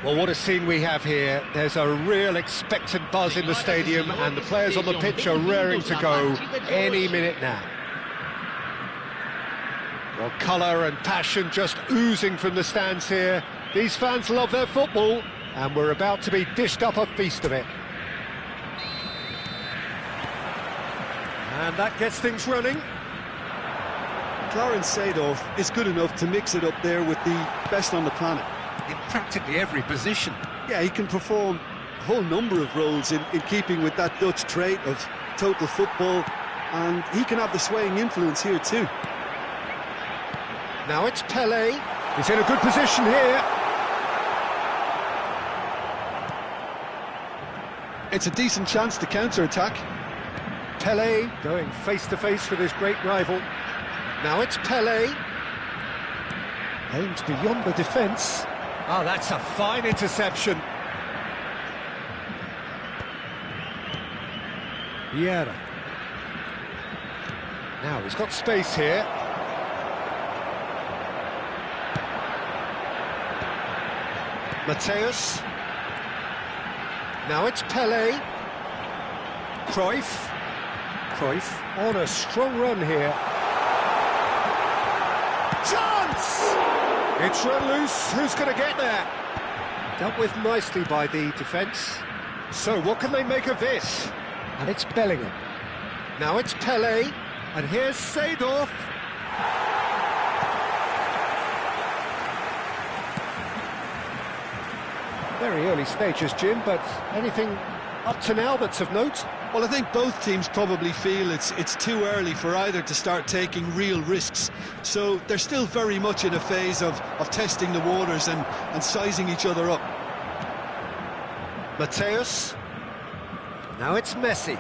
Well, what a scene we have here. There's a real expectant buzz in the stadium, and the players on the pitch are raring to go any minute now. Well, colour and passion just oozing from the stands here. These fans love their football, and we're about to be dished up a feast of it. And that gets things running. Clarence Seedorf is good enough to mix it up there with the best on the planet. In practically every position. Yeah, he can perform a whole number of roles in keeping with that Dutch trait of total football, and he can have the swaying influence here too. Now it's Pelé. He's in a good position here. It's a decent chance to counter-attack. Pelé going face-to-face with his great rival. Now it's Pelé. Aimed beyond the defence. Oh, that's a fine interception. Vieira. Now he's got space here. Mateus. Now it's Pelé. Cruyff. Cruyff on a strong run here. Chance! It's run loose. Who's going to get there? Dealt with nicely by the defence. So what can they make of this? And it's Bellingham. Now it's Pelé. And here's Seedorf. Very early stages, Jim, but anything up to now that's of note? Well, I think both teams probably feel it's too early for either to start taking real risks. So they're still very much in a phase of testing the waters and sizing each other up. Mateus. Now it's Messi.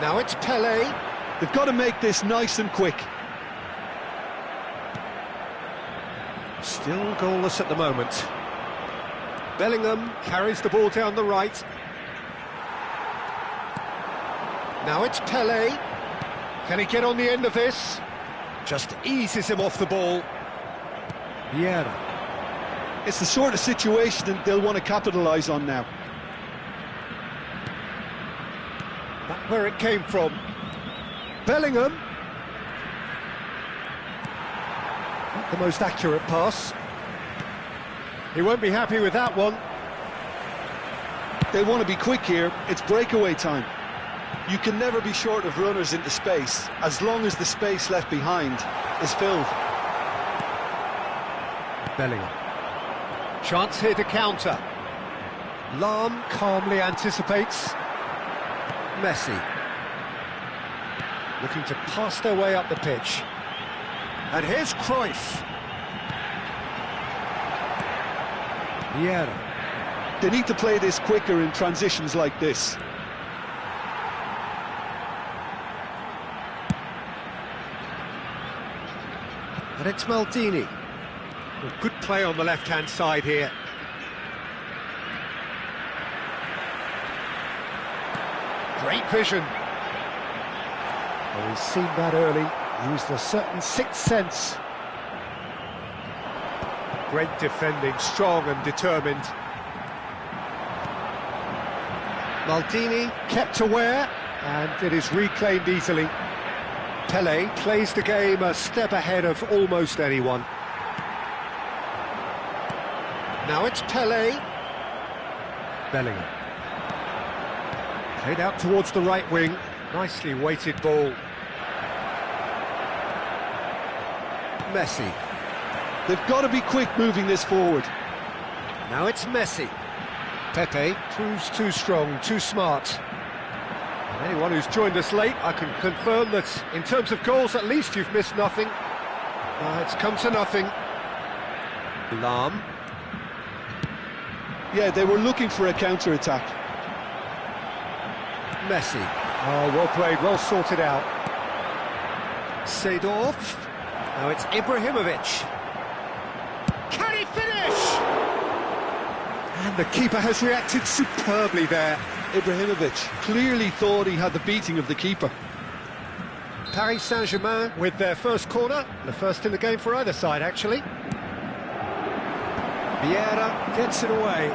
Now it's Pelé. They've got to make this nice and quick. Still goalless at the moment. Bellingham carries the ball down the right. Now it's Pelé. Can he get on the end of this? Just eases him off the ball. Vieira. It's the sort of situation that they'll want to capitalise on now. Back where it came from. Bellingham. Not the most accurate pass. He won't be happy with that one. They want to be quick here. It's breakaway time. You can never be short of runners into space, as long as the space left behind is filled. Bellingham. Chance here to counter. Lahm calmly anticipates. Messi. Looking to pass their way up the pitch. And here's Cruyff. Vieira. They need to play this quicker in transitions like this. And it's Maldini. Well, good play on the left-hand side here. Great vision. Well, he's seen that early. Used a certain sixth sense. Great defending, strong and determined. Maldini kept aware, and it is reclaimed easily. Pelé plays the game a step ahead of almost anyone. Now it's Pelé. Bellingham. Played out towards the right wing. Nicely weighted ball. Messi. They've got to be quick moving this forward. Now it's Messi. Pepe proves too strong, too smart. Anyone who's joined us late, I can confirm that in terms of goals, at least you've missed nothing. It's come to nothing. Lahm. Yeah, they were looking for a counter-attack. Messi. Oh, well played, well sorted out. Seedorf. Now it's Ibrahimovic. Can he finish? And the keeper has reacted superbly there. Ibrahimovic clearly thought he had the beating of the keeper. Paris Saint-Germain with their first corner, the first in the game for either side, actually. Vieira gets it away.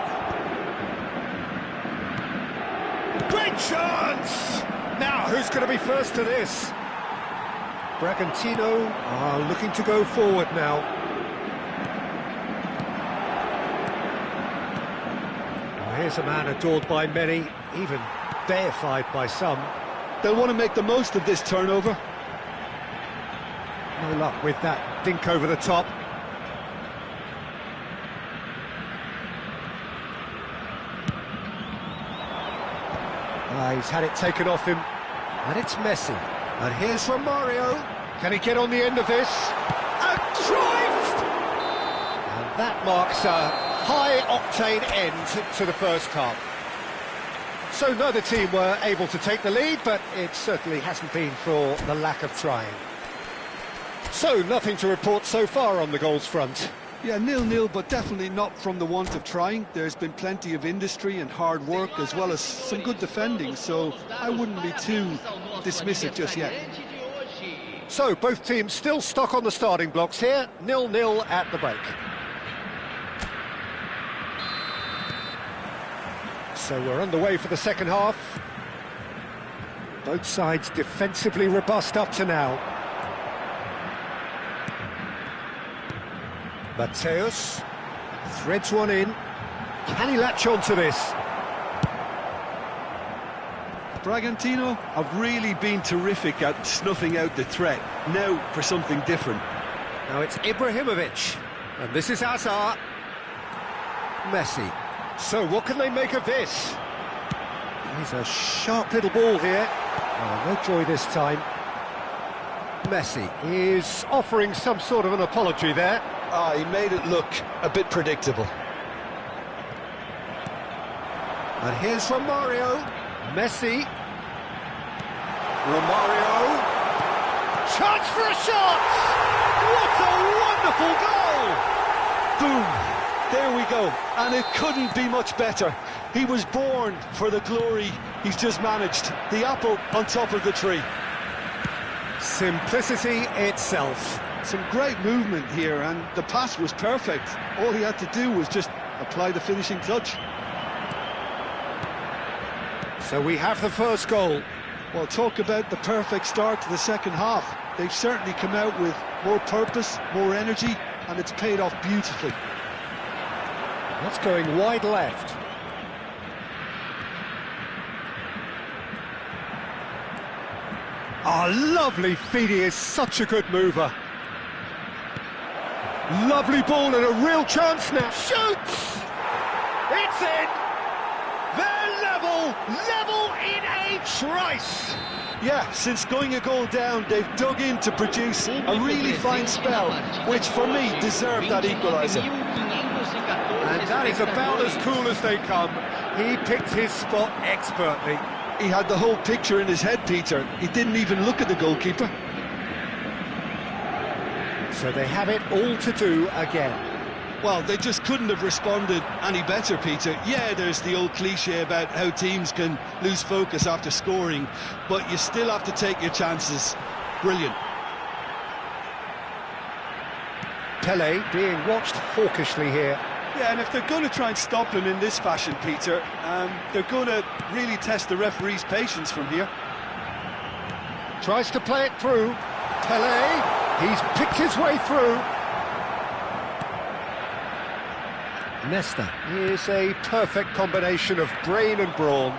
Great chance! Now, who's going to be first to this? Bragantino are looking to go forward now. Well, here's a man adored by many, even deified by some. They'll want to make the most of this turnover. No luck with that dink over the top. He's had it taken off him, and it's Messi. And here's Romario. Can he get on the end of this? And Cruyff! And that marks a high-octane end to the first half. So neither team were able to take the lead, but it certainly hasn't been for the lack of trying. So nothing to report so far on the goals front. Yeah, 0-0, but definitely not from the want of trying. There's been plenty of industry and hard work, as well as some good defending, so I wouldn't be too dismissive just yet. So both teams still stuck on the starting blocks here, 0-0 at the break. So we're underway for the second half. Both sides defensively robust up to now. Mateus threads one in. Can he latch on to this? Bragantino have really been terrific at snuffing out the threat. Now for something different. Now it's Ibrahimovic, and this is Hazard. Messi. So what can they make of this? He's a sharp little ball here. Oh, no joy this time. Messi is offering some sort of an apology there. He made it look a bit predictable. And here's Romario. Messi. Romario. Chance for a shot! What a wonderful goal! Boom! There we go. And it couldn't be much better. He was born for the glory he's just managed. The apple on top of the tree. Simplicity itself. Some great movement here, and the pass was perfect. All he had to do was just apply the finishing touch. So we have the first goal. Well, talk about the perfect start to the second half. They've certainly come out with more purpose, more energy, and it's paid off beautifully. That's going wide left. Lovely feed. He is such a good mover. Lovely ball and a real chance now. Shoots! It's in! They're level in a trice! Yeah, since going a goal down, they've dug in to produce a really fine spell, which for me deserved that equaliser. And that is about as cool as they come. He picked his spot expertly. He had the whole picture in his head, Peter. He didn't even look at the goalkeeper. So they have it all to do again. Well, they just couldn't have responded any better, Peter. Yeah, there's the old cliche about how teams can lose focus after scoring, but you still have to take your chances. Brilliant. Pele being watched hawkishly here. Yeah, and if they're going to try and stop him in this fashion, Peter, they're going to really test the referee's patience from here. Tries to play it through. Pele, he's picked his way through. Nesta is a perfect combination of brain and brawn.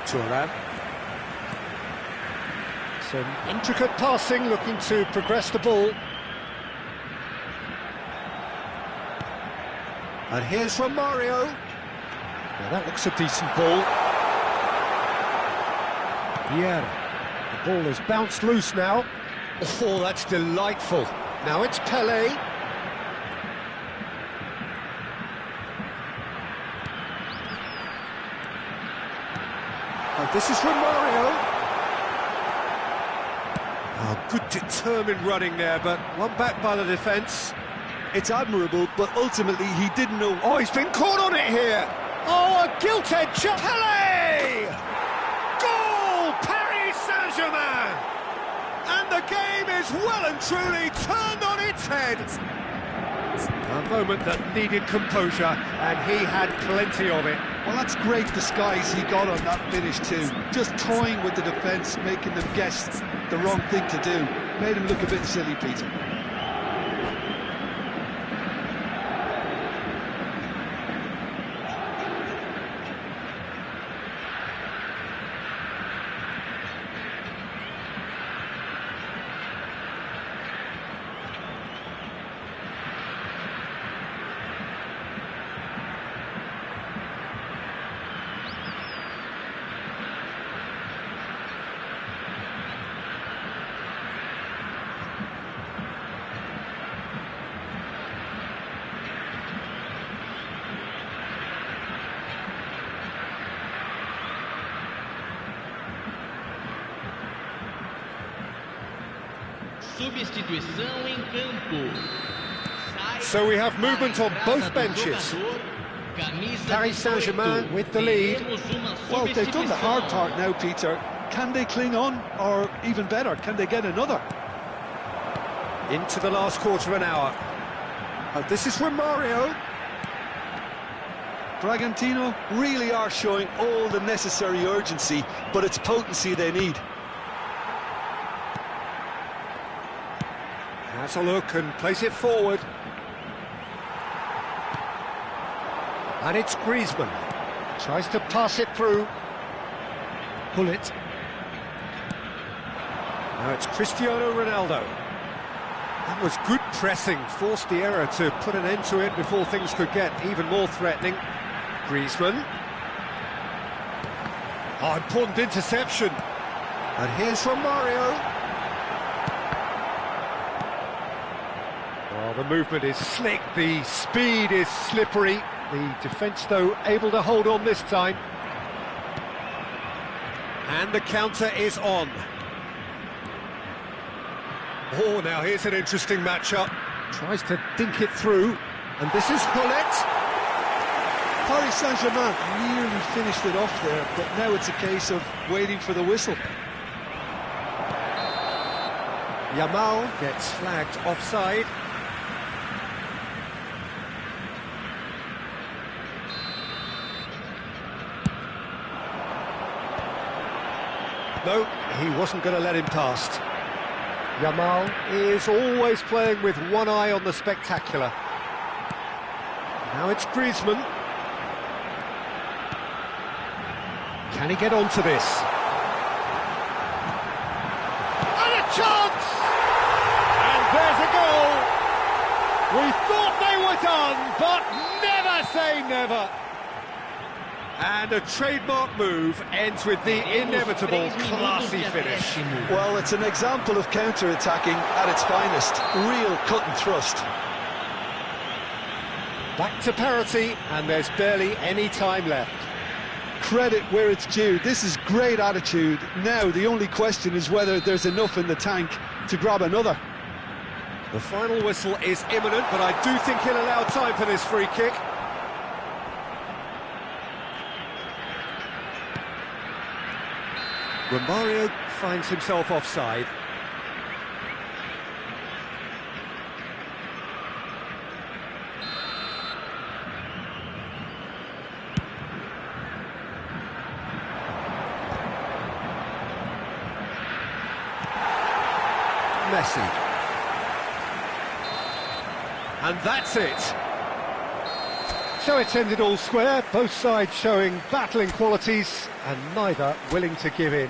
Thuram. Some intricate passing, looking to progress the ball. And here's Romario. Well, that looks a decent ball. Vieira. The ball has bounced loose now. Oh, that's delightful. Now it's Pele. And this is Romario. Oh, good determined running there, but one back by the defence. It's admirable, but ultimately he didn't know... Oh, he's been caught on it here! Oh, a gilt-edged shot! Pele! Goal! Paris Saint-Germain! And the game is well and truly turned on its head! A moment that needed composure, and he had plenty of it. Well, that's great disguise he got on that finish too. Just toying with the defence, making them guess the wrong thing to do. Made him look a bit silly, Peter. Substituição em campo. So we have movement on both benches. Paris Saint-Germain with the lead. Well, they've done the hard part now, Peter. Can they cling on, or even better, can they get another? Into the last quarter of an hour. This is Romario. Bragantino really are showing all the necessary urgency, but it's potency they need. Has a look and plays it forward. And it's Griezmann. Tries to pass it through. Pull it. Now it's Cristiano Ronaldo. That was good pressing, forced the error to put an end to it before things could get even more threatening. Griezmann. Oh, important interception. And here's Romario. Well, the movement is slick, the speed is slippery. The defence, though, able to hold on this time. And the counter is on. Oh, now here's an interesting matchup. Tries to dink it through, and this is Hullet. Paris Saint-Germain nearly finished it off there, but now it's a case of waiting for the whistle. Yamal gets flagged offside. No, he wasn't going to let him past. Yamal is always playing with one eye on the spectacular. Now it's Griezmann. Can he get onto this? And a chance! And there's a goal! We thought they were done, but never say never! And a trademark move ends with the inevitable classy finish. Well, it's an example of counter-attacking at its finest. Real cut and thrust. Back to parity, and there's barely any time left. Credit where it's due. This is great attitude. Now, the only question is whether there's enough in the tank to grab another. The final whistle is imminent, but I do think he'll allow time for this free kick. Romario finds himself offside. Messi. And that's it. So it's ended all square, both sides showing battling qualities and neither willing to give in.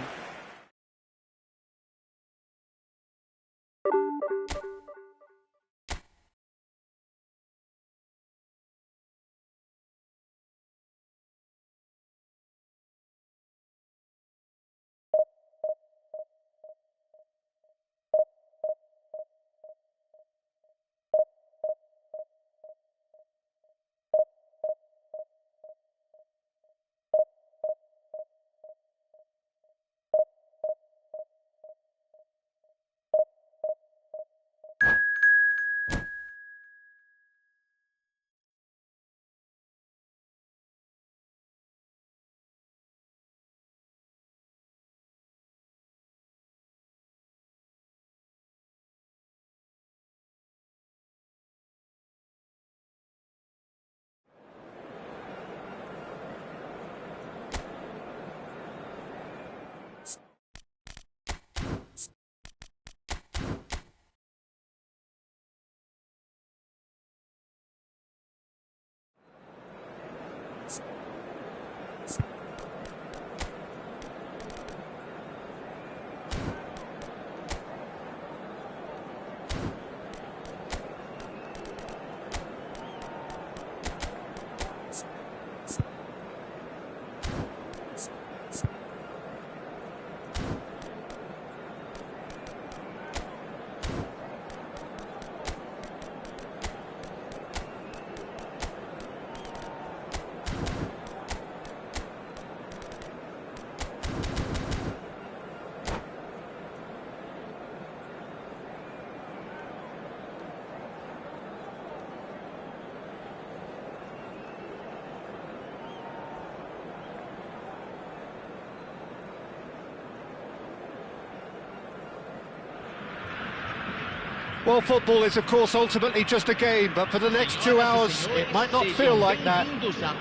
Well, football is, of course, ultimately just a game, but for the next 2 hours, it might not feel like that.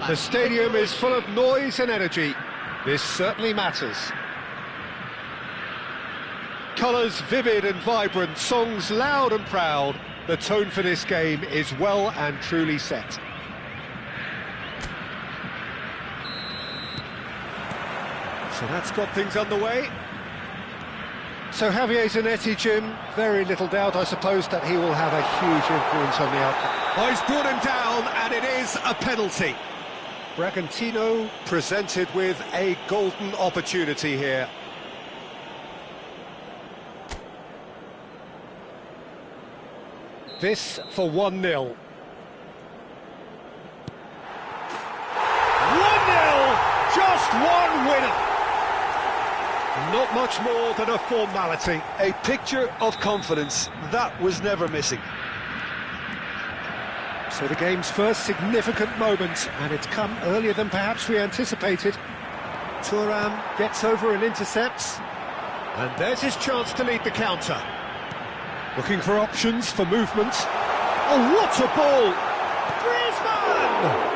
The stadium is full of noise and energy. This certainly matters. Colours vivid and vibrant, songs loud and proud. The tone for this game is well and truly set. So that's got things underway. So Javier Zanetti, Jim, very little doubt, I suppose, that he will have a huge influence on the outcome. Oh, he's brought him down, and it is a penalty. Bragantino presented with a golden opportunity here. This for 1-0. 1-0! Just one winner! Not much more than a formality. A picture of confidence, that was never missing. So the game's first significant moment, and it's come earlier than perhaps we anticipated. Thuram gets over and intercepts. And there's his chance to lead the counter. Looking for options for movement. Oh, what a ball! Griezmann!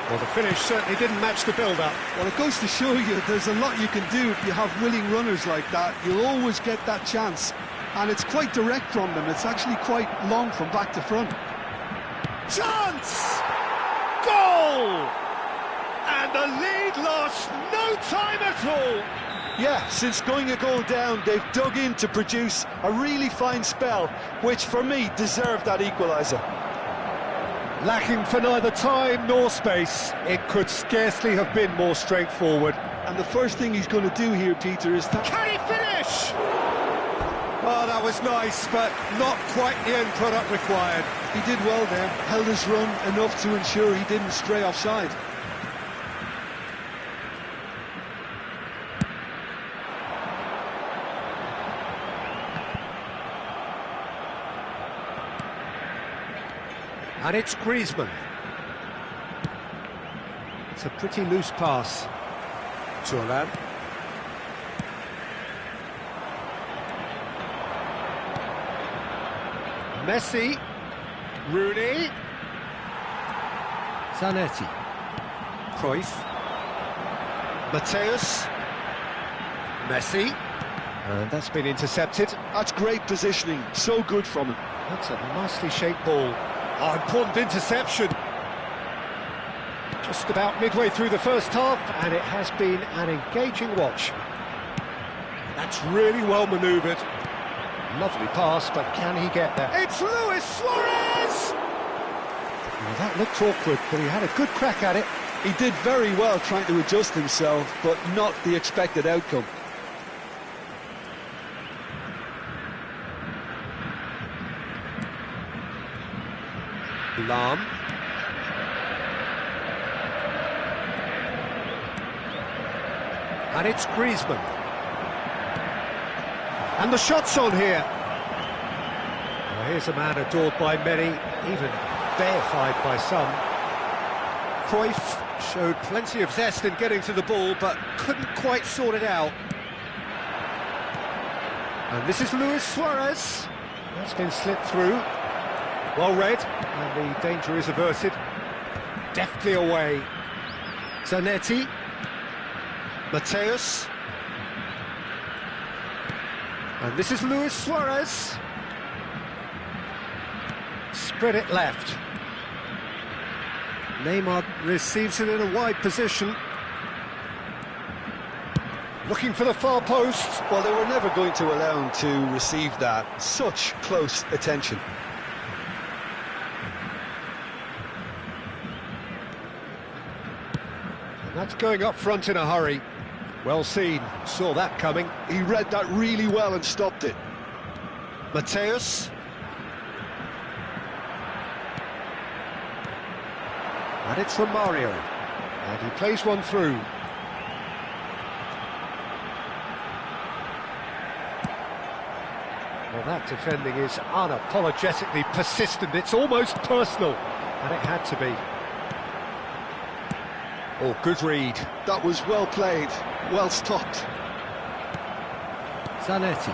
Well, the finish certainly didn't match the build-up. Well, it goes to show you there's a lot you can do if you have willing runners like that. You'll always get that chance. And it's quite direct from them. It's actually quite long from back to front. Chance! Goal! And the lead lost no time at all. Yeah, since going a goal down, they've dug in to produce a really fine spell, which for me deserved that equaliser. Lacking for neither time nor space, it could scarcely have been more straightforward. And the first thing he's going to do here, Peter, is that... Can he finish? Oh, that was nice, but not quite the end product required. He did well there, held his run enough to ensure he didn't stray offside. And it's Griezmann. It's a pretty loose pass. Thuram. Messi. Rooney. Zanetti. Cruyff. Mateus. Messi. And that's been intercepted. That's great positioning, so good from him. That's a nicely shaped ball. Oh, important interception. Just about midway through the first half, and it has been an engaging watch. That's really well manoeuvred. Lovely pass, but can he get there? It's Luis Suarez! Well, that looked awkward, but he had a good crack at it. He did very well trying to adjust himself, but not the expected outcome. Lahm. And it's Griezmann. And the shot's on here. Well, here's a man adored by many, even deified by some. Cruyff showed plenty of zest in getting to the ball, but couldn't quite sort it out. And this is Luis Suarez. That's been slipped through. Well read, and the danger is averted. Deftly away. Zanetti. Mateus. And this is Luis Suarez. Spread it left. Neymar receives it in a wide position. Looking for the far post. Well, they were never going to allow him to receive that. Such close attention. That's going up front in a hurry. Well seen, saw that coming. He read that really well and stopped it. Mateus. And it's from Mario. And he plays one through. Well, that defending is unapologetically persistent. It's almost personal. And it had to be. Oh, good read. That was well played, well stopped. Zanetti.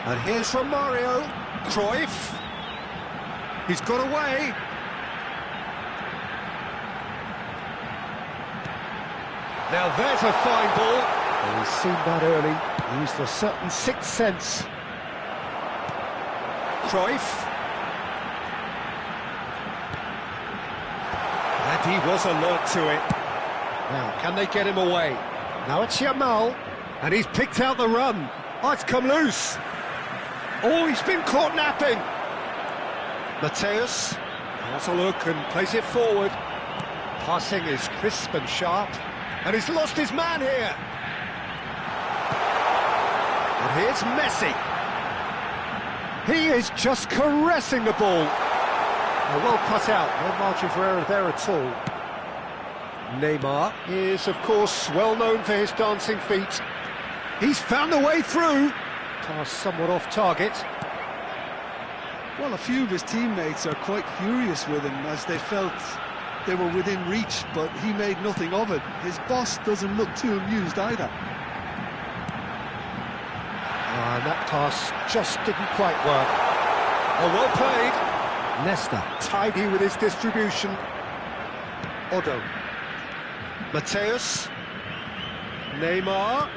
And here's from Mario. Cruyff. He's got away. Now there's a fine ball. Well, he's seen that early. Used a certain sixth sense. Cruyff. And he was alert to it. Now, can they get him away? Now it's Yamal. And he's picked out the run. Oh, it's come loose. Oh, he's been caught napping. Mateus has a look and plays it forward. Passing is crisp and sharp. And he's lost his man here. And here's Messi. He is just caressing the ball. Well cut out, no margin for error there at all. Neymar is, of course, well known for his dancing feet. He's found the way through. Pass somewhat off target. Well, a few of his teammates are quite furious with him as they felt they were within reach, but he made nothing of it. His boss doesn't look too amused either. And that pass just didn't quite work. Oh, well played. Nesta, tidy with his distribution. Odo. Mateus. Neymar.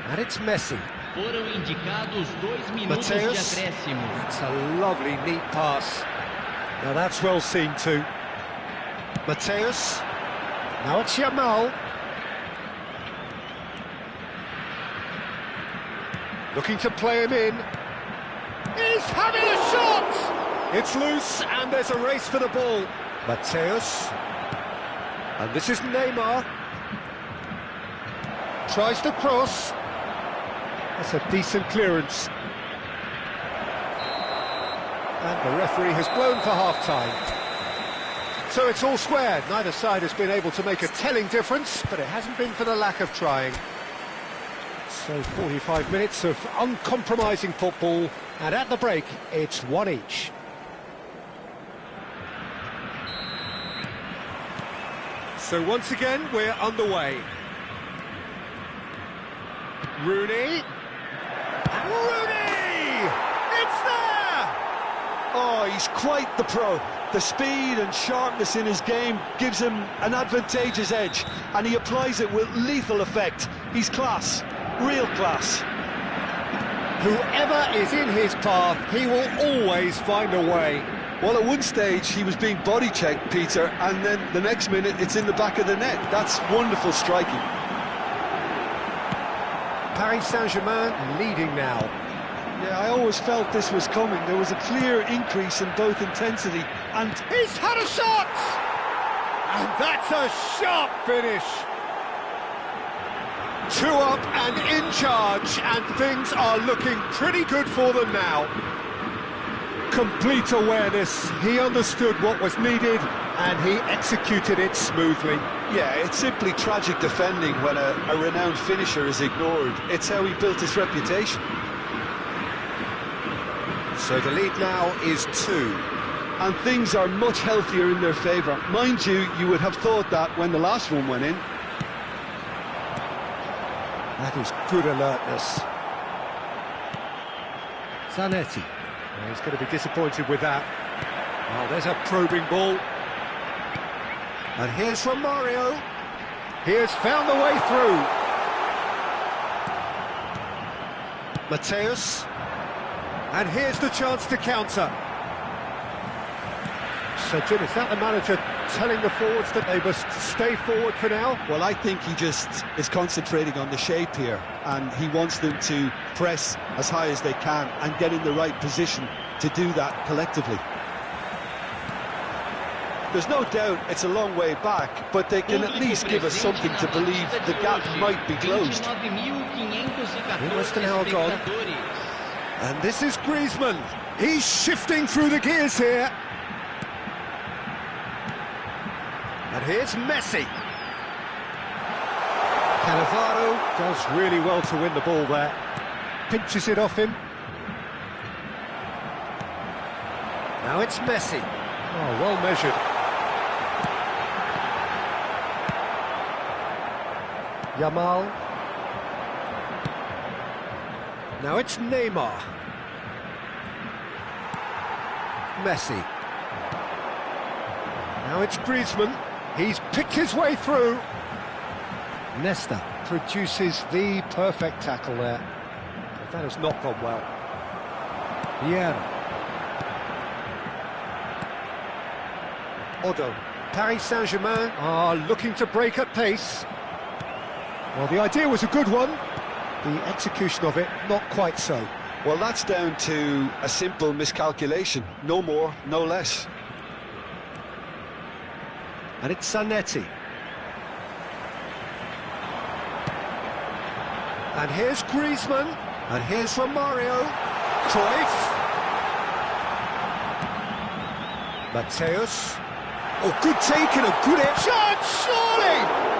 And it's Messi. Foram indicados 2 minutos de Mateus. acréscimo. That's a lovely, neat pass. Now that's well seen too. Mateus. Now it's Yamal. Looking to play him in. He's having a shot! It's loose and there's a race for the ball. Mateus. And this is Neymar. Tries to cross. That's a decent clearance. And the referee has blown for half-time. So it's all square. Neither side has been able to make a telling difference, but it hasn't been for the lack of trying. So 45 minutes of uncompromising football, and at the break, it's one each. So once again, we're underway. Rooney. And Rooney! It's there! Oh, he's quite the pro. The speed and sharpness in his game gives him an advantageous edge, and he applies it with lethal effect. He's class, real class. Whoever is in his path, he will always find a way. Well, at one stage he was being body-checked, Peter, and then the next minute it's in the back of the net. That's wonderful striking. Paris Saint-Germain leading now. Yeah, I always felt this was coming. There was a clear increase in both intensity and... He's had a shot! And that's a sharp finish. 2 up and in charge, and things are looking pretty good for them now. Complete awareness, he understood what was needed, and he executed it smoothly. Yeah, it's simply tragic defending when a renowned finisher is ignored. It's how he built his reputation. So the lead now is 2. And things are much healthier in their favour. Mind you, you would have thought that when the last one went in. That is good alertness. Zanetti. Well, he's going to be disappointed with that. Oh, there's a probing ball. And here's from Mario. He has found the way through. Mateus. And here's the chance to counter. So, Jim, is that the manager telling the forwards that they must stay forward for now? Well, I think he just is concentrating on the shape here, and he wants them to press as high as they can and get in the right position to do that collectively. There's no doubt it's a long way back, but they can at least give us something to believe the gap might be closed. Almost an hour gone. And this is Griezmann. He's shifting through the gears here. And here's Messi. Cannavaro does really well to win the ball there. Pinches it off him. Now it's Messi. Oh, well measured. Yamal. Now it's Neymar. Messi. Now it's Griezmann. He's picked his way through. Nesta produces the perfect tackle there. But that has not gone well. Vieira. Odo. Paris Saint-Germain are looking to break at pace. Well, the idea was a good one. The execution of it, not quite so. Well, that's down to a simple miscalculation. No more, no less. And it's Zanetti. And here's Griezmann. And here's Romario. Cruyff. Mateus. Oh, good take and a good hit. Shot, surely!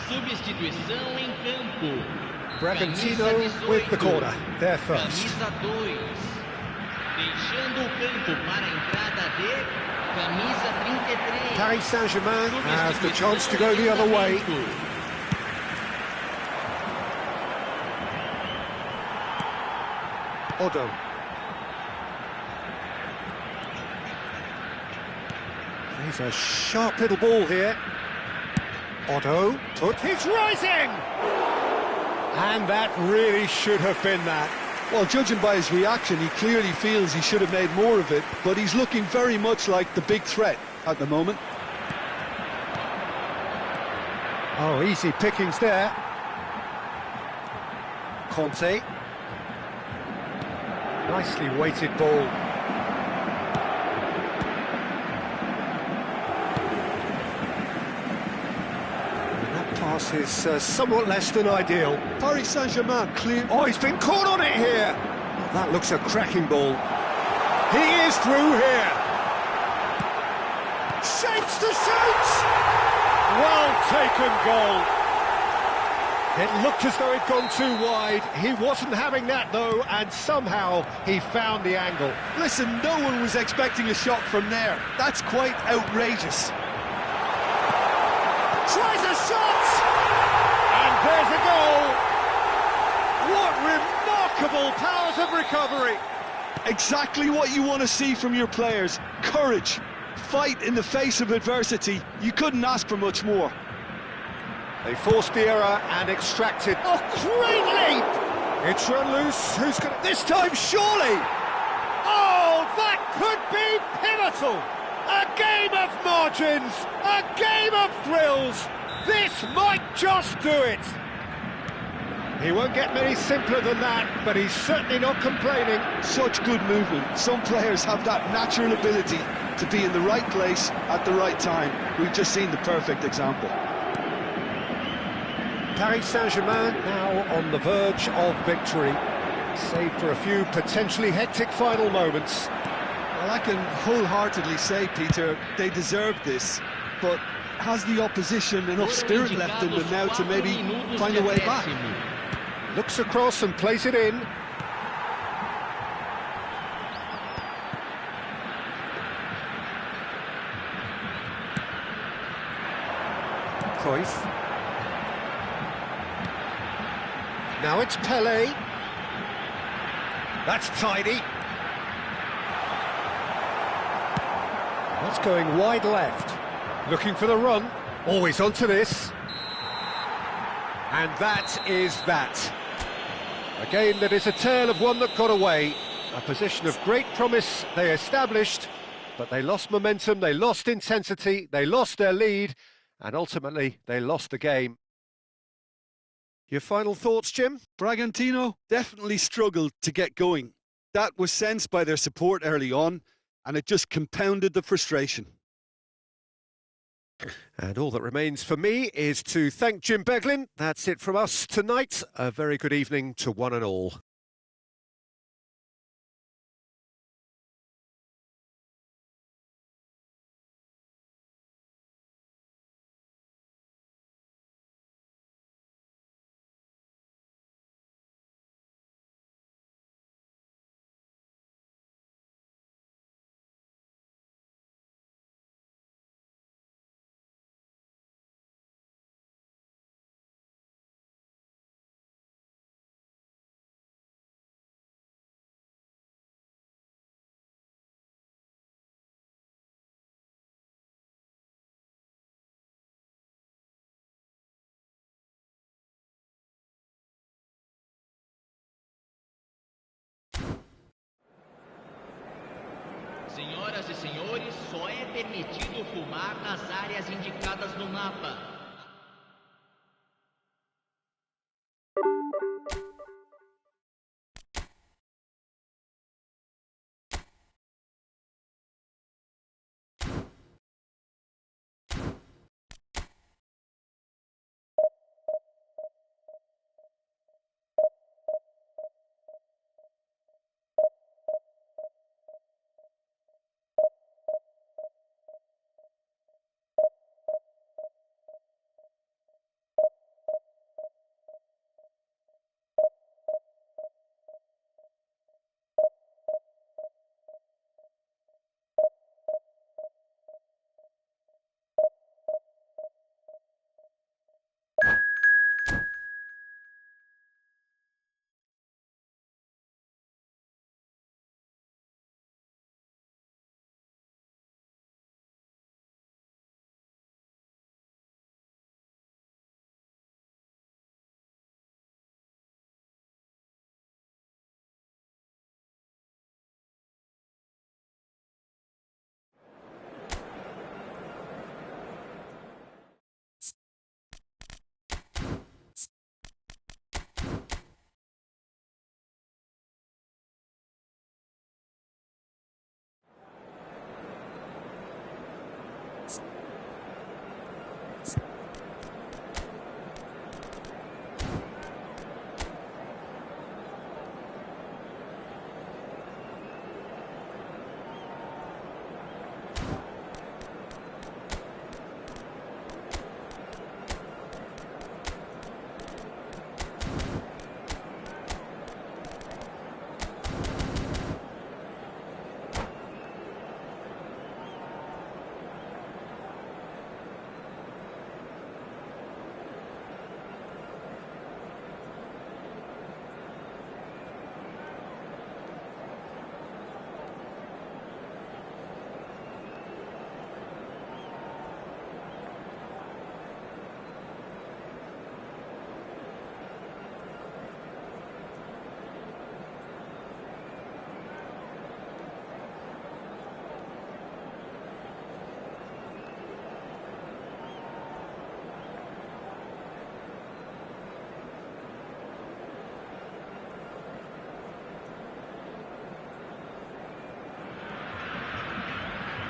Substituição em campo. Bragantino with the corner, there first. Camisa 2. Deixando o campo para a entrada de camisa 33. Paris Saint-Germain has the chance to go the other way. Odo. There's a sharp little ball here. Otto, he's rising! And that really should have been that. Well, judging by his reaction, he clearly feels he should have made more of it, but he's looking very much like the big threat at the moment. Oh, easy pickings there. Conte. Nicely weighted ball. Is somewhat less than ideal. Paris Saint-Germain clear. Oh, he's been caught on it here. Oh, that looks a cracking ball. He is through here. Shapes to shoot. Well taken goal. It looked as though it'd gone too wide. He wasn't having that though, and somehow he found the angle. Listen, no one was expecting a shot from there. That's quite outrageous. Tries a shot! And there's a goal! What remarkable powers of recovery! Exactly what you want to see from your players. Courage, fight in the face of adversity. You couldn't ask for much more. They forced the error and extracted. Oh, great leap! It's run loose. Who's going to... This time, surely! Oh, that could be pivotal! A game of margins, a game of thrills. This might just do it. He won't get many simpler than that, but he's certainly not complaining. Such good movement. Some players have that natural ability to be in the right place at the right time. We've just seen the perfect example. Paris Saint-Germain now on the verge of victory, save for a few potentially hectic final moments. Well, I can wholeheartedly say, Peter, they deserve this, but has the opposition enough spirit left in them now to maybe find a way back? Looks across and plays it in. Cruyff. Now it's Pelé. That's tidy. That's going wide left. Looking for the run. Always onto this. And that is that. A game that is a tale of one that got away. A position of great promise they established, but they lost momentum, they lost intensity, they lost their lead, and ultimately they lost the game. Your final thoughts, Jim? Bragantino definitely struggled to get going. That was sensed by their support early on, and it just compounded the frustration. And all that remains for me is to thank Jim Beglin. That's it from us tonight. A very good evening to one and all. Senhoras e senhores, só é permitido fumar nas áreas indicadas no mapa.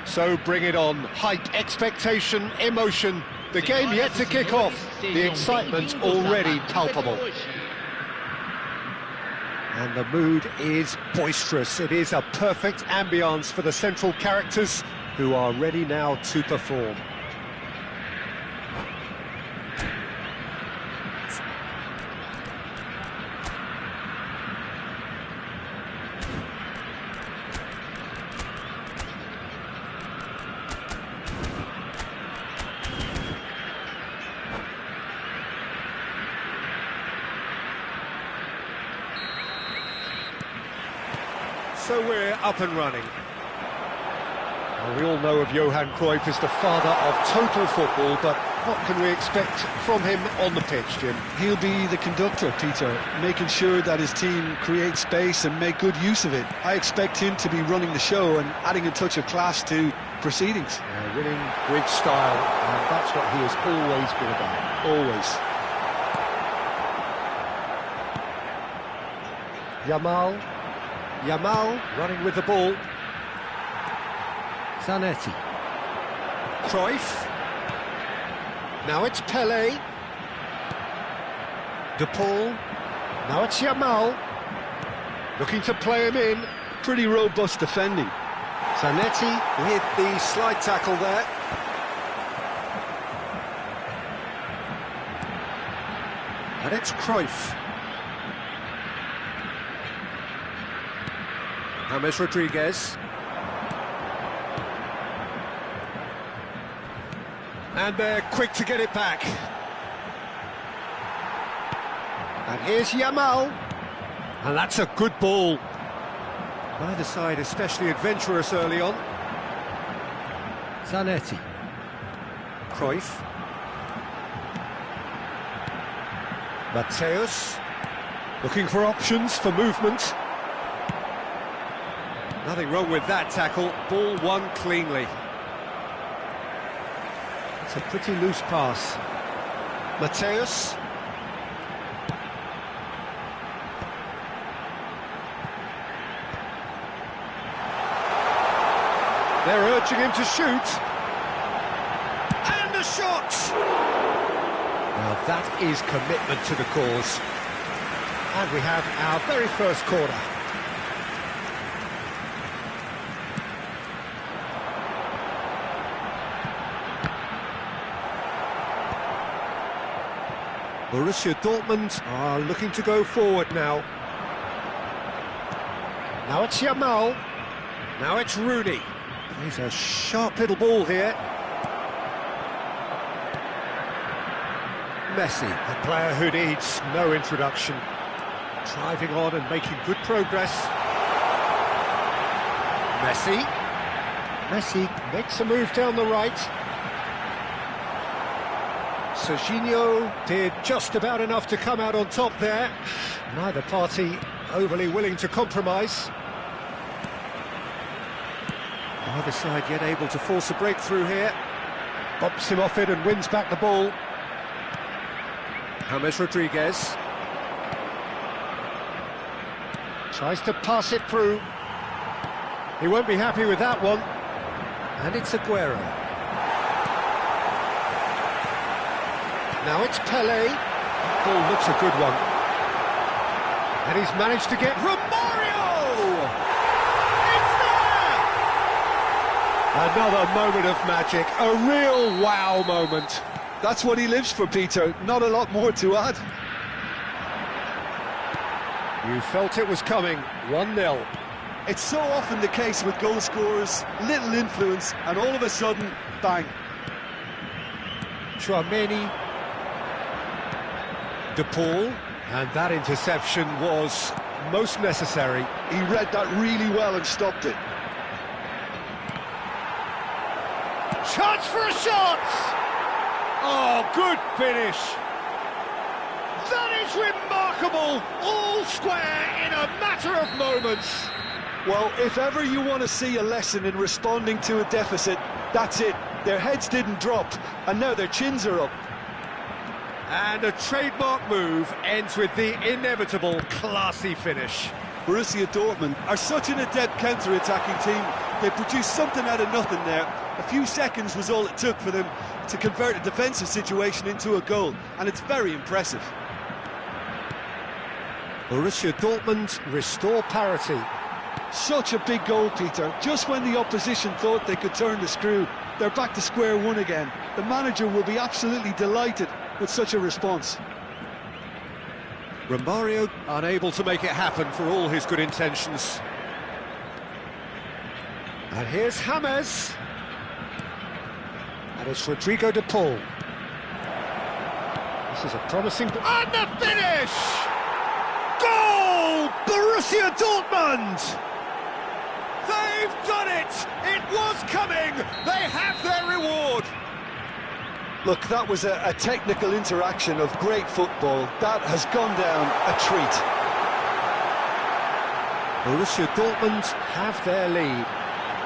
So bring it on. Hype, expectation, emotion. The game yet to kick off. The excitement already palpable. And the mood is boisterous. It is a perfect ambience for the central characters who are ready now to perform. So we're up and running. Well, we all know of Johan Cruyff as the father of total football, but What can we expect from him on the pitch, Jim? He'll be the conductor, Peter, making sure that his team create space and make good use of it. I expect him to be running the show and adding a touch of class to proceedings. Yeah, winning with style, and that's what he has always been about. Always. Yamal running with the ball. Zanetti. Cruyff. Now it's Pele. De Paul. Now it's Yamal. Looking to play him in. Pretty robust defending. Zanetti with the slide tackle there. And it's Cruyff. James Rodriguez. And they're quick to get it back. And here's Yamal. And that's a good ball. Neither side especially adventurous early on. Zanetti. Cruyff. Mateus. Looking for options for movement. Nothing wrong with that tackle. Ball won cleanly. It's a pretty loose pass. Mateus. They're urging him to shoot. And a shot! Now that is commitment to the cause. And we have our very first corner. Borussia Dortmund are looking to go forward now. Now it's Yamal. Now it's Rooney. He's a sharp little ball here. Messi, a player who needs no introduction. Driving on and making good progress. Messi makes a move down the right. Serginho did just about enough to come out on top there. Neither party overly willing to compromise. Neither side yet able to force a breakthrough here. Bumps him off it and wins back the ball. James Rodriguez. Tries to pass it through. He won't be happy with that one. And it's Aguero. Now it's Pele. Ball looks a good one. And he's managed to get Romario! It's there! Another moment of magic, a real wow moment. That's what he lives for, Peter. Not a lot more to add. You felt it was coming, 1-0. It's so often the case with goal scorers, little influence, and all of a sudden, bang. Tchouaméni. De Paul, and that interception was most necessary. He read that really well and stopped it. Chance for a shot! Oh, good finish. That is remarkable, all square in a matter of moments. Well, if ever you want to see a lesson in responding to a deficit, that's it. Their heads didn't drop, and now their chins are up. And a trademark move ends with the inevitable classy finish. Borussia Dortmund are such an adept counter-attacking team. They produced something out of nothing there. A few seconds was all it took for them to convert a defensive situation into a goal, and it's very impressive. Borussia Dortmund restore parity. Such a big goal, Peter. Just when the opposition thought they could turn the screw, they're back to square one again. The manager will be absolutely delighted with such a response. Romario unable to make it happen for all his good intentions. And here's James. And it's Rodrigo De Paul. This is a promising... And the finish! Goal! Borussia Dortmund! They've done it! It was coming! They have their reward! Look, that was a technical interaction of great football. That has gone down a treat. Borussia Dortmund have their lead.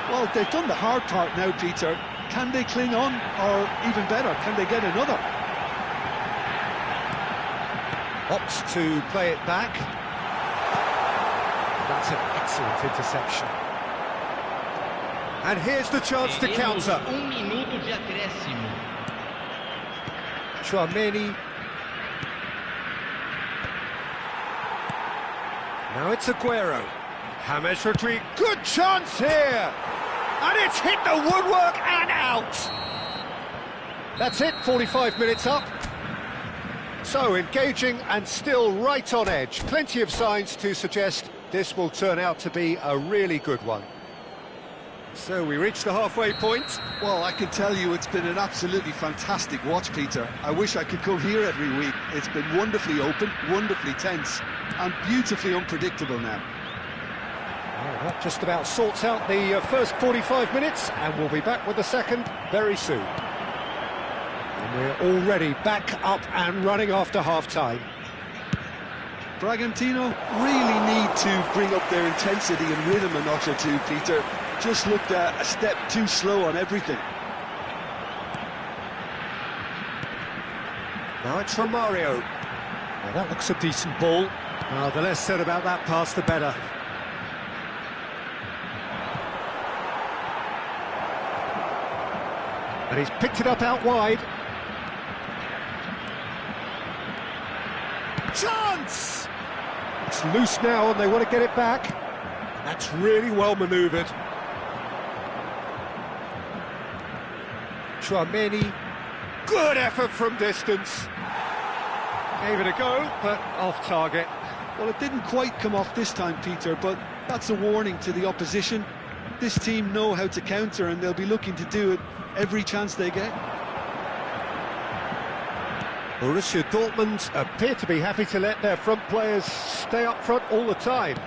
Well, they've done the hard part now, Peter. Can they cling on, or even better, can they get another? Opts to play it back. That's an excellent interception. And here's the chance to counter. Minuto de acréscimo. Tchouaméni. Now it's Aguero. James Rodriguez. Good chance here! And it's hit the woodwork and out! That's it, 45 minutes up. So, engaging and still right on edge. Plenty of signs to suggest this will turn out to be a really good one. So, we reached the halfway point. Well, I can tell you it's been an absolutely fantastic watch, Peter. I wish I could come here every week. It's been wonderfully open, wonderfully tense, and beautifully unpredictable now. Well, that just about sorts out the first 45 minutes, and we'll be back with the second very soon. And we're already back up and running after half-time. Bragantino really need to bring up their intensity and rhythm a notch or two, Peter. Just looked a step too slow on everything. Now it's Romario. Well, that looks a decent ball. Well, the less said about that pass, the better. And he's picked it up out wide. Chance! It's loose now and they want to get it back. That's really well manoeuvred. Tchouaméni. Good effort from distance. Gave it a go, but off target. Well, it didn't quite come off this time, Peter, but that's a warning to the opposition. This team know how to counter and they'll be looking to do it every chance they get. Borussia Dortmund appear to be happy to let their front players stay up front all the time.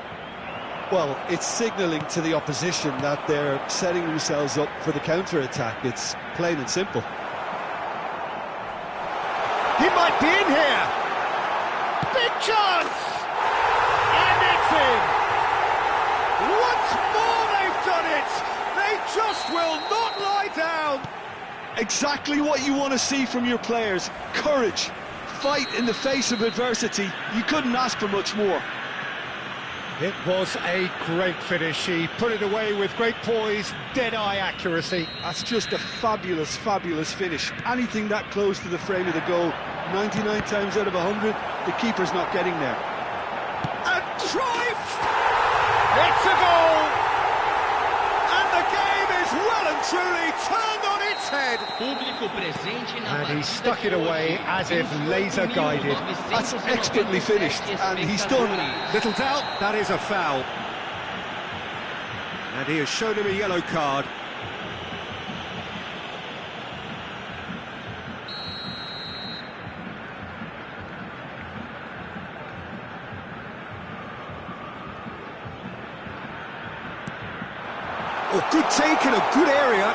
Well, it's signalling to the opposition that they're setting themselves up for the counter-attack. It's plain and simple. He might be in here! Big chance! And it's in! Once more they've done it! They just will not lie down! Exactly what you want to see from your players. Courage, fight in the face of adversity. You couldn't ask for much more. It was a great finish. He put it away with great poise, dead-eye accuracy. That's just a fabulous, fabulous finish. Anything that close to the frame of the goal, 99 times out of 100, the keeper's not getting there. And Cruyff! It's a goal! And the game is well and truly turned on its head. And he stuck it away as if laser-guided. That's expertly finished, and he's done. Little doubt, that is a foul. And he has shown him a yellow card. Oh, good take in a good area.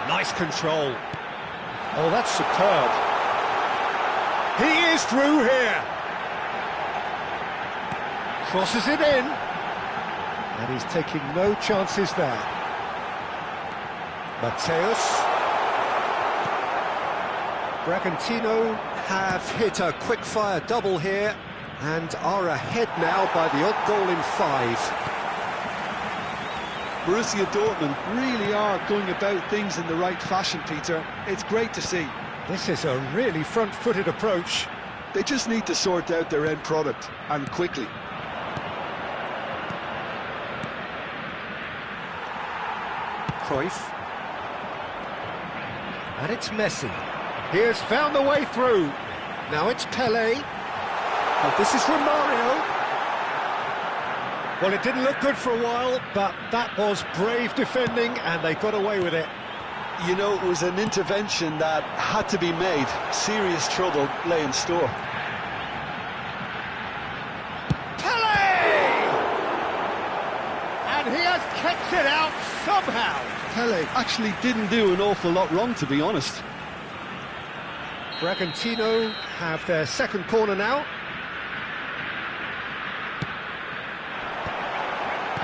Nice control. Oh, that's superb. He is through here. Crosses it in. And he's taking no chances there. Mateus. Bragantino have hit a quick-fire double here and are ahead now by the odd goal in 5. Borussia Dortmund really are going about things in the right fashion, Peter. It's great to see. This is a really front-footed approach. They just need to sort out their end product, and quickly. Cruyff. And it's Messi. He has found the way through. Now it's Pelé. But this is Romario. Well, it didn't look good for a while, but that was brave defending, and they got away with it. You know, it was an intervention that had to be made. Serious trouble lay in store. Pelé! And he has kept it out somehow. Pelé actually didn't do an awful lot wrong, to be honest. Bragantino have their second corner now.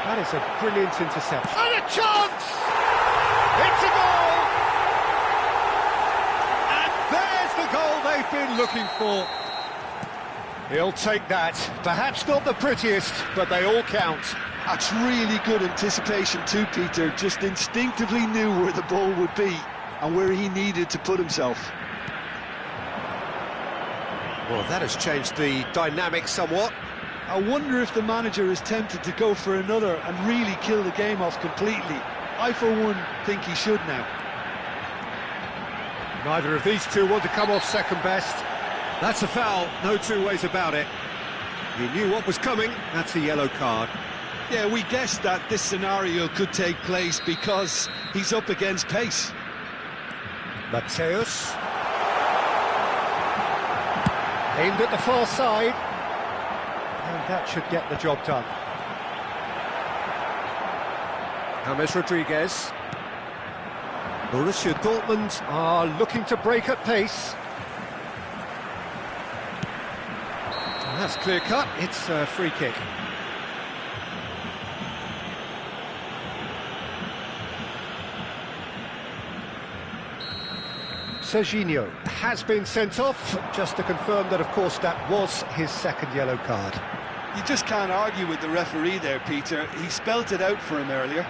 That is a brilliant interception. And a chance! It's a goal! And there's the goal they've been looking for. He'll take that. Perhaps not the prettiest, but they all count. That's really good anticipation too, Peter. Just instinctively knew where the ball would be and where he needed to put himself. Well, that has changed the dynamic somewhat. I wonder if the manager is tempted to go for another and really kill the game off completely. I, for one, think he should now. Neither of these two want to come off second best. That's a foul, no two ways about it. He knew what was coming, that's a yellow card. Yeah, we guessed that this scenario could take place because he's up against pace. Mateus. Aimed at the far side. And that should get the job done. James Rodriguez. Borussia Dortmund are looking to break at pace. And that's clear cut, it's a free kick. Serginho has been sent off, just to confirm that, of course, that was his second yellow card. You just can't argue with the referee there, Peter. He spelt it out for him earlier.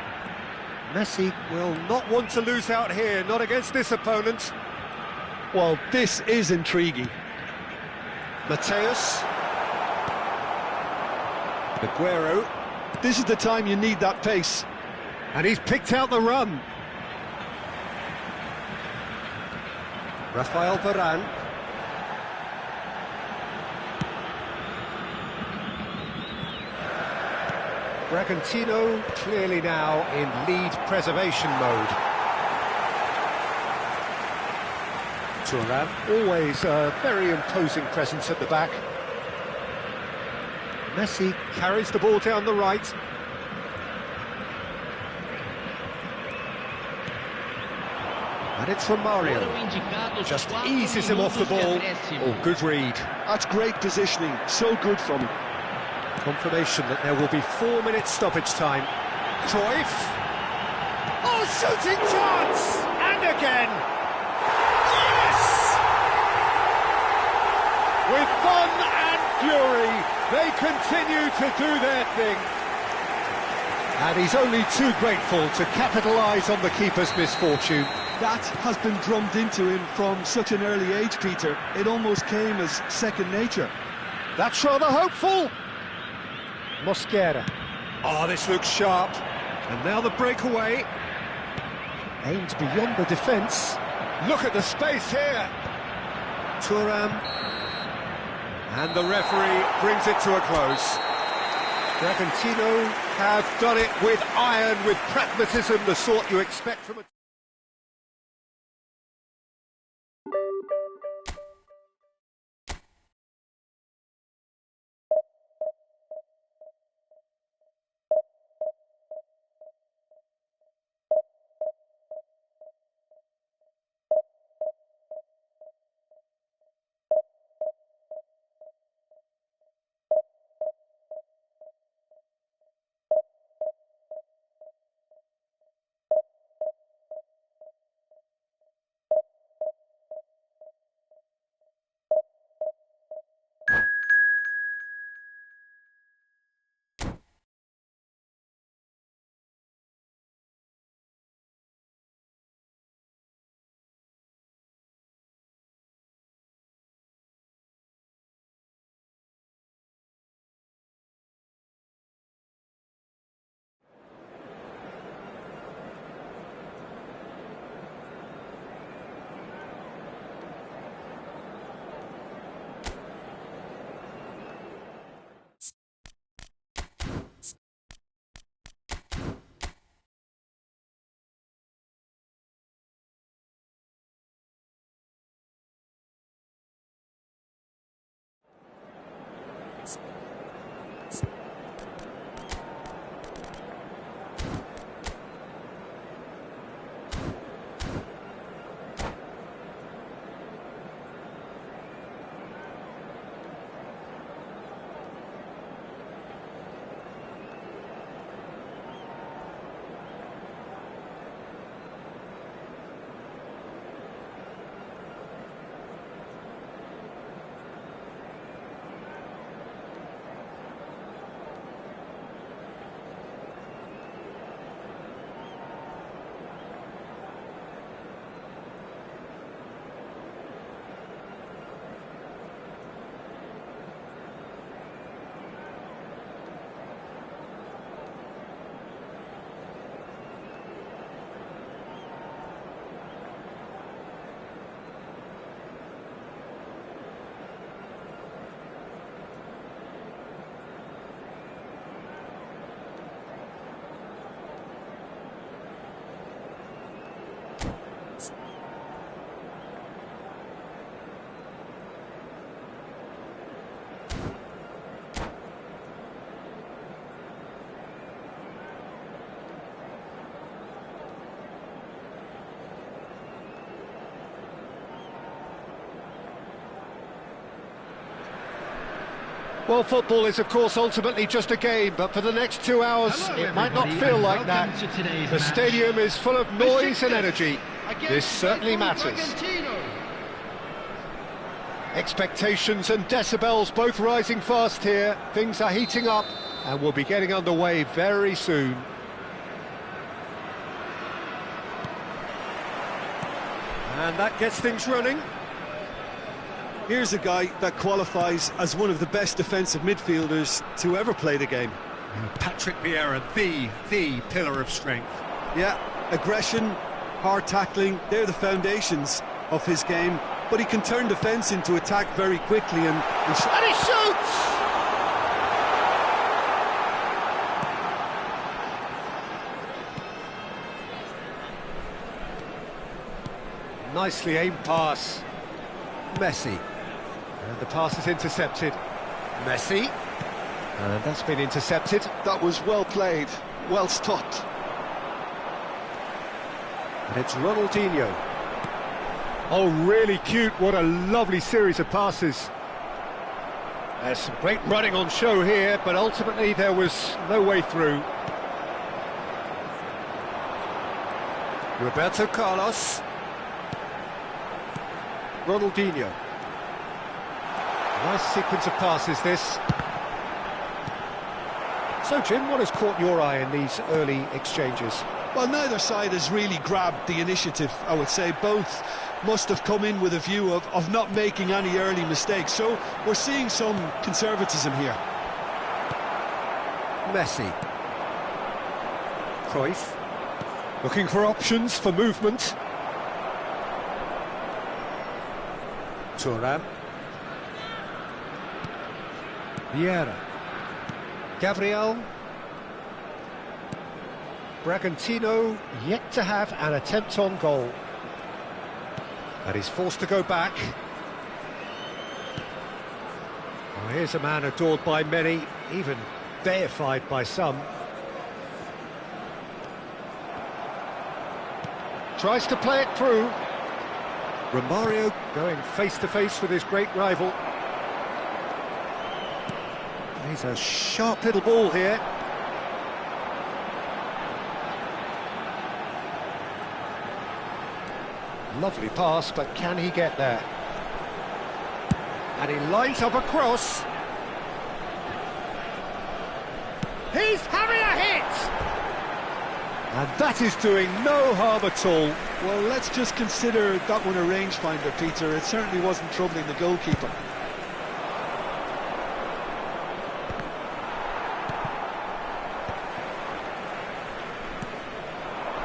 Messi will not want to lose out here, not against this opponent. Well, this is intriguing. Mateus. Aguero. This is the time you need that pace. And he's picked out the run. Rafael Varane. Bragantino clearly now in lead preservation mode. Thuram, always a very imposing presence at the back. Messi carries the ball down the right. And it's from Mario. Just eases him off the ball. Oh, good read. That's great positioning. So good from him. Confirmation that there will be 4 minutes stoppage time. Cruyff. Oh, shooting chance! And again! Yes! With fun and fury, they continue to do their thing. And he's only too grateful to capitalise on the keeper's misfortune. That has been drummed into him from such an early age, Peter. It almost came as second nature. That's rather hopeful. Mosquera. Oh, this looks sharp. And now the breakaway. Aimed beyond the defence. Look at the space here. Thuram. And the referee brings it to a close. Bragantino have done it with iron, with pragmatism, the sort you expect from a... Well, football is, of course, ultimately just a game, but for the next 2 hours, it might not feel like that. The stadium is full of noise and energy. This certainly matters. Expectations and decibels both rising fast here. Things are heating up, and we'll be getting underway very soon. And that gets things running. Here's a guy that qualifies as one of the best defensive midfielders to ever play the game. Patrick Vieira, the pillar of strength. Yeah, aggression, hard tackling, they're the foundations of his game. But he can turn defence into attack very quickly and he shoots! Nicely aimed pass. Messi. And the pass is intercepted. Messi. And that's been intercepted. that was well played, well stopped. And it's Ronaldinho. Oh, really cute. What a lovely series of passes. There's some great running on show here, but ultimately there was no way through. Roberto Carlos. Ronaldinho. Nice sequence of passes, this. So, Jim, what has caught your eye in these early exchanges? Well, neither side has really grabbed the initiative, I would say. Both must have come in with a view of not making any early mistakes. So we're seeing some conservatism here. Messi. Cruyff. Looking for options for movement. Thuram. Vieira. Gabriel. Bragantino yet to have an attempt on goal. And he's forced to go back. Oh, here's a man adored by many, even deified by some. Tries to play it through. Romario going face-to-face with his great rival. He's a sharp little ball here. Lovely pass, but can he get there? And he lines up a cross. He's having a hit! And that is doing no harm at all. Well, let's just consider that one a rangefinder, Peter. It certainly wasn't troubling the goalkeeper.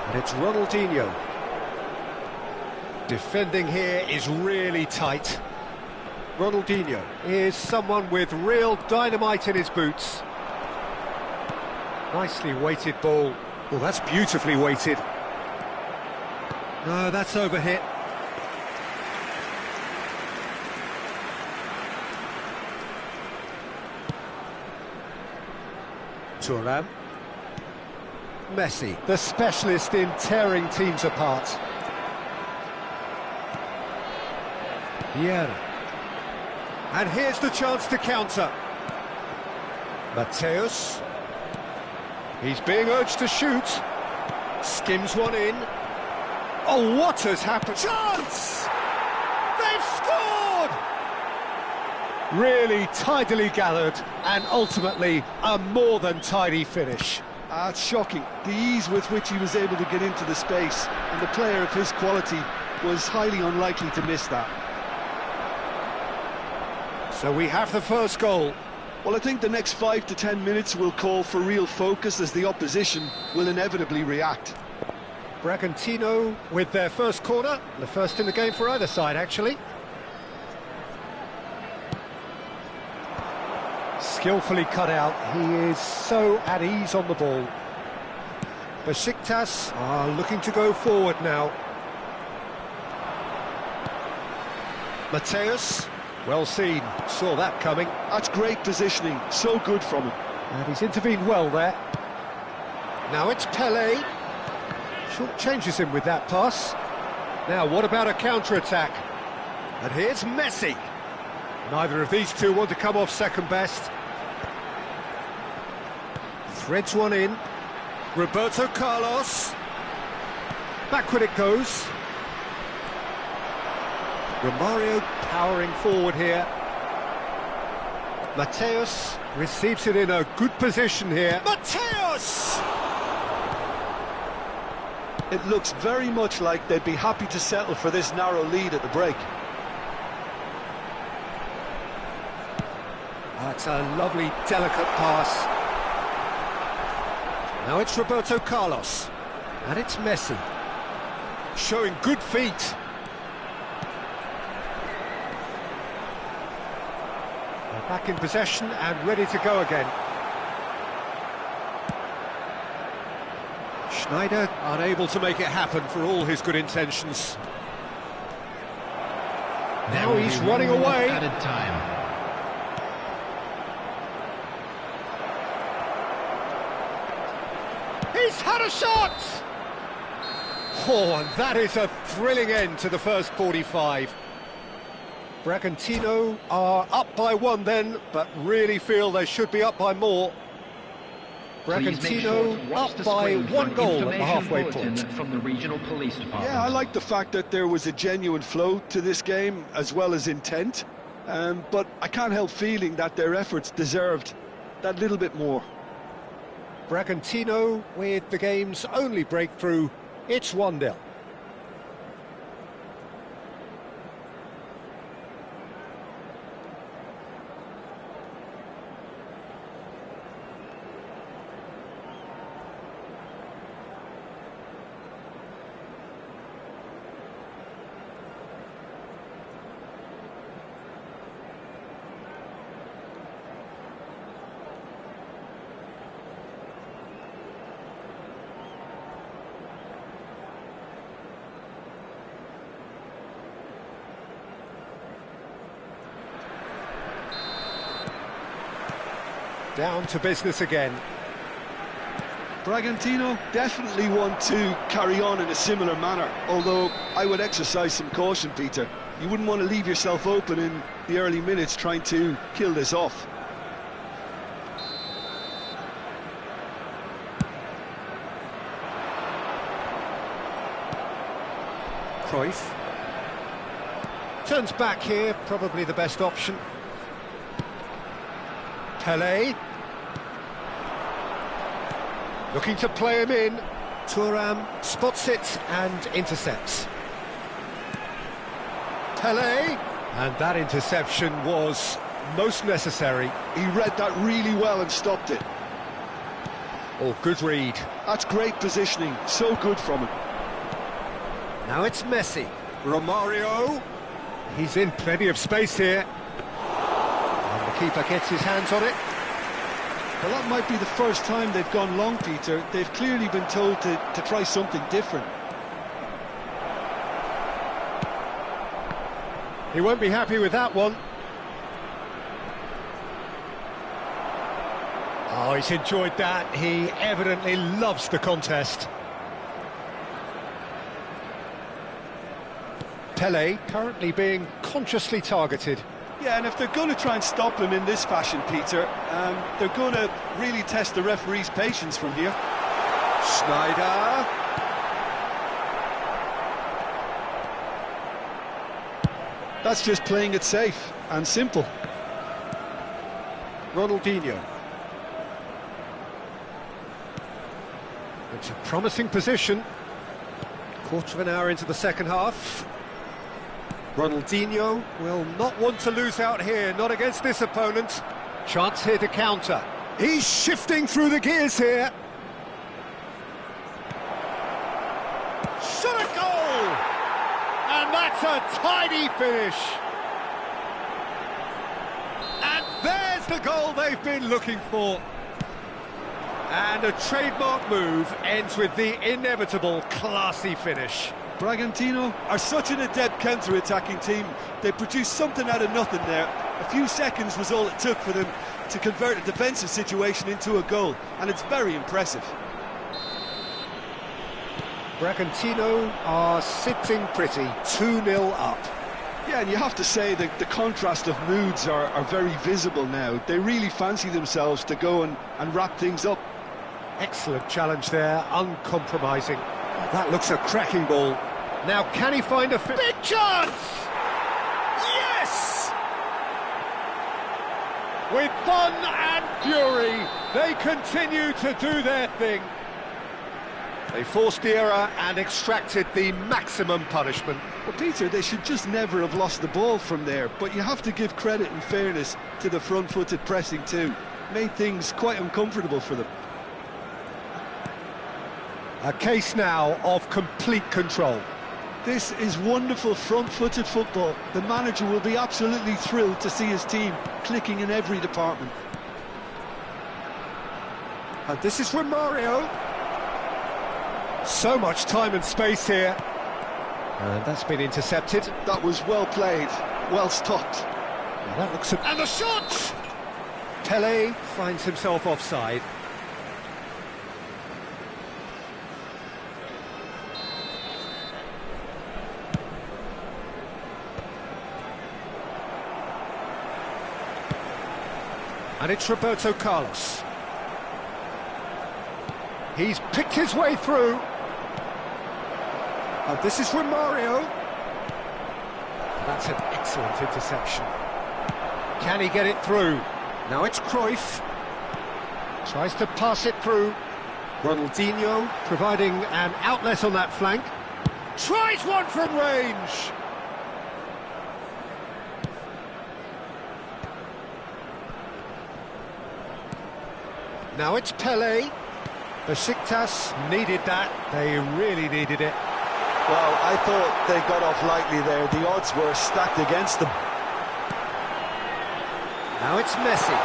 And it's Ronaldinho. Defending here is really tight. Ronaldinho is someone with real dynamite in his boots. Nicely weighted ball. Oh, that's beautifully weighted. No, that's overhit. Thuram. Messi, the specialist in tearing teams apart. Vieira. And here's the chance to counter. Mateus. He's being urged to shoot. Skims one in. Oh, what has happened? Chance! They've scored! Really tidily gathered, and ultimately a more than tidy finish. It's shocking, the ease with which he was able to get into the space, and the player of his quality was highly unlikely to miss that. So we have the first goal. Well, I think the next 5 to 10 minutes will call for real focus, as the opposition will inevitably react. Bragantino with their first corner, the first in the game for either side, actually. Skillfully cut out, he is so at ease on the ball. Besiktas are looking to go forward now. Mateus, well seen, saw that coming. That's great positioning, so good from him. And he's intervened well there. Now it's Pelé. Short changes him with that pass. Now, what about a counter-attack? And here's Messi. Neither of these two want to come off second best. Threads one in. Roberto Carlos. Backward it goes. Romario powering forward here. Mateus receives it in a good position here. Mateus! It looks very much like they'd be happy to settle for this narrow lead at the break. That's a lovely, delicate pass. Now it's Roberto Carlos. And it's Messi. Showing good feet. They're back in possession and ready to go again. Schneider unable to make it happen for all his good intentions. Now he's running away. Added time. He's had a shot! Oh, and that is a thrilling end to the first 45. Bragantino are up by one then, but really feel they should be up by more. Bragantino up by 1 goal at the halfway point. From the regional police department. Yeah, I like the fact that there was a genuine flow to this game as well as intent, but I can't help feeling that their efforts deserved that little bit more. Bragantino with the game's only breakthrough. It's 1-0. Down to business again. Bragantino definitely want to carry on in a similar manner, although I would exercise some caution, Peter. You wouldn't want to leave yourself open in the early minutes trying to kill this off. Cruyff. Turns back here, probably the best option. Pelé. Looking to play him in. Thuram spots it and intercepts. Pelé. And that interception was most necessary. He read that really well and stopped it. Oh, good read. That's great positioning, so good from him. Now it's Messi. Romario. He's in plenty of space here. And the keeper gets his hands on it. Well, that might be the first time they've gone long, Peter. They've clearly been told to try something different. He won't be happy with that one. Oh, he's enjoyed that. He evidently loves the contest. Pelé currently being consciously targeted. Yeah, and if they're going to try and stop him in this fashion, Peter, they're going to really test the referee's patience from here. Schneider. That's just playing it safe and simple. Ronaldinho. It's a promising position. Quarter of an hour into the second half. Ronaldinho will not want to lose out here, not against this opponent. Chance here to counter. He's shifting through the gears here. Shot a goal! And that's a tidy finish. And there's the goal they've been looking for. And a trademark move ends with the inevitable classy finish. Bragantino are such an adept counter-attacking team. They produced something out of nothing there. A few seconds was all it took for them to convert a defensive situation into a goal, and it's very impressive. Bragantino are sitting pretty, 2-0 up. Yeah, and you have to say that the contrast of moods are very visible now. They really fancy themselves to go and wrap things up. Excellent challenge there, uncompromising. That looks a cracking ball. Now, can he find a big chance? Yes! With fun and fury, they continue to do their thing. They forced the error and extracted the maximum punishment. Well, Peter, they should just never have lost the ball from there, but you have to give credit and fairness to the front-footed pressing too. Made things quite uncomfortable for them. A case now of complete control. This is wonderful front-footed football. The manager will be absolutely thrilled to see his team clicking in every department. And this is Romario. So much time and space here. And that's been intercepted. That was well played, well stopped. Now that looks... And the shot! Pele finds himself offside. And it's Roberto Carlos. He's picked his way through. And this is Romario. That's an excellent interception. Can he get it through? Now it's Cruyff. Tries to pass it through. Ronaldinho providing an outlet on that flank. Tries one from range. Now it's Pele. Besiktas needed that. They really needed it. Well, I thought they got off lightly there. The odds were stacked against them. Now it's Messi.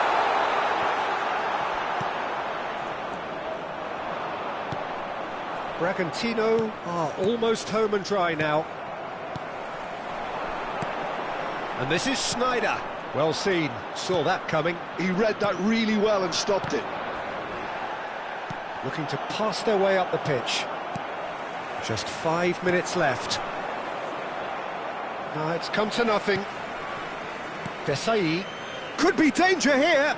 Bragantino are almost home and dry now. And this is Sneijder. Well seen, saw that coming. He read that really well and stopped it. Looking to pass their way up the pitch. Just 5 minutes left. Now it's come to nothing. Desai. Could be danger here.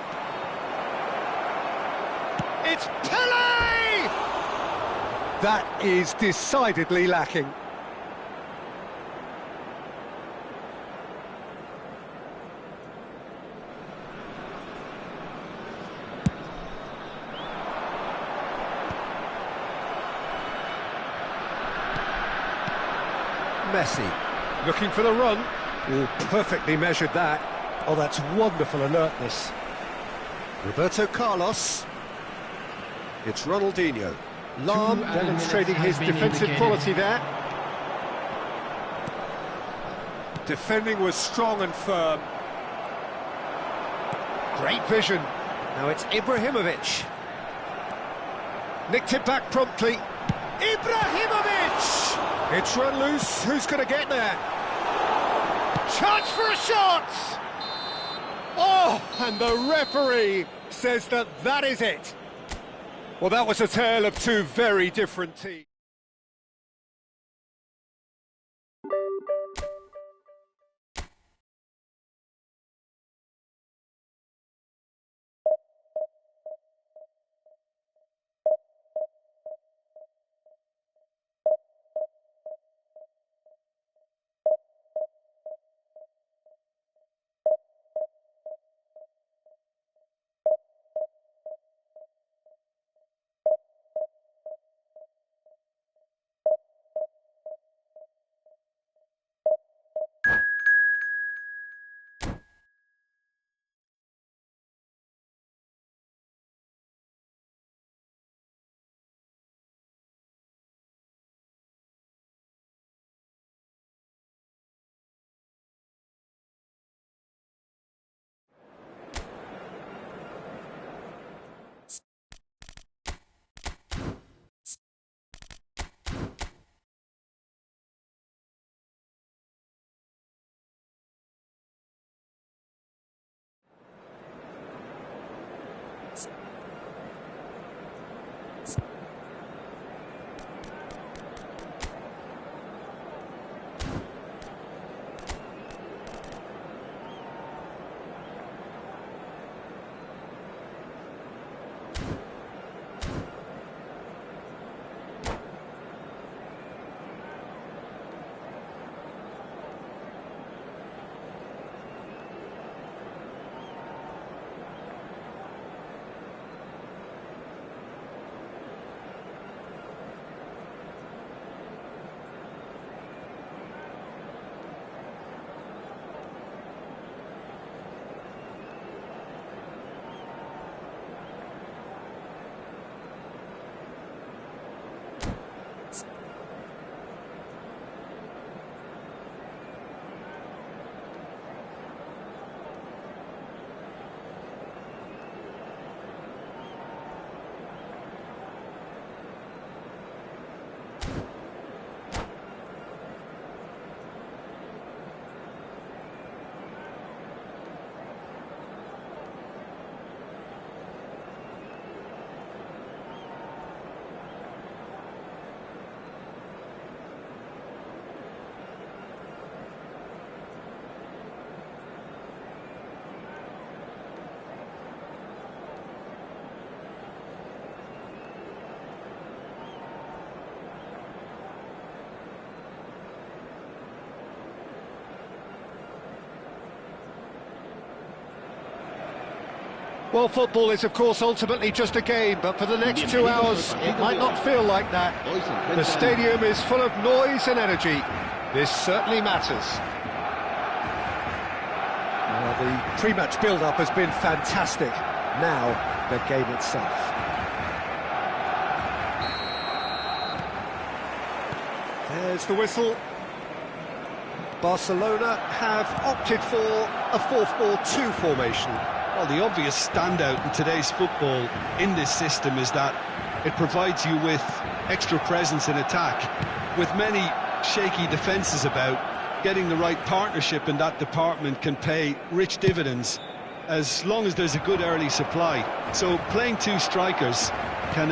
It's Pele! That is decidedly lacking. Messi, looking for the run. Oh, perfectly measured that. Oh, that's wonderful alertness. Roberto Carlos. It's Ronaldinho. Lahm demonstrating his defensive quality there. Defending was strong and firm. Great vision. Now it's Ibrahimovic. Nicked it back promptly. Ibrahimovic! It's run loose, who's going to get there? Chance for a shot! Oh, and the referee says that that is it. Well, that was a tale of two very different teams. Well, football is, of course, ultimately just a game, but for the next 2 hours, it might not feel like that. The stadium is full of noise and energy. This certainly matters. The pre-match build-up has been fantastic. Now, the game itself. There's the whistle. Barcelona have opted for a 4-4-2 formation. Well, the obvious standout in today's football in this system is that it provides you with extra presence in attack. With many shaky defences about, getting the right partnership in that department can pay rich dividends as long as there's a good early supply. So playing two strikers can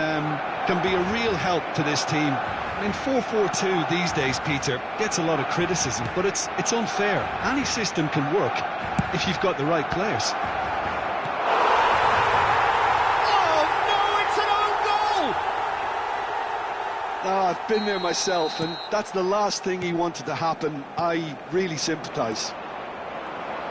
be a real help to this team. I mean, 4-4-2 these days, Peter, gets a lot of criticism, but it's unfair. Any system can work if you've got the right players. I've been there myself, and that's the last thing he wanted to happen. I really sympathise.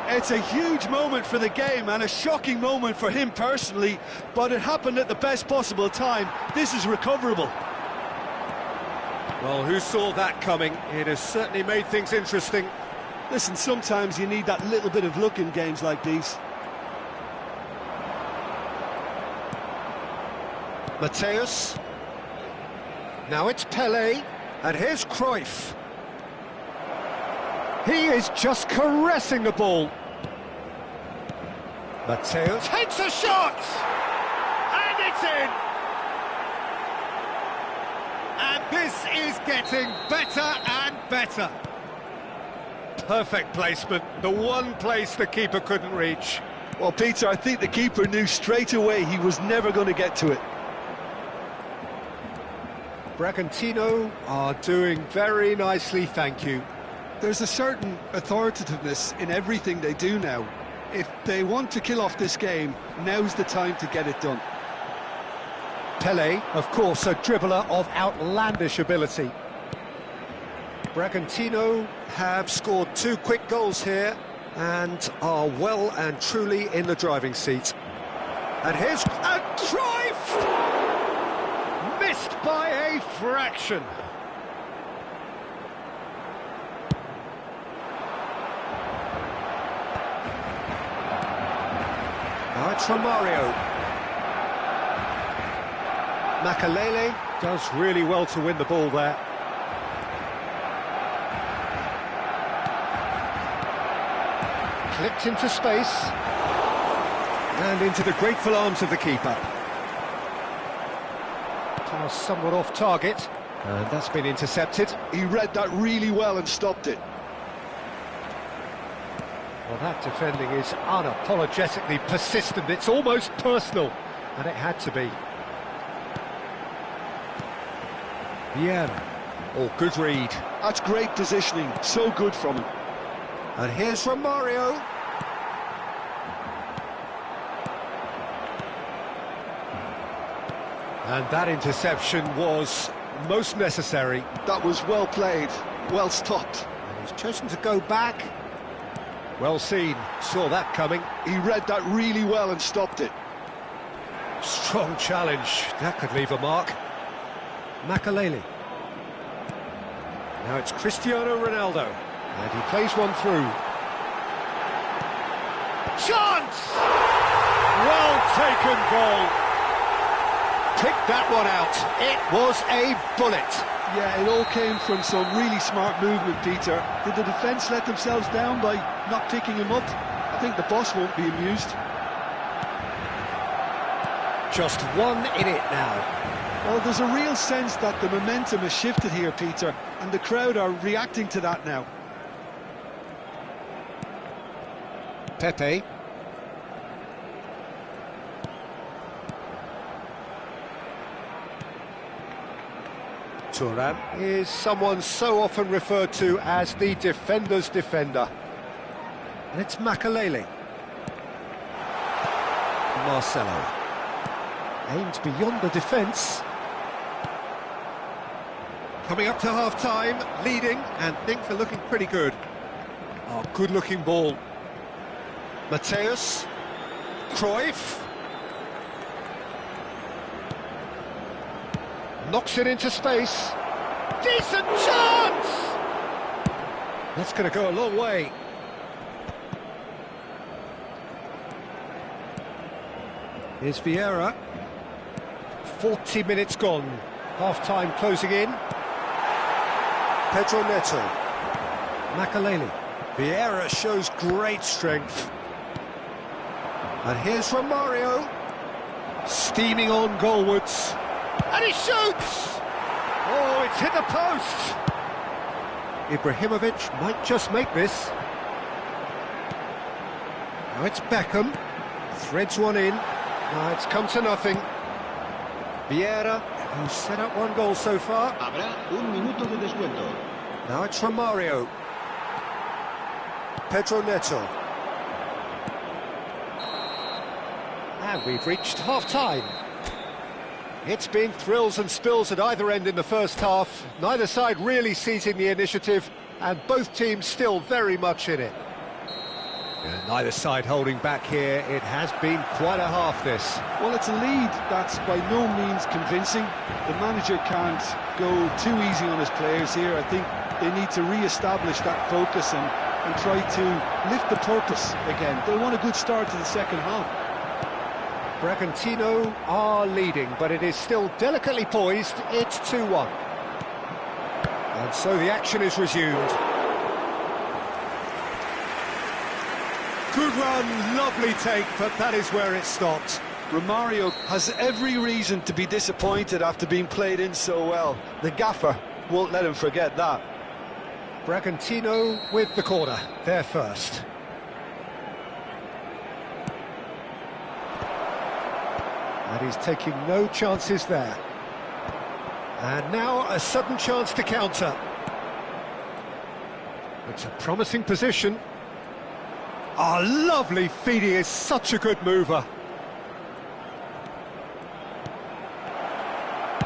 It's a huge moment for the game and a shocking moment for him personally, but it happened at the best possible time. This is recoverable. Well, who saw that coming? It has certainly made things interesting. Listen, sometimes you need that little bit of luck in games like these. Mateus. Now it's Pelé, and here's Cruyff. He is just caressing the ball. Mateus hits a shot! And it's in! And this is getting better and better. Perfect placement, the one place the keeper couldn't reach. Well, Peter, I think the keeper knew straight away he was never going to get to it. Bragantino are doing very nicely, thank you. There's a certain authoritativeness in everything they do now. If they want to kill off this game, now's the time to get it done. Pelé, of course, a dribbler of outlandish ability. Bragantino have scored 2 quick goals here and are well and truly in the driving seat. And here's Cruyff! Missed by a fraction. Now it's Romario. Makalele does really well to win the ball there. Clipped into space. And into the grateful arms of the keeper. Pass somewhat off target, and that's been intercepted. He read that really well and stopped it. Well, that defending is unapologetically persistent. It's almost personal, and it had to be. Vieira. Oh, good read. That's great positioning, so good from him. And here's Romario. And that interception was most necessary. That was well played, well stopped. And he's chosen to go back. Well seen, saw that coming. He read that really well and stopped it. Strong challenge, that could leave a mark. Makalele. Now it's Cristiano Ronaldo, and he plays one through. Chance! Well taken goal. Picked that one out. It was a bullet. Yeah, it all came from some really smart movement, Peter. Did the defence let themselves down by not picking him up? I think the boss won't be amused. Just one in it now. Well, there's a real sense that the momentum has shifted here, Peter, and the crowd are reacting to that now. Pepe. Thuram is someone so often referred to as the defender's defender. And it's Makalele. Marcelo. Aimed beyond the defence. Coming up to half-time, leading, and things are looking pretty good. Oh, good-looking ball. Mateus. Cruyff. Knocks it into space. Decent chance! That's going to go a long way. Here's Vieira. 40 minutes gone. Half-time closing in. Pedro Neto. Makaleli. Vieira shows great strength. And here's Romario. Steaming on goalwards. And he shoots! Oh, it's hit the post! Ibrahimovic might just make this. Now it's Beckham. Threads one in. Now it's come to nothing. Vieira, who's set up one goal so far. Habrá un minuto de descuento. Now it's Romario. Pedro Neto. And we've reached half-time. It's been thrills and spills at either end in the first half. Neither side really seizing the initiative, and both teams still very much in it. Neither side holding back here. It has been quite a half, this. Well, it's a lead that's by no means convincing. The manager can't go too easy on his players here. I think they need to re-establish that focus and try to lift the purpose again. They want a good start to the second half. Bragantino are leading, but it is still delicately poised. It's 2-1. And so the action is resumed. Good run, lovely take, but that is where it stopped. Romario has every reason to be disappointed after being played in so well. The gaffer won't let him forget that. Bragantino with the corner, they're first. And he's taking no chances there. And now a sudden chance to counter. It's a promising position. Ah, lovely feed, he is such a good mover.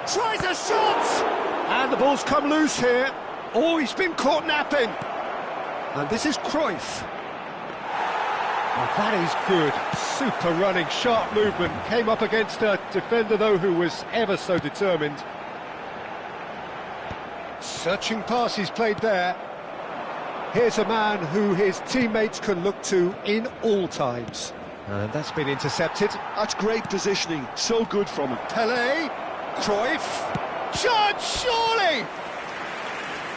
Tries a shot! And the ball's come loose here. Oh, he's been caught napping. And this is Cruyff. Oh, that is good. Super running, sharp movement. Came up against a defender, though, who was ever so determined. Searching pass he's played there. Here's a man who his teammates can look to in all times. And that's been intercepted. That's great positioning. So good from him. Pelé, Cruyff, Judge, surely!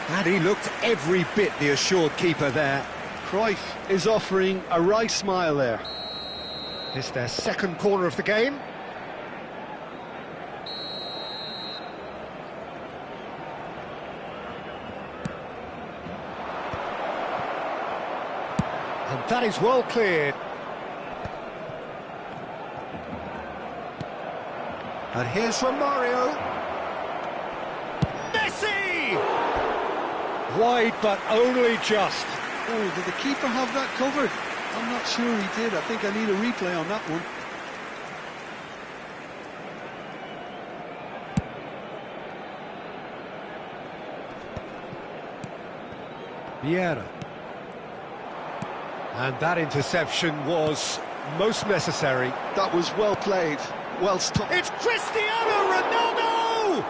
And he looked every bit the assured keeper there. Cruyff is offering a wry smile there. It's their second corner of the game. And that is well cleared. And here's Romario. Messi! Wide, but only just. Oh, did the keeper have that covered? I'm not sure he did. I think I need a replay on that one. Vieira. And that interception was most necessary. That was well played, well stopped. It's Cristiano Ronaldo!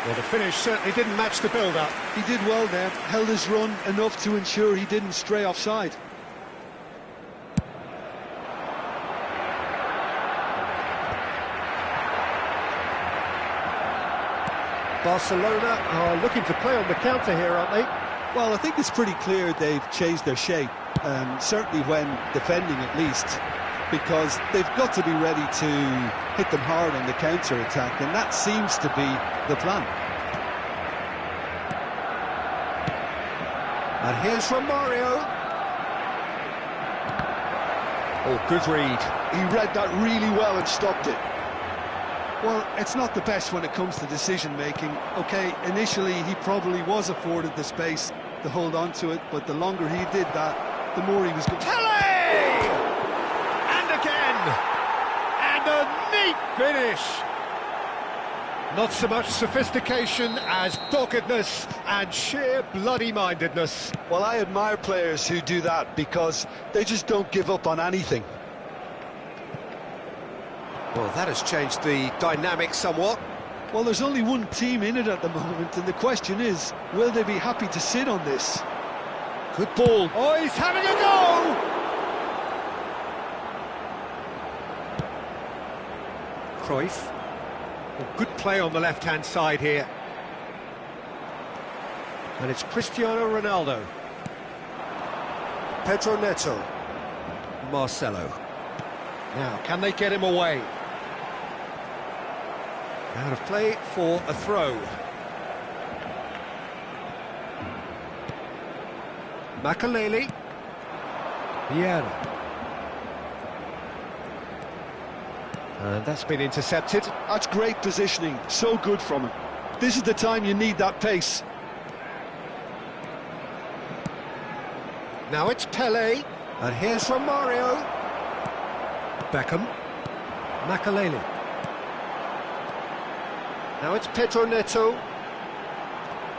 Well, the finish certainly didn't match the build-up. He did well there, held his run enough to ensure he didn't stray offside. Barcelona are looking to play on the counter here, aren't they? Well, I think it's pretty clear they've changed their shape, certainly when defending at least, because they've got to be ready to hit them hard on the counter-attack, and that seems to be the plan. And here's Romario. Oh, good read. He read that really well and stopped it. Well, it's not the best when it comes to decision-making. OK, initially he probably was afforded the space to hold on to it, but the longer he did that, the more he was going. Pelé! And again! And a neat finish! Not so much sophistication as doggedness and sheer bloody-mindedness. Well, I admire players who do that because they just don't give up on anything. Well, that has changed the dynamic somewhat. Well, there's only one team in it at the moment, and the question is, will they be happy to sit on this? Good ball. Oh, he's having a go! Cruyff. Well, good play on the left-hand side here. And it's Cristiano Ronaldo. Pedro Neto. Marcelo. Now, can they get him away? Out of play for a throw. Makaleli. Vieira. And that's been intercepted. That's great positioning, so good from him. This is the time you need that pace. Now it's Pelé. And here's Romario. Beckham. Makaleli. Now it's Pedro Neto.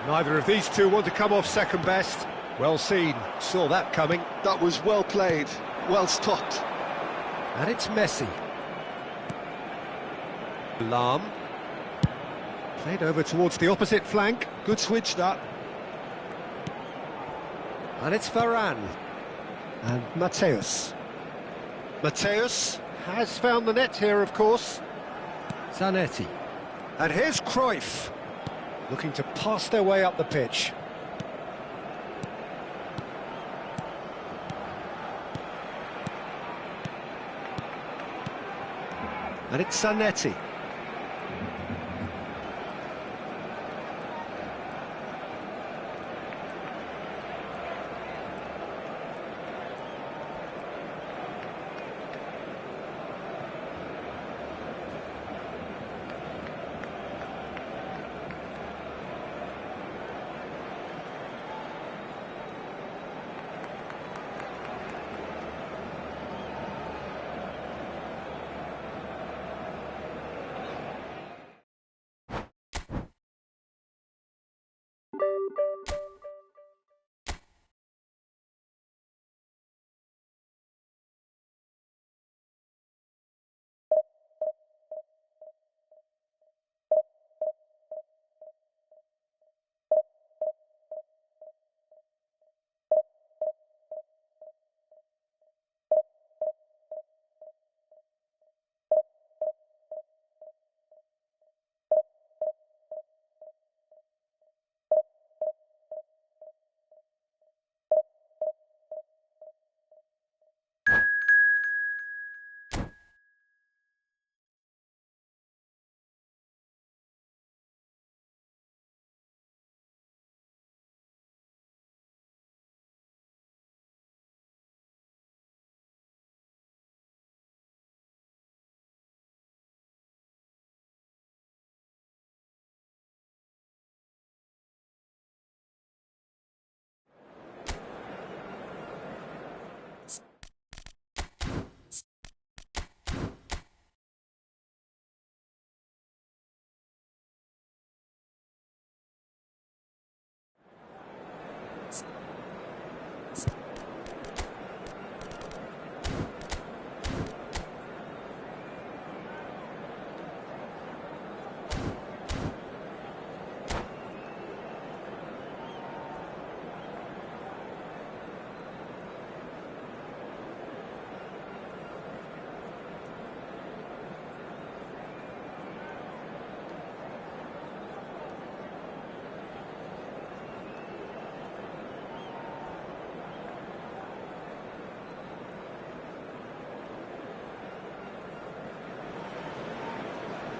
Neither of these two want to come off second best. Well seen, saw that coming. That was well played, well stopped. And it's Messi. Lahm. Played over towards the opposite flank. Good switch, that. And it's Varane. And Mateus. Mateus has found the net here, of course. Zanetti. And here's Cruyff, looking to pass their way up the pitch. And it's Zanetti.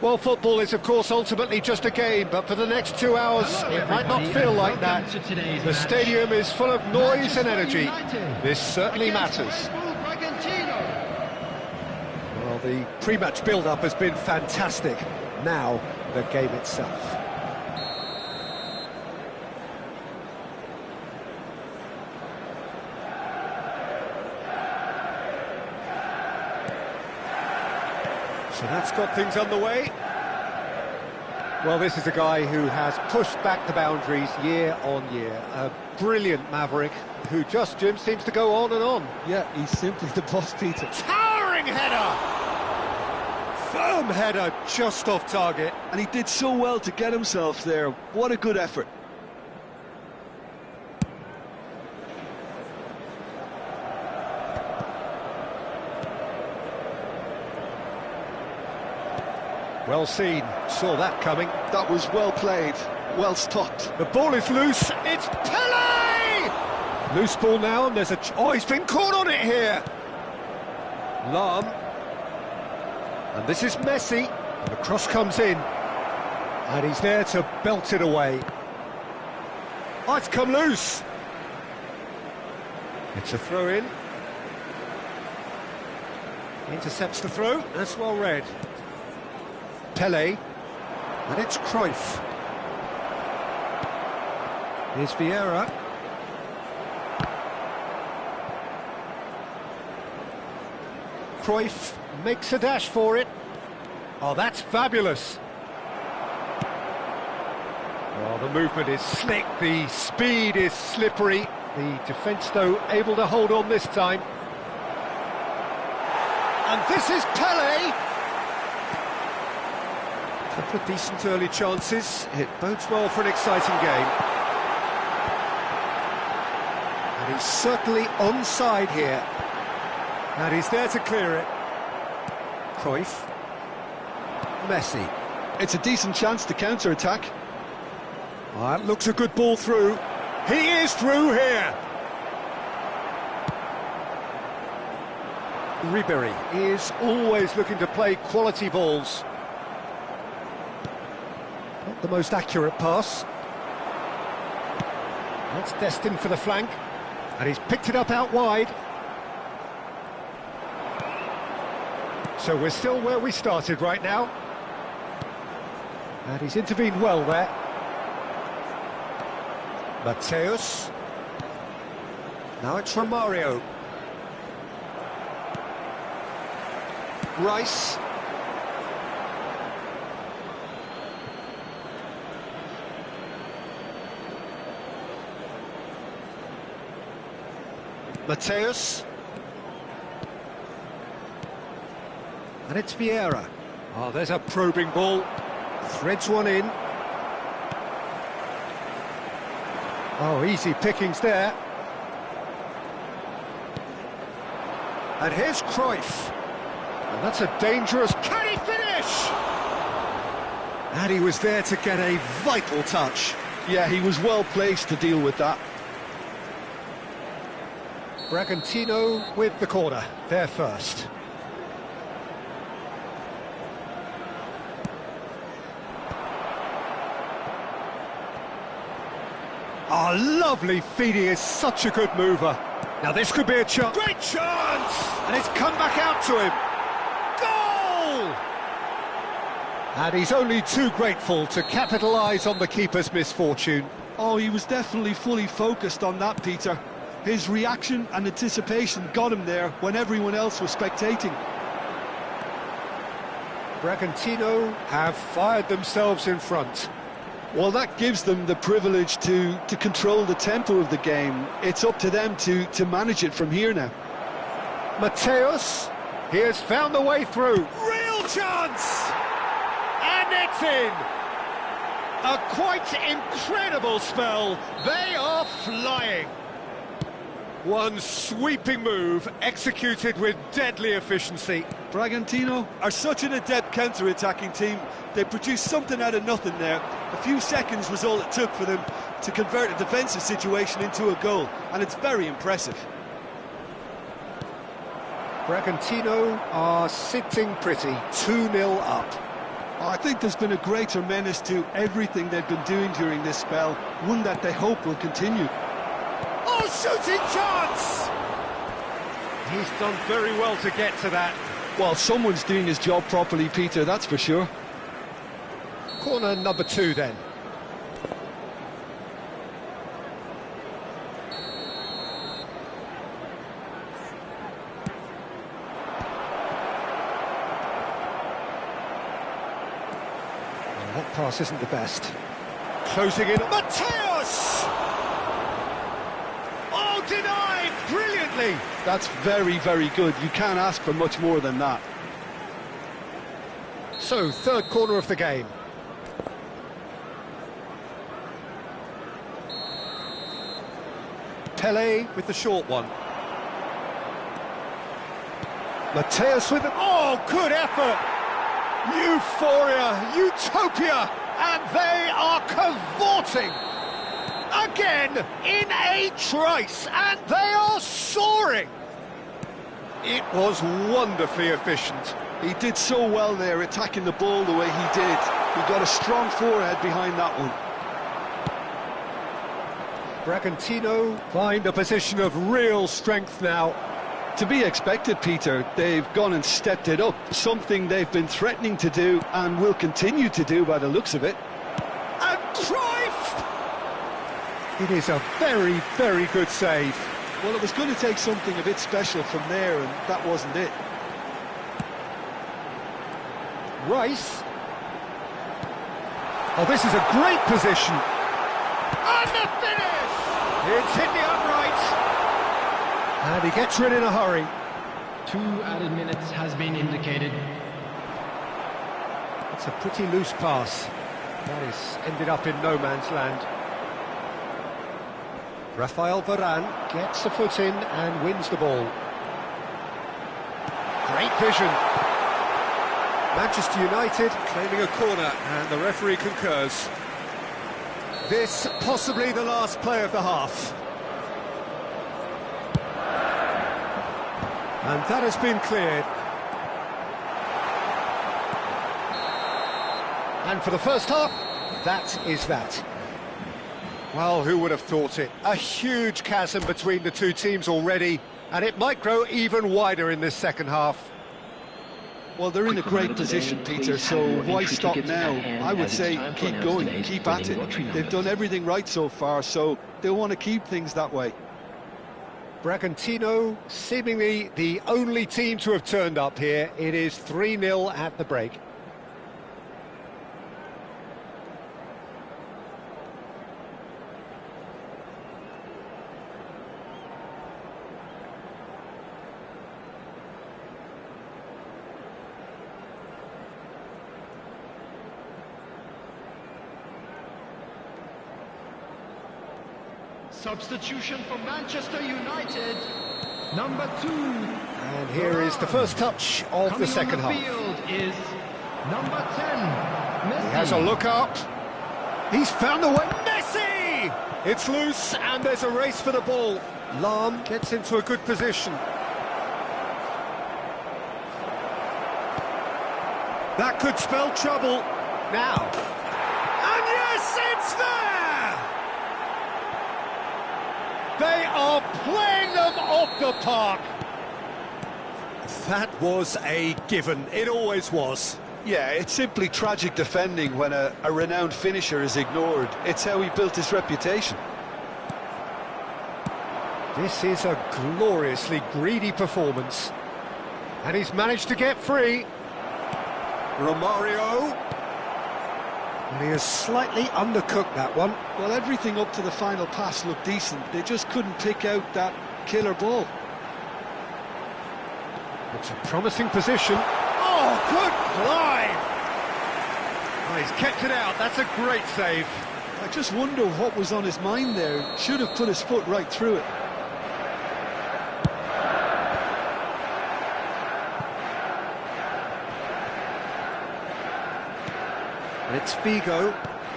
Well, football is, of course, ultimately just a game, but for the next 2 hours, it might not feel like that. The stadium is full of noise and energy. This certainly matters. Well, the pre-match build-up has been fantastic. Now, the game itself. So that's got things underway. Well, this is a guy who has pushed back the boundaries year on year. A brilliant maverick who just, Jim, seems to go on and on. Yeah, he's simply the boss, Peter. Towering header! firm header, just off target. And he did so well to get himself there. What a good effort. Well seen, saw that coming. That was well played, well stopped. The ball is loose, it's Pele! Loose ball now, and there's a... Oh, he's been caught on it here! Lahm. And this is Messi. The cross comes in. And he's there to belt it away. Oh, it's come loose. It's a throw-in. Intercepts the throw, that's well read. Pele, and it's Cruyff. Here's Vieira. Cruyff makes a dash for it. Oh, that's fabulous. Oh, the movement is slick, the speed is slippery. The defence, though, able to hold on this time. And this is Pele. A couple of decent early chances. It bodes well for an exciting game. And he's certainly onside here. And he's there to clear it. Cruyff. Messi. It's a decent chance to counter-attack. Oh, that looks a good ball through. He is through here. Ribéry is always looking to play quality balls. Not the most accurate pass. That's destined for the flank. And he's picked it up out wide. So we're still where we started right now. And he's intervened well there. Mateus. Now it's Romario. Rice. Mateus. And it's Vieira. Oh, there's a probing ball. Threads one in. Oh, easy pickings there. And here's Cruyff. And that's a dangerous... Can he finish? And he was there to get a vital touch. Yeah, he was well placed to deal with that. Bragantino with the corner. They're first. Oh, lovely feed. He is such a good mover. Now this could be a chance. Great chance! And it's come back out to him. Goal! And he's only too grateful to capitalise on the keeper's misfortune. Oh, he was definitely fully focused on that, Peter. His reaction and anticipation got him there when everyone else was spectating. Bragantino have fired themselves in front. Well, that gives them the privilege to control the tempo of the game. It's up to them to manage it from here now. Mateus, he has found the way through. Real chance! And it's in! A quite incredible spell. They are flying. One sweeping move, executed with deadly efficiency. Bragantino are such an adept counter-attacking team. They produced something out of nothing there. A few seconds was all it took for them to convert a defensive situation into a goal, and it's very impressive. Bragantino are sitting pretty, 2-0 up. I think there's been a greater menace to everything they've been doing during this spell, one that they hope will continue. Oh, shooting chance! He's done very well to get to that. Well, someone's doing his job properly, Peter, that's for sure. Corner number 2 then. Well, that pass isn't the best. Closing in. Mateus! Oh, denied brilliantly! That's very, very good. You can't ask for much more than that. So, third corner of the game. Pele with the short one. Mateus with the... Oh, good effort! Euphoria, utopia, and they are cavorting! Again, in a trice, and they are soaring! It was wonderfully efficient. He did so well there, attacking the ball the way he did. He got a strong forehead behind that one. Bragantino find a position of real strength now. To be expected, Peter. They've gone and stepped it up, something they've been threatening to do and will continue to do by the looks of it. And Cruyff! It is a very, very good save. Well, it was going to take something a bit special from there, and that wasn't it. Rice. Oh, this is a great position. And the finish! It's hit the upright. And he gets rid in a hurry. 2 added minutes has been indicated. It's a pretty loose pass. That is ended up in no man's land. Rafael Varane gets a foot in and wins the ball. Great vision. Manchester United claiming a corner, and the referee concurs. This possibly the last play of the half. And that has been cleared. And for the first half, that is that. Well, who would have thought it? A huge chasm between the two teams already, and it might grow even wider in this second half. Well, they're in a great position, Peter, so why stop now? I would say keep going, keep at it. They've done everything right so far, so they'll want to keep things that way. Bragantino, seemingly the only team to have turned up here. It is 3-0 at the break. Substitution for Manchester United, number 2. And here is the first touch of the second half. Field is number 10, Messi. He has a look up. He's found the way. Messi! It's loose, and there's a race for the ball. Lahm gets into a good position. That could spell trouble. Now. And yes, it's there! They are playing them off the park. That was a given. It always was. Yeah, it's simply tragic defending when a renowned finisher is ignored. It's how he built his reputation. This is a gloriously greedy performance. And he's managed to get free. Romario. And he has slightly undercooked that one. Well, everything up to the final pass looked decent. They just couldn't pick out that killer ball. It's a promising position. Oh, good climb! Oh, he's kept it out. That's a great save. I just wonder what was on his mind there. Should have put his foot right through it. And it's Figo.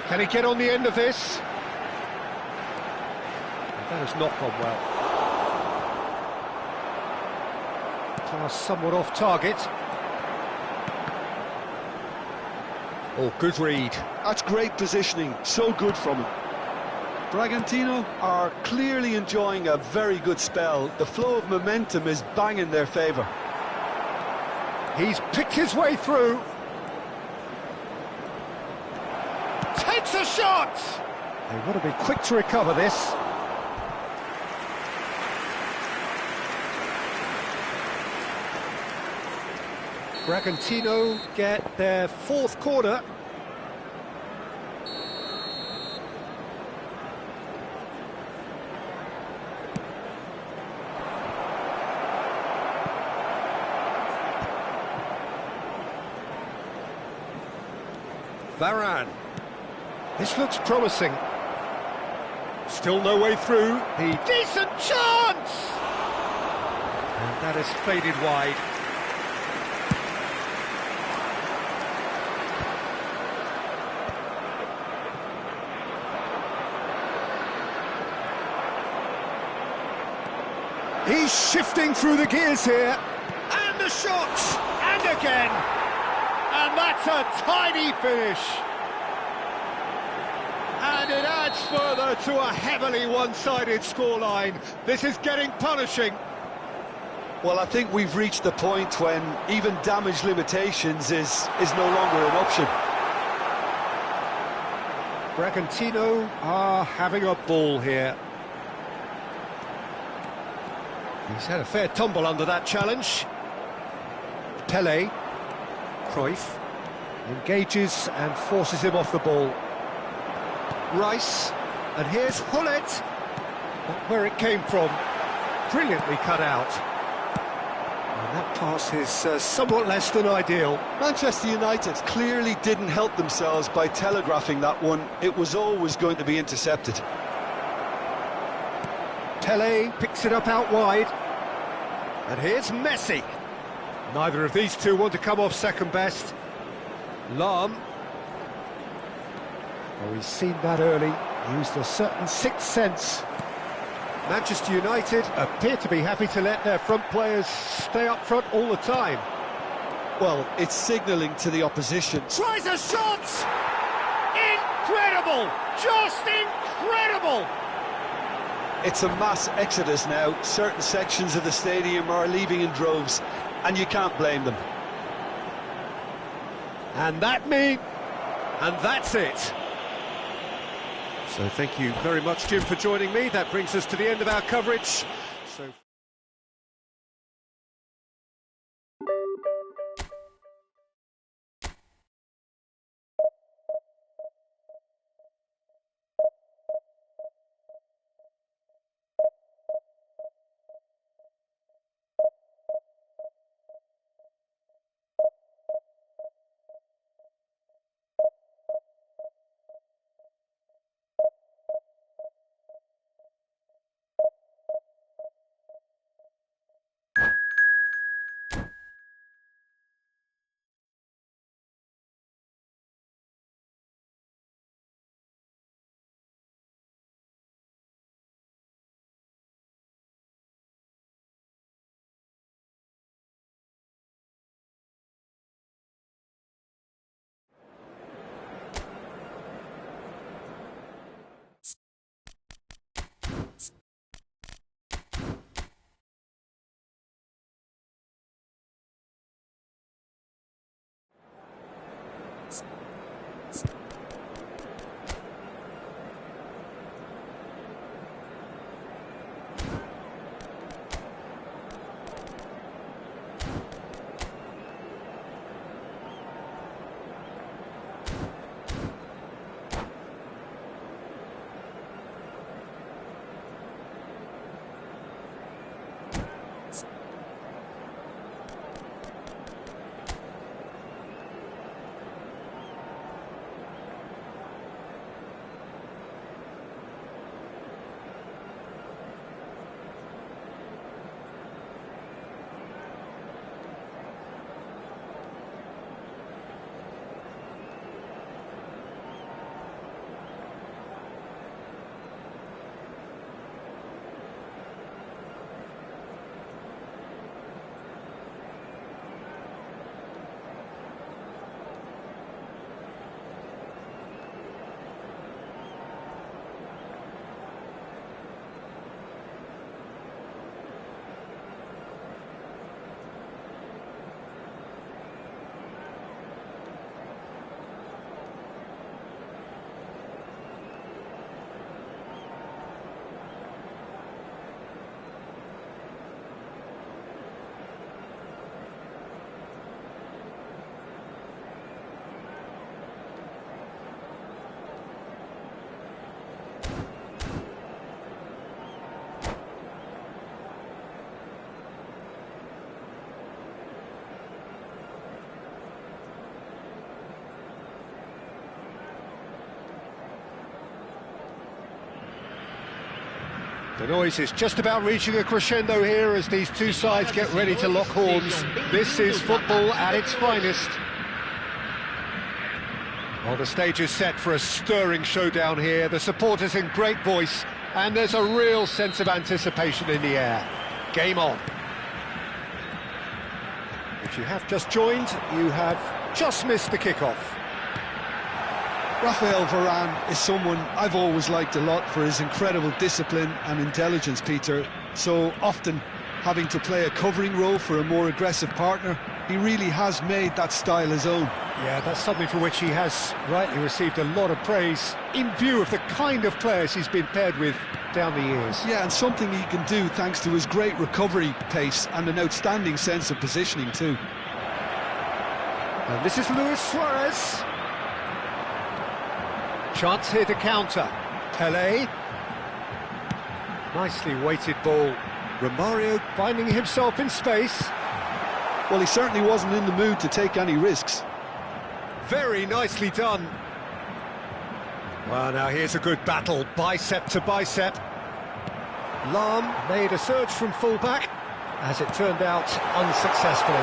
Can he get on the end of this? That has not gone well. Pass somewhat off target. Oh, good read. That's great positioning. So good from him. Bragantino are clearly enjoying a very good spell. The flow of momentum is bang in their favour. He's picked his way through. Takes a shot! They want to be quick to recover this. Bragantino get their fourth corner. Varane. This looks promising. Still no way through. The decent chance! And that has faded wide. He's shifting through the gears here. And the shot! And again! And that's a tiny finish. And it adds further to a heavily one-sided scoreline. This is getting punishing. Well, I think we've reached the point when even damage limitations is no longer an option. Bragantino are having a ball here. He's had a fair tumble under that challenge. Pele, Cruyff, engages and forces him off the ball. Rice, and here's Hullet. Not where it came from. Brilliantly cut out. And that pass is somewhat less than ideal. Manchester United clearly didn't help themselves by telegraphing that one. It was always going to be intercepted. Pele picks it up out wide. And here's Messi. Neither of these two want to come off second best. Lahm. Oh, he's seen that early. Used a certain sixth sense. Manchester United appear to be happy to let their front players stay up front all the time. Well, it's signalling to the opposition. Tries a shot! Incredible! Just incredible! It's a mass exodus now. Certain sections of the stadium are leaving in droves, and you can't blame them. And that's it. So thank you very much, Jim, for joining me. That brings us to the end of our coverage. So The noise is just about reaching a crescendo here as these two sides get ready to lock horns. This is football at its finest. Well, the stage is set for a stirring showdown here. The supporters in great voice, and there's a real sense of anticipation in the air. Game on. If you have just joined, you have just missed the kickoff. Raphael Varane is someone I've always liked a lot for his incredible discipline and intelligence, Peter. So often having to play a covering role for a more aggressive partner, he really has made that style his own. Yeah, that's something for which he has rightly received a lot of praise in view of the kind of players he's been paired with down the years. Yeah, and something he can do thanks to his great recovery pace and an outstanding sense of positioning too. And this is Luis Suarez. Chance here to counter. Pelé. Nicely weighted ball. Romario finding himself in space. Well, he certainly wasn't in the mood to take any risks. Very nicely done. Well, now here's a good battle, bicep to bicep. Lahm made a surge from fullback, as it turned out unsuccessfully.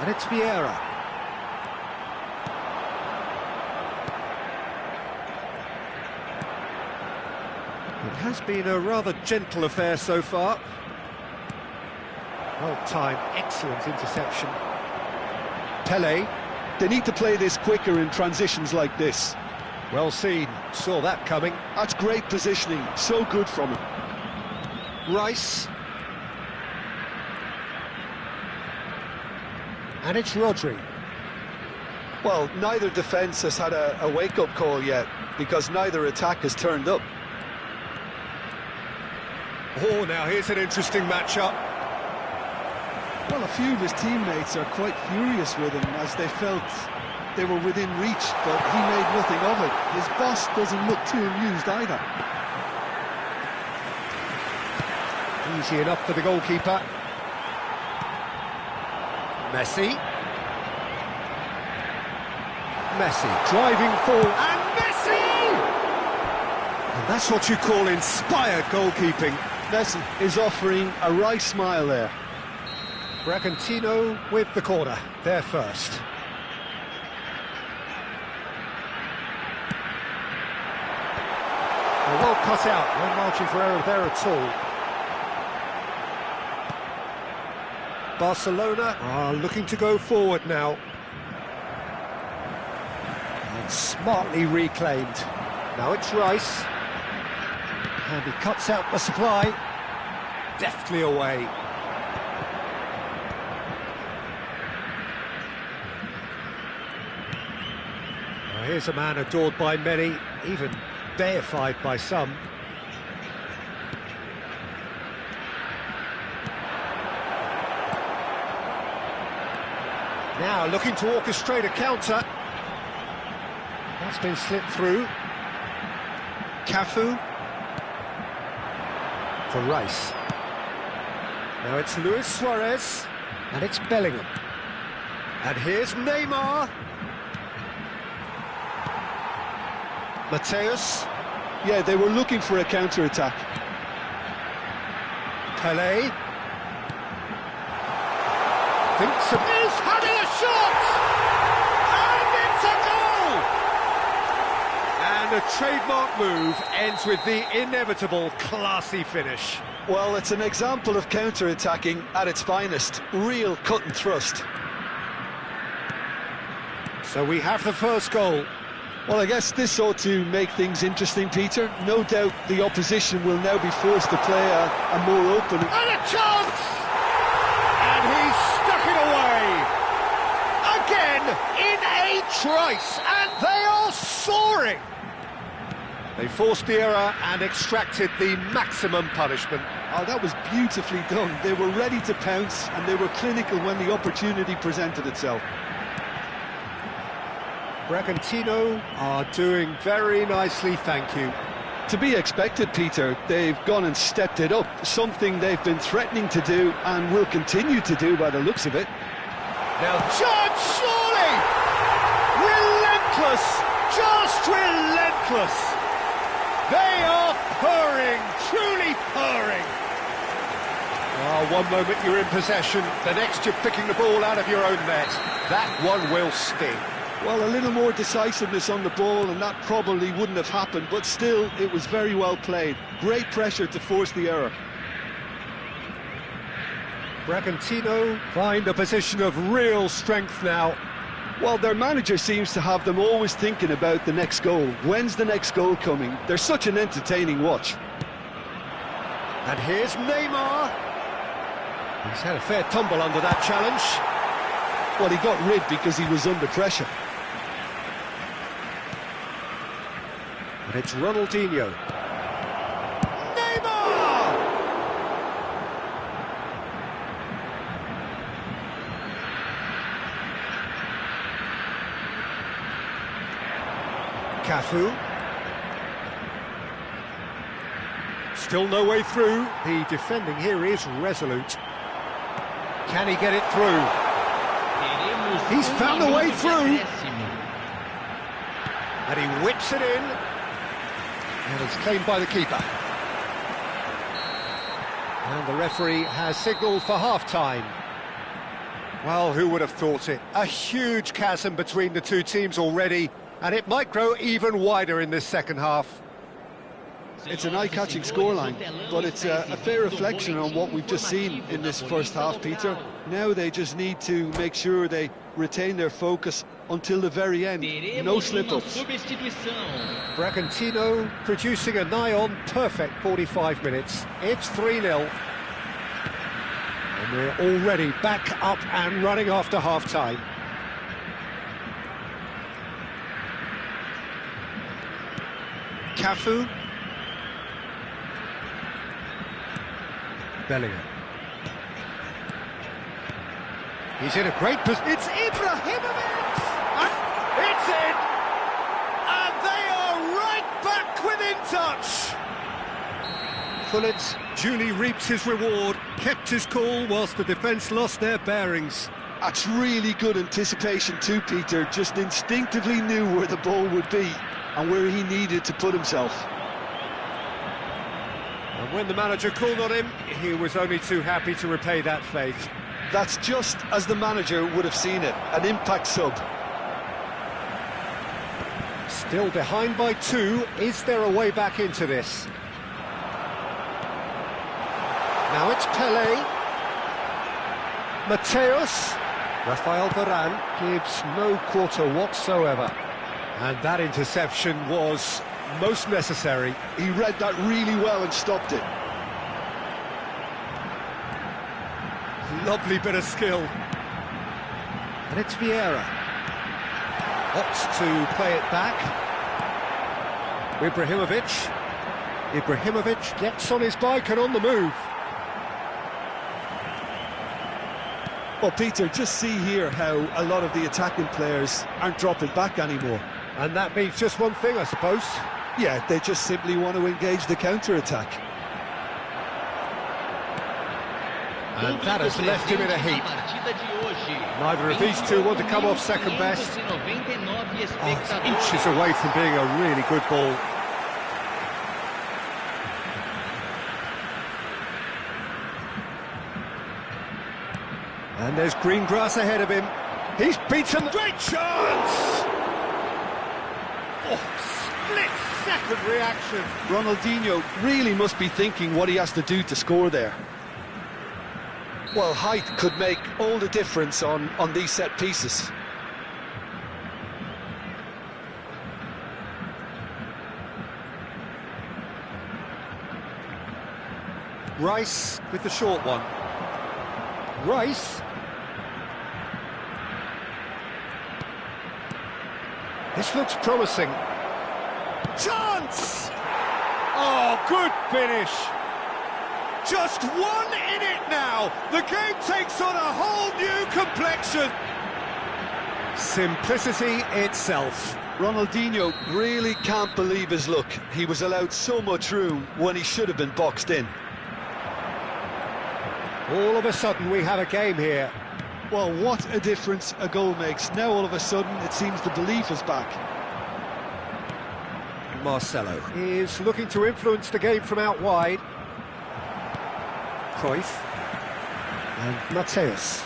And it's Vieira. It has been a rather gentle affair so far. Well-timed, excellent interception. Pelé. They need to play this quicker in transitions like this. Well seen, saw that coming. That's great positioning, so good from him. Rice. And it's Rodri. Well, neither defence has had a wake-up call yet, because neither attack has turned up. Oh, now here's an interesting matchup. Well, a few of his teammates are quite furious with him as they felt they were within reach, but he made nothing of it. His boss doesn't look too amused either. Easy enough for the goalkeeper. Messi. Messi driving forward, and Messi! And that's what you call inspired goalkeeping. Messi is offering a wry smile there. Bragantino with the corner, there first. Well cut out, no margin for error there at all. Barcelona are looking to go forward now. And smartly reclaimed. Now it's Rice. And he cuts out the supply. Deftly away. Now here's a man adored by many, even deified by some. Now looking to orchestrate a counter. That's been slipped through. Cafu. For Rice. Now it's Luis Suarez. And it's Bellingham. And here's Neymar. Mateus. Yeah, they were looking for a counter-attack. Pelé. Thinks of... Is having a shot! And it's a goal! And a trademark move ends with the inevitable classy finish. Well, it's an example of counter-attacking at its finest. Real cut and thrust. So we have the first goal. Well, I guess this ought to make things interesting, Peter. No doubt the opposition will now be forced to play a more open... And a chance! And he's stuck it away! Again, in a trice, and they are soaring! They forced the error and extracted the maximum punishment. Oh, that was beautifully done. They were ready to pounce, and they were clinical when the opportunity presented itself. Bragantino are doing very nicely, thank you. To be expected, Peter. They've gone and stepped it up, something they've been threatening to do and will continue to do by the looks of it. Now, Judge, surely! Relentless! Just relentless! Well, one moment you're in possession, the next you're picking the ball out of your own net. That one will sting. Well, a little more decisiveness on the ball and that probably wouldn't have happened, but still, it was very well played. Great pressure to force the error. Bragantino find a position of real strength now. Well, their manager seems to have them always thinking about the next goal. When's the next goal coming? They're such an entertaining watch. And here's Neymar. He's had a fair tumble under that challenge. Well, he got rid because he was under pressure. And it's Ronaldinho. Neymar! Cafu. Still no way through. The defending here is resolute. Can he get it through? He's found a way through. And he whips it in. And it's claimed by the keeper. And the referee has signalled for half-time. Well, who would have thought it? A huge chasm between the two teams already, and it might grow even wider in this second half. It's an eye-catching scoreline, but it's a fair reflection on what we've just seen in this first half, Peter. Now they just need to make sure they retain their focus until the very end. No slip-ups. Bragantino producing a nigh-on perfect 45 minutes. It's 3-0. And we're already back up and running after half-time. Cafu. Bellingham. He's in a great position. It's Ibrahimovic! And it's in! And they are right back within touch! Gullit duly reaps his reward, kept his cool whilst the defence lost their bearings. That's really good anticipation too, Peter. Just instinctively knew where the ball would be and where he needed to put himself. And when the manager called on him, he was only too happy to repay that faith. That's just as the manager would have seen it, an impact sub. Still behind by 2, is there a way back into this? Now it's Pelé. Mateus. Rafael Varane gives no quarter whatsoever. And that interception was most necessary. He read that really well and stopped it. Lovely bit of skill. And it's Vieira. Opts to play it back. Ibrahimovic. Ibrahimovic gets on his bike and on the move. Well, Peter, just see here how a lot of the attacking players aren't dropping back anymore. And that means just one thing, I suppose. Yeah, they just simply want to engage the counter-attack. And that has left him in a heap. Neither of these two want to come off second best. Oh, it's inches away from being a really good ball. And there's green grass ahead of him. He's beaten. Great chance! Oh, split-second reaction. Ronaldinho really must be thinking what he has to do to score there. Well, height could make all the difference on these set pieces. Rice with the short one. Rice. This looks promising. Chance! Oh, good finish. Just one in it now. The game takes on a whole new complexion. Simplicity itself. Ronaldinho really can't believe his luck. He was allowed so much room when he should have been boxed in. All of a sudden we have a game here. Well, what a difference a goal makes. Now all of a sudden it seems the belief is back. Marcelo is looking to influence the game from out wide. Cruyff. And Mateus.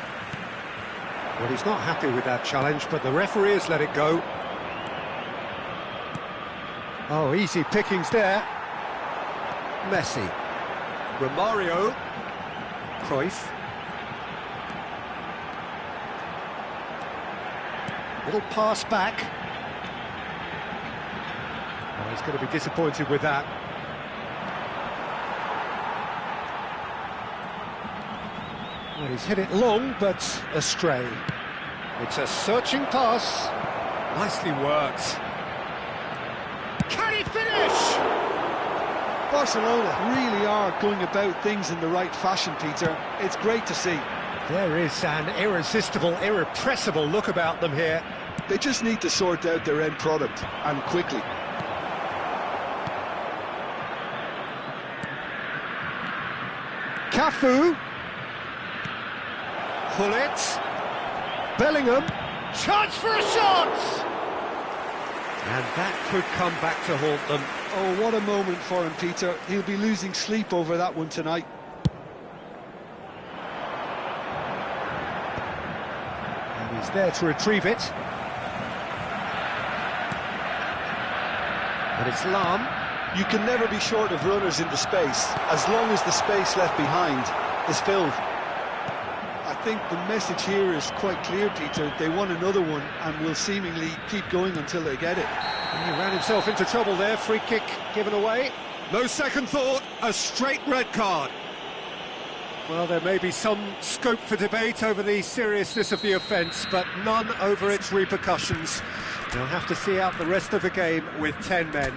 Well, he's not happy with that challenge, but the referee has let it go. Oh, easy pickings there. Messi. Romario. Cruyff. Little pass back. Oh, he's going to be disappointed with that. Well, he's hit it long, but astray. It's a searching pass. Nicely worked. Can he finish? Barcelona really are going about things in the right fashion, Peter. It's great to see. There is an irresistible, irrepressible look about them here. They just need to sort out their end product, and quickly. Cafu. Pullet. Bellingham. Chance for a shot! And that could come back to haunt them. Oh, what a moment for him, Peter. He'll be losing sleep over that one tonight. And he's there to retrieve it. And it's Lahm. You can never be short of runners into space, as long as the space left behind is filled. I think the message here is quite clear, Peter. They want another one and will seemingly keep going until they get it. And he ran himself into trouble there. Free kick given away. No second thought, a straight red card. Well, there may be some scope for debate over the seriousness of the offence, but none over its repercussions. They'll have to see out the rest of the game with 10 men.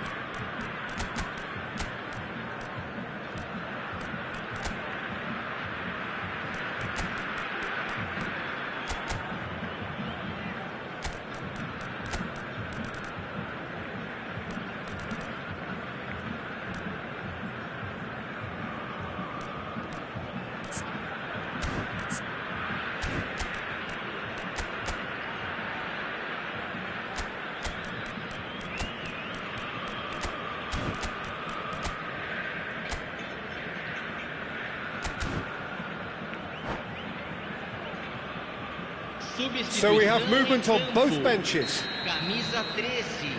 So we have movement on both benches. Camisa 13,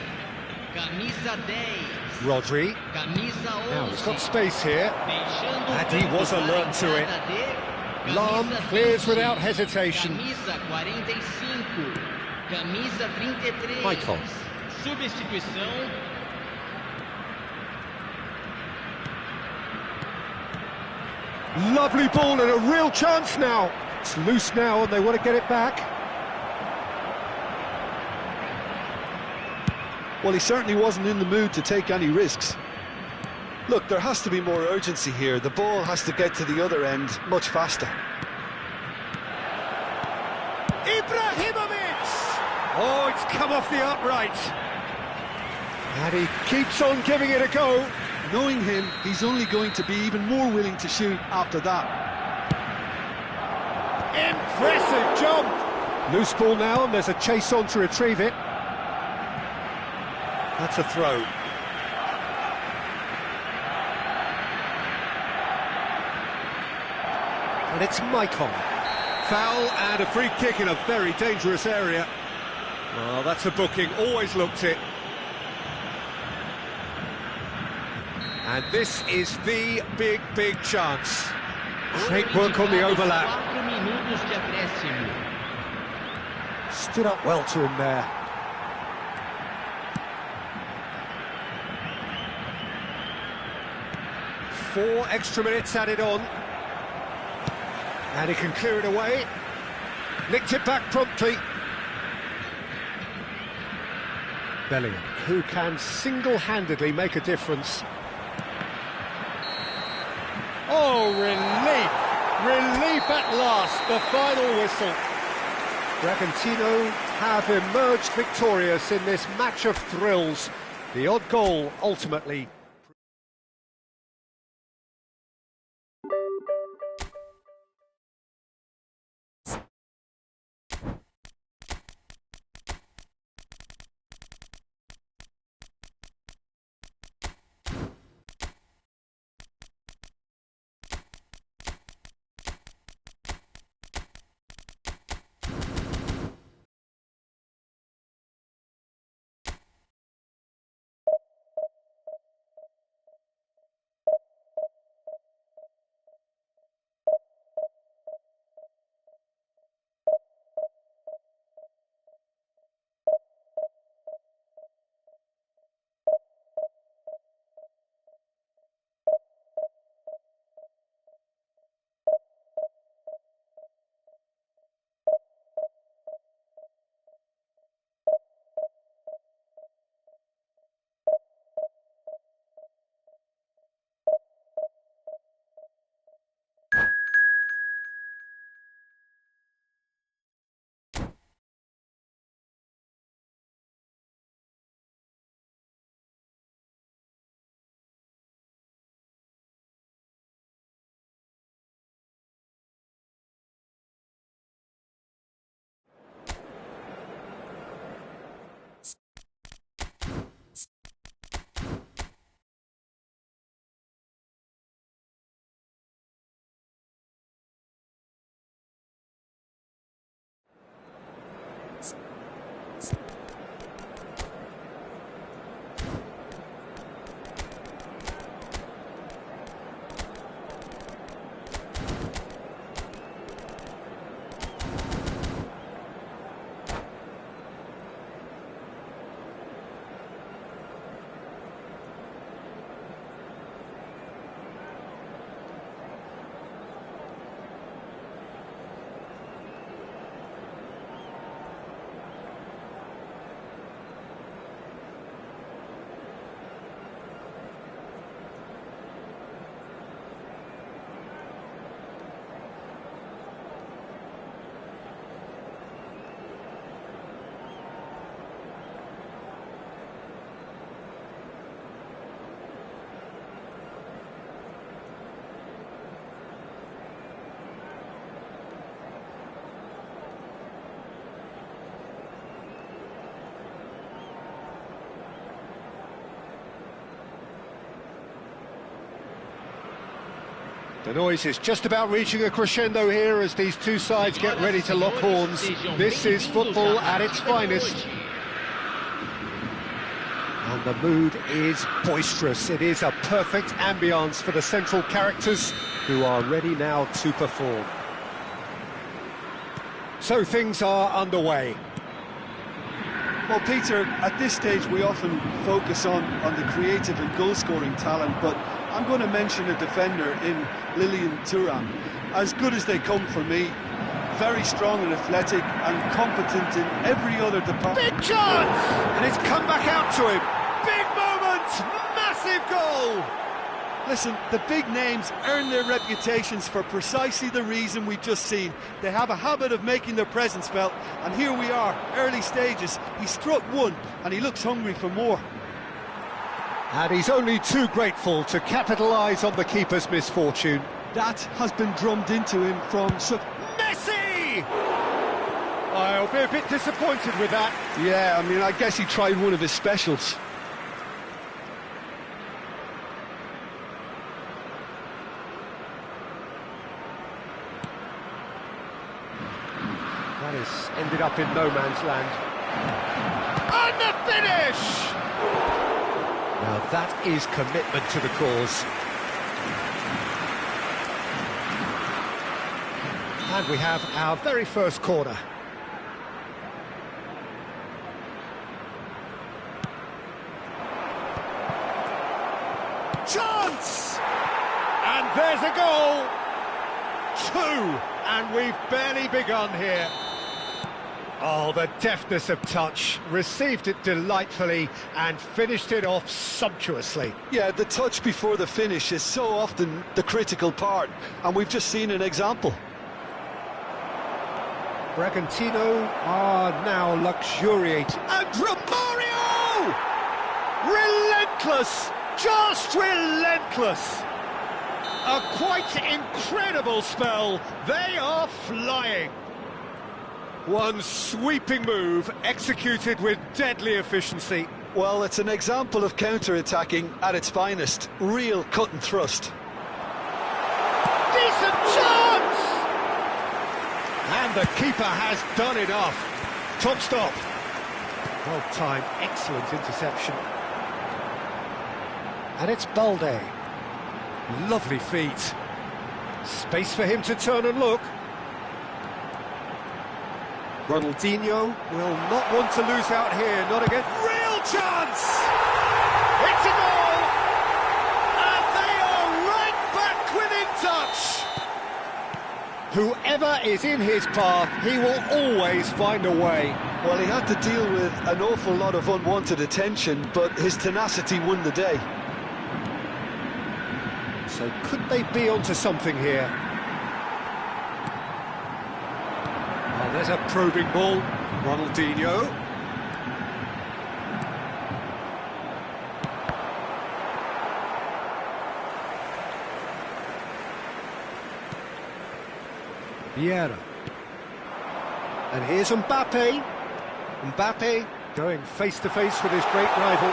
camisa 10. Rodri. Camisa 11. Now he's got space here. Deixando And he was alert to it. Lahm clears without hesitation. Camisa 45. Camisa 33. Michael. Substituição. Lovely ball and a real chance now. It's loose now and they want to get it back. Well, he certainly wasn't in the mood to take any risks. Look, there has to be more urgency here. The ball has to get to the other end much faster. Ibrahimovic! Oh, it's come off the upright. And he keeps on giving it a go. Knowing him, he's only going to be even more willing to shoot after that. Impressive jump. Loose ball now and there's a chase on to retrieve it. That's a throw. And it's Maicon. Foul and a free kick in a very dangerous area. Well, that's a booking, always looked it. And this is the big chance. Great work on the overlap. 4 minutos de acréscimo. Stood up well to him there. Four extra minutes added on. And he can clear it away. Nicked it back promptly. Bellingham, who can single-handedly make a difference. Oh, relief! Relief at last, the final whistle. Bragantino have emerged victorious in this match of thrills. The odd goal ultimately The noise is just about reaching a crescendo here as these two sides get ready to lock horns. This is football at its finest. And the mood is boisterous. It is a perfect ambience for the central characters who are ready now to perform. So things are underway. Well, Peter, at this stage we often focus on the creative and goal-scoring talent, but I'm going to mention a defender in Lilian Thuram. As good as they come for me, very strong and athletic and competent in every other department. Big chance! And it's come back out to him. Big moment! Massive goal! Listen, the big names earn their reputations for precisely the reason we've just seen. They have a habit of making their presence felt, and here we are, early stages. He struck one, and he looks hungry for more. And he's only too grateful to capitalise on the keeper's misfortune. That has been drummed into him from... Messi! I'll be a bit disappointed with that. Yeah, I mean, I guess he tried one of his specials. That has ended up in no man's land. And the finish! Now that is commitment to the cause. And we have our very first corner. Chance! And there's a goal! 2! And we've barely begun here. Oh, the deftness of touch, received it delightfully and finished it off sumptuously. Yeah, the touch before the finish is so often the critical part, and we've just seen an example. Bragantino are now luxuriating. And Romario! Relentless! Just relentless! A quite incredible spell. They are flying. One sweeping move executed with deadly efficiency. Well, it's an example of counter-attacking at its finest. Real cut and thrust. Decent chance! And the keeper has done enough. Top stop. Well timed, excellent interception. And it's Balde. Lovely feet. Space for him to turn and look. Ronaldinho will not want to lose out here, not against... Real chance! It's a goal! And they are right back within touch! Whoever is in his path, he will always find a way. Well, he had to deal with an awful lot of unwanted attention, but his tenacity won the day. So could they be onto something here? Oh, there's a probing ball. Ronaldinho. Vieira. And here's Mbappe. Mbappe going face-to-face with his great rival.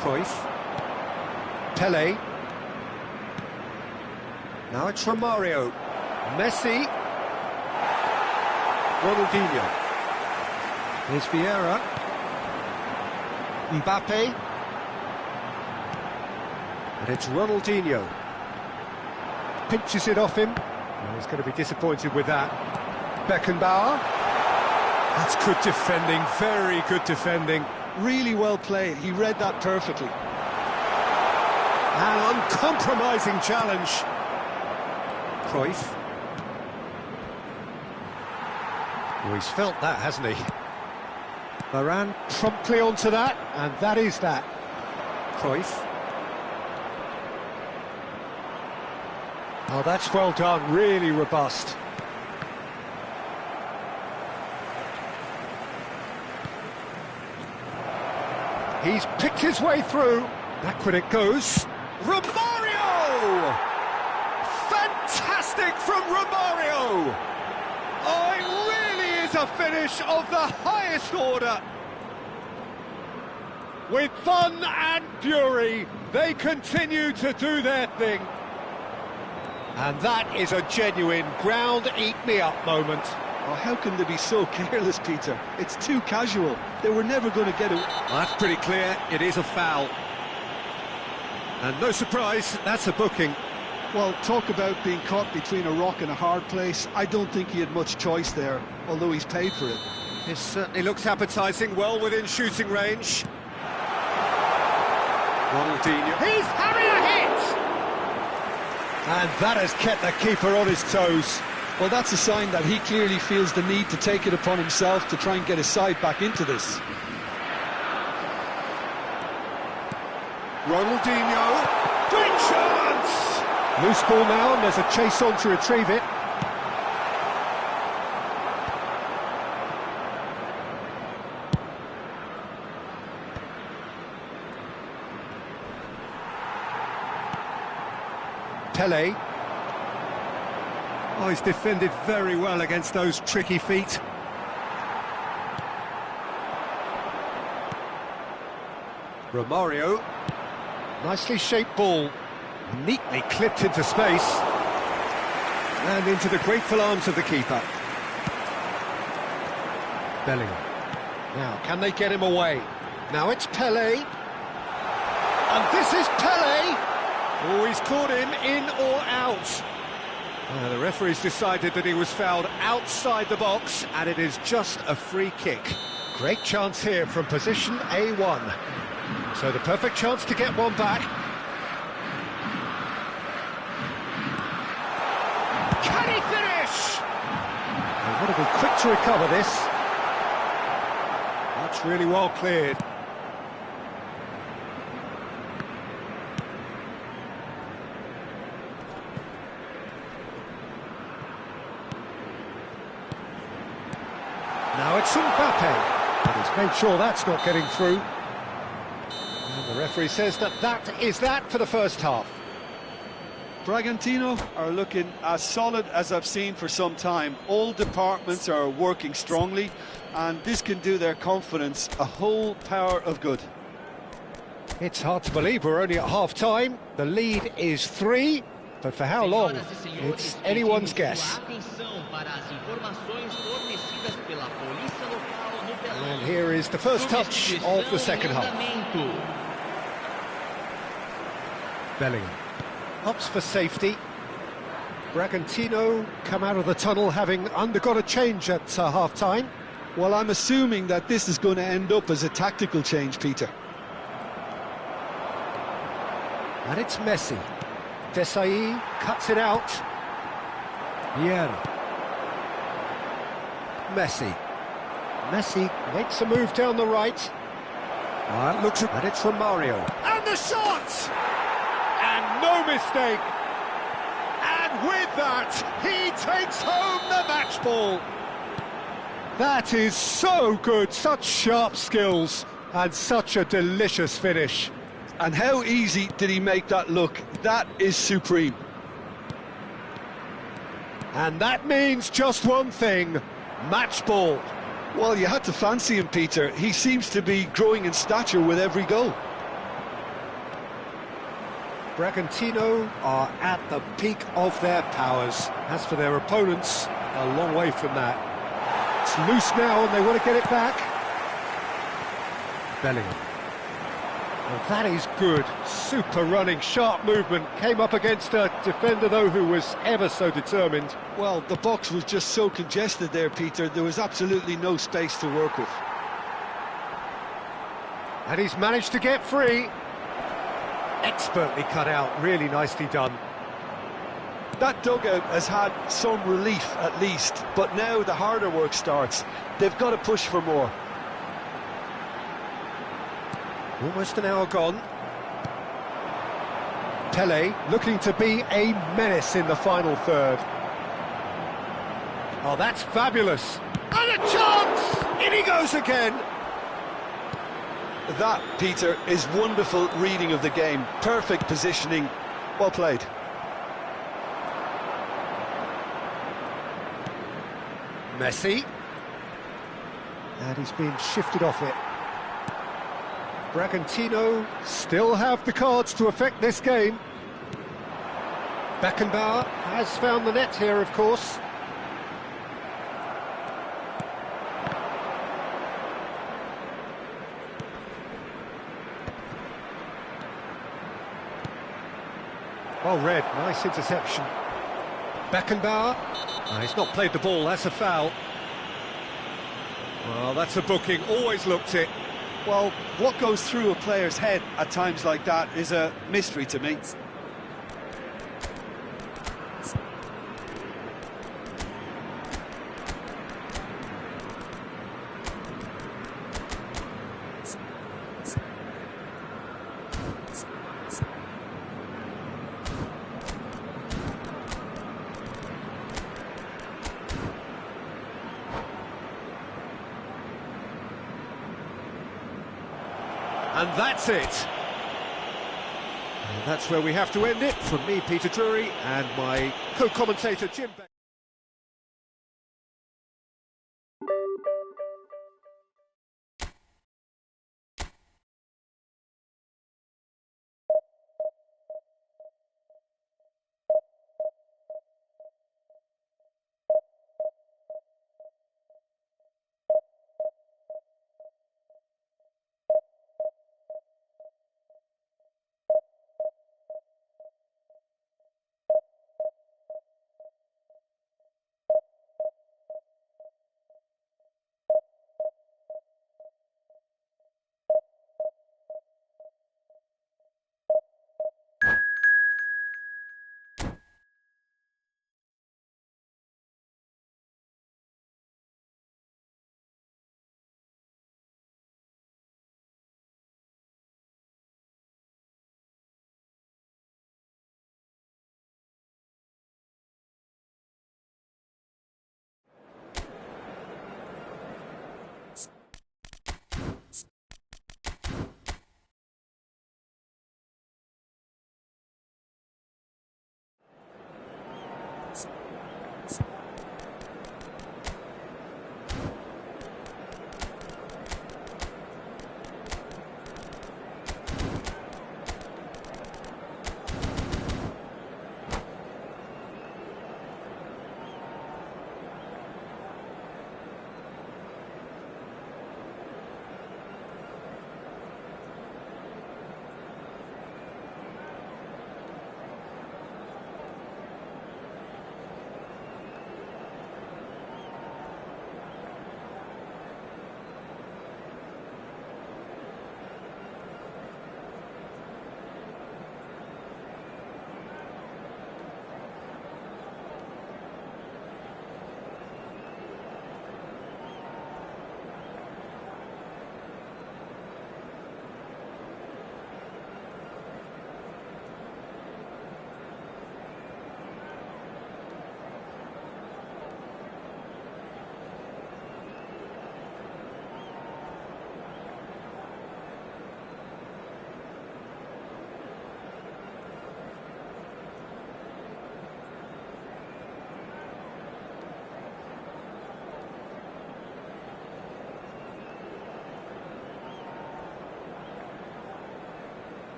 Cruyff. Pelé. Now it's Romario. Messi. Ronaldinho. Here's Vieira. Mbappe. And it's Ronaldinho. Pinches it off him. Well, he's going to be disappointed with that. Beckenbauer. That's good defending, very good defending. Really well played, he read that perfectly. An uncompromising challenge. Cruyff. Oh, he's felt that, hasn't he? Varane promptly onto that, and that is that. Cruyff. Oh, that's well done, really robust. He's picked his way through. Backward it goes. Romario! Fantastic from Romario! Oh, it really is a finish of the highest order. With fun and fury, they continue to do their thing. And that is a genuine ground-eat-me-up moment. Oh, how can they be so careless, Peter? It's too casual. They were never going to get it. That's pretty clear, it is a foul. And no surprise, that's a booking. Well, talk about being caught between a rock and a hard place. I don't think he had much choice there, although he's paid for it. This certainly looks appetising, well within shooting range. Ronaldinho. He's having a hit! And that has kept the keeper on his toes. Well, that's a sign that he clearly feels the need to take it upon himself to try and get his side back into this. Ronaldinho. Great chance! Loose ball now, and there's a chase on to retrieve it. Pele. Oh, he's defended very well against those tricky feet. Romario. Nicely shaped ball. Neatly clipped into space. And into the grateful arms of the keeper. Bellingham. Now, can they get him away? Now it's Pele. And this is Pele! Oh, he's caught him in or out. The referee's decided that he was fouled outside the box, and it is just a free kick. Great chance here from position A1. So the perfect chance to get one back. Can he finish? They've got to be quick to recover this. That's really well cleared. Now it's Mbappe, but he's made sure that's not getting through. And the referee says that is that for the first half. Bragantino are looking as solid as I've seen for some time. All departments are working strongly, and this can do their confidence a whole power of good. It's hard to believe we're only at half-time. The lead is 3, but for how long? It's anyone's guess. And here is the first touch of the second half. Bellingham opts for safety. Bragantino come out of the tunnel having undergone a change at half-time. Well, I'm assuming that this is going to end up as a tactical change, Peter. And it's Messi. Desai cuts it out. Vieira. Messi makes a move down the right. Looks at... And it's Romario. And the shot! And no mistake! And with that, he takes home the match ball! That is so good, such sharp skills, and such a delicious finish. And how easy did he make that look? That is supreme. And that means just one thing, match ball. Well, you had to fancy him, Peter. He seems to be growing in stature with every goal. Bragantino are at the peak of their powers. As for their opponents, a long way from that. It's loose now and they want to get it back. Bellingham. Well, that is good. Super running, sharp movement. Came up against a defender, though, who was ever so determined. Well, the box was just so congested there, Peter. There was absolutely no space to work with. And he's managed to get free. Expertly cut out, really nicely done. That dugout has had some relief, at least. But now the harder work starts. They've got to push for more. Almost an hour gone. Pele looking to be a menace in the final third. Oh, that's fabulous. And a chance! In he goes again. That, Peter, is wonderful reading of the game. Perfect positioning. Well played. Messi. And he's been shifted off it. Bragantino still have the cards to affect this game. Beckenbauer has found the net here, of course. Well read, nice interception. Beckenbauer. Oh, he's not played the ball, that's a foul. Well, that's a booking, always looked it. Well, what goes through a player's head at times like that is a mystery to me. And that's it. And that's where we have to end it. From me, Peter Drury, and my co-commentator, Jim Beck.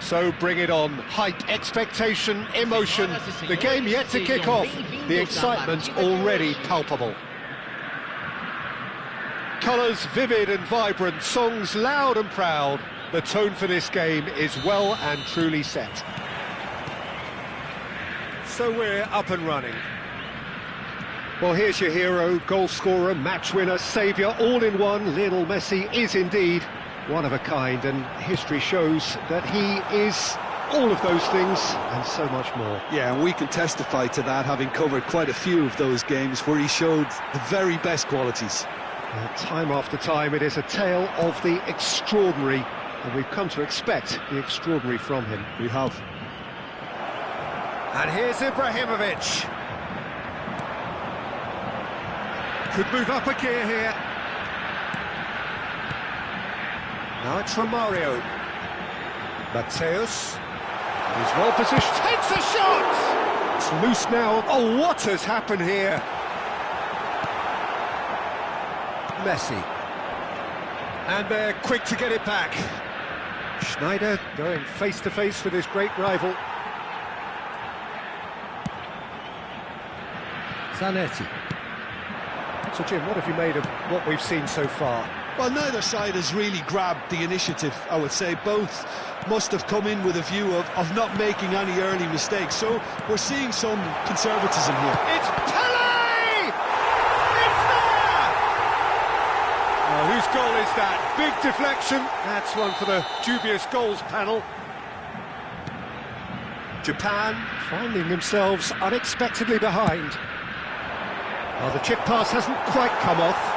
So bring it on. Hype, expectation, emotion. The game yet to kick off. The excitement already palpable. Colours vivid and vibrant, songs loud and proud. The tone for this game is well and truly set. So we're up and running. Well, here's your hero, goal scorer, match winner, saviour, all in one. Lionel Messi is indeed one of a kind, and history shows that he is all of those things and so much more. Yeah, and we can testify to that, having covered quite a few of those games where he showed the very best qualities. Time after time, it is a tale of the extraordinary, and we've come to expect the extraordinary from him. We have. And here's Ibrahimovic. Could move up a gear here. Now it's Romario. Mateus. He's well positioned. Takes a shot! It's loose now. Oh, what has happened here? Messi. And they're quick to get it back. Schneider going face to face with his great rival. Zanetti. So Jim, what have you made of what we've seen so far? Well, neither side has really grabbed the initiative, I would say. Both must have come in with a view of not making any early mistakes. So we're seeing some conservatism here. It's Pele! It's there! Oh, whose goal is that? Big deflection. That's one for the dubious goals panel. Japan finding themselves unexpectedly behind. Well, the chip pass hasn't quite come off.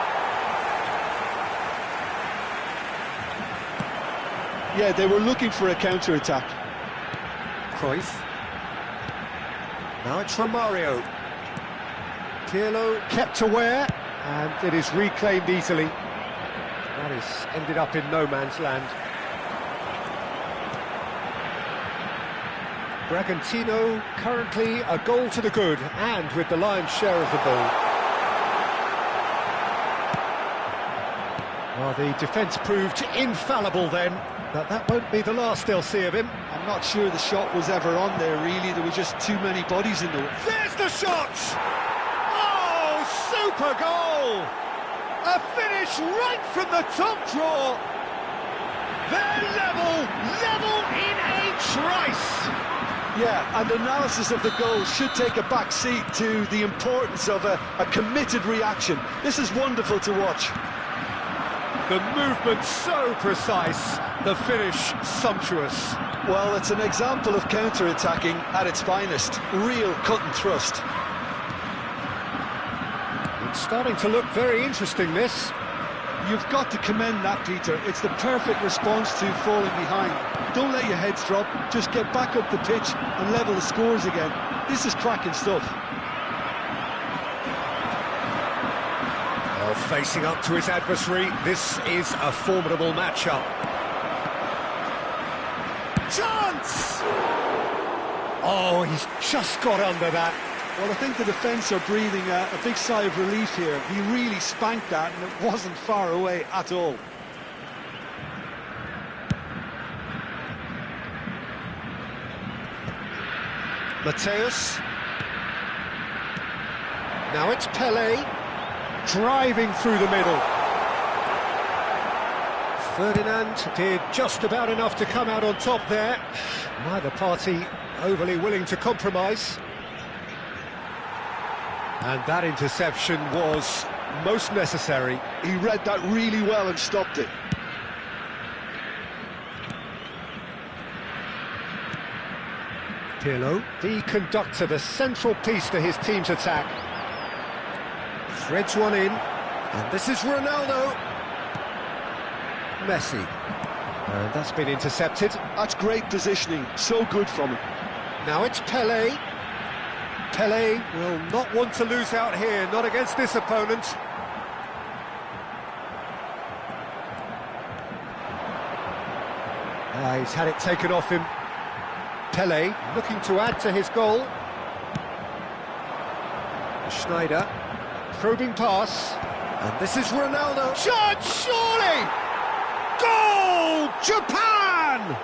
Yeah, they were looking for a counter-attack. Cruyff. Now it's Romario. Pirlo kept aware, and it is reclaimed easily. That is ended up in no man's land. Bragantino currently a goal to the good, and with the lion's share of the ball. Well, the defence proved infallible then, but that won't be the last they'll see of him. I'm not sure the shot was ever on there, really. There were just too many bodies in the way. There's the shot! Oh, super goal! A finish right from the top draw. They're level in H. Rice. Yeah, and analysis of the goal should take a back seat to the importance of a committed reaction. This is wonderful to watch. The movement so precise, the finish sumptuous. Well, it's an example of counter-attacking at its finest. Real cut and thrust. It's starting to look very interesting, this. You've got to commend that, Peter. It's the perfect response to falling behind. Don't let your heads drop, just get back up the pitch and level the scores again. This is cracking stuff. Well, facing up to his adversary, this is a formidable matchup. Chance! Oh, he's just got under that. Well, I think the defence are breathing a big sigh of relief here. He really spanked that, and it wasn't far away at all. Mateus. Now it's Pele, driving through the middle. Ferdinand did just about enough to come out on top there. Neither party overly willing to compromise. And that interception was most necessary. He read that really well and stopped it. Pirlo, the conductor, the central piece to his team's attack. Threads one in, and this is Ronaldo. Messi. And that's been intercepted. That's great positioning, so good from him. Now it's Pele. Pele will not want to lose out here, not against this opponent. He's had it taken off him. Pele looking to add to his goal. Schneider, probing pass, and this is Ronaldo. Shot, surely! Goal! Japan!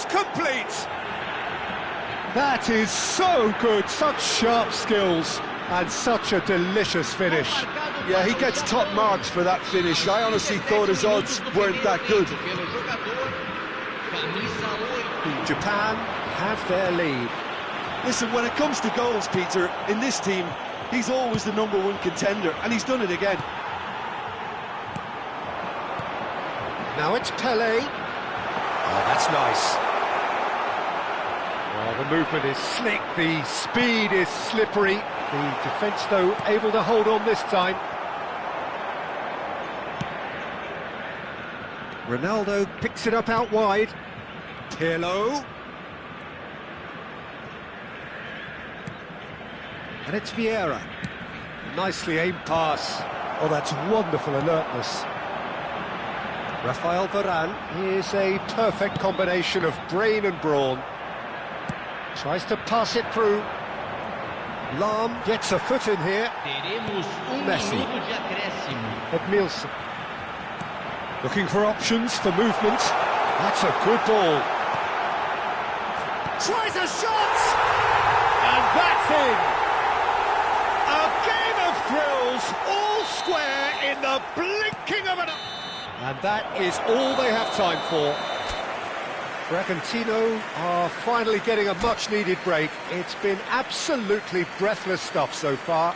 Cross complete! That is so good, such sharp skills and such a delicious finish. Yeah, he gets top marks for that finish. I honestly thought his odds weren't that good. Japan have their lead. Listen, when it comes to goals, Peter, in this team, he's always the #1 contender, and he's done it again. Now it's Pele. Oh, that's nice. Well, the movement is slick, the speed is slippery. The defence, though, able to hold on this time. Ronaldo picks it up out wide. Pirlo. And it's Vieira. Nicely aimed pass. Oh, that's wonderful alertness. Rafael Varane is a perfect combination of brain and brawn. Tries to pass it through. Lahm gets a foot in here. Messi. Edmilson. Looking for options for movement. That's a good ball. Tries a shot! And that's in! A game of thrills, all square in the blinking of an eye. And that is all they have time for. Bragantino are finally getting a much-needed break. It's been absolutely breathless stuff so far.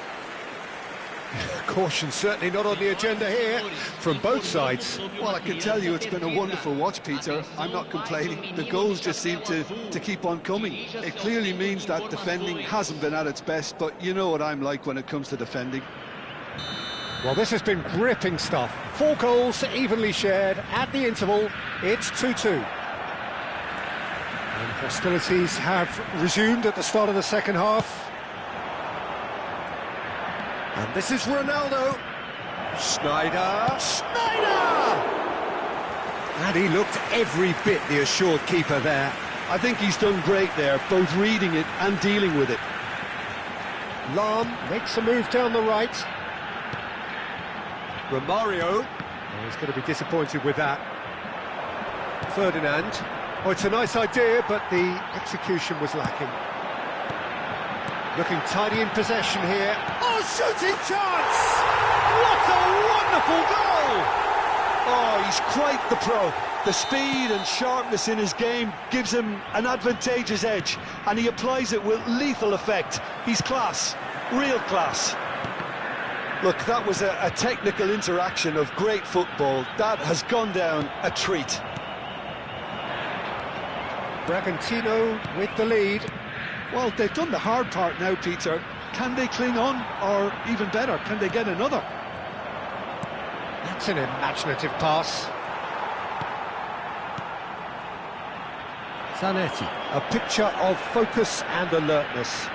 Caution certainly not on the agenda here from both sides. Well, I can tell you it's been a wonderful watch, Peter. I'm not complaining. The goals just seem to keep on coming. It clearly means that defending hasn't been at its best, but you know what I'm like when it comes to defending. Well, this has been gripping stuff. 4 goals evenly shared at the interval. It's 2-2. And hostilities have resumed at the start of the second half. And this is Ronaldo. Schneider. And he looked every bit the assured keeper there. I think he's done great there, both reading it and dealing with it. Lahm makes a move down the right. Romario. Oh, he's going to be disappointed with that. Ferdinand. Oh, it's a nice idea, but the execution was lacking. Looking tidy in possession here. Oh, shooting chance! What a wonderful goal! Oh, he's quite the pro. The speed and sharpness in his game gives him an advantageous edge, and he applies it with lethal effect. He's class, real class. Look, that was a technical interaction of great football. That has gone down a treat. Bragantino with the lead. Well, they've done the hard part now, Peter. Can they cling on, or even better, can they get another? That's an imaginative pass. Zanetti, a picture of focus and alertness.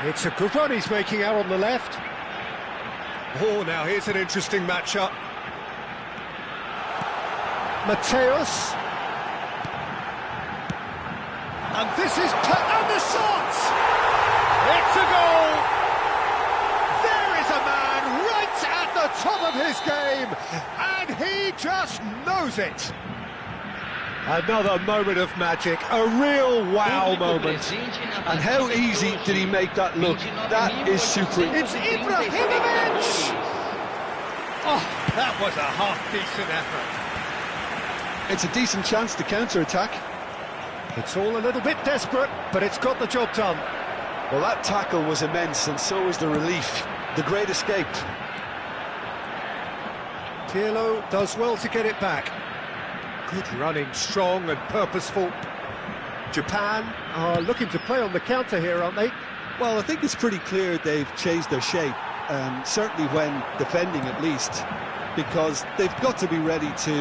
It's a good run he's making out on the left. Oh, now here's an interesting matchup. Mateus. And this is... and the shot! It's a goal! There is a man right at the top of his game, and he just knows it. Another moment of magic, a real wow moment. And how easy did he make that look? That is supreme. It's Ibrahimovic! Oh, that was a half-decent effort. It's a decent chance to counter-attack. It's all a little bit desperate, but it's got the job done. Well, that tackle was immense, and so was the relief. The great escape. Pirlo does well to get it back. Good running, strong and purposeful. Japan are looking to play on the counter here, aren't they? Well, I think it's pretty clear they've changed their shape, certainly when defending at least, because they've got to be ready to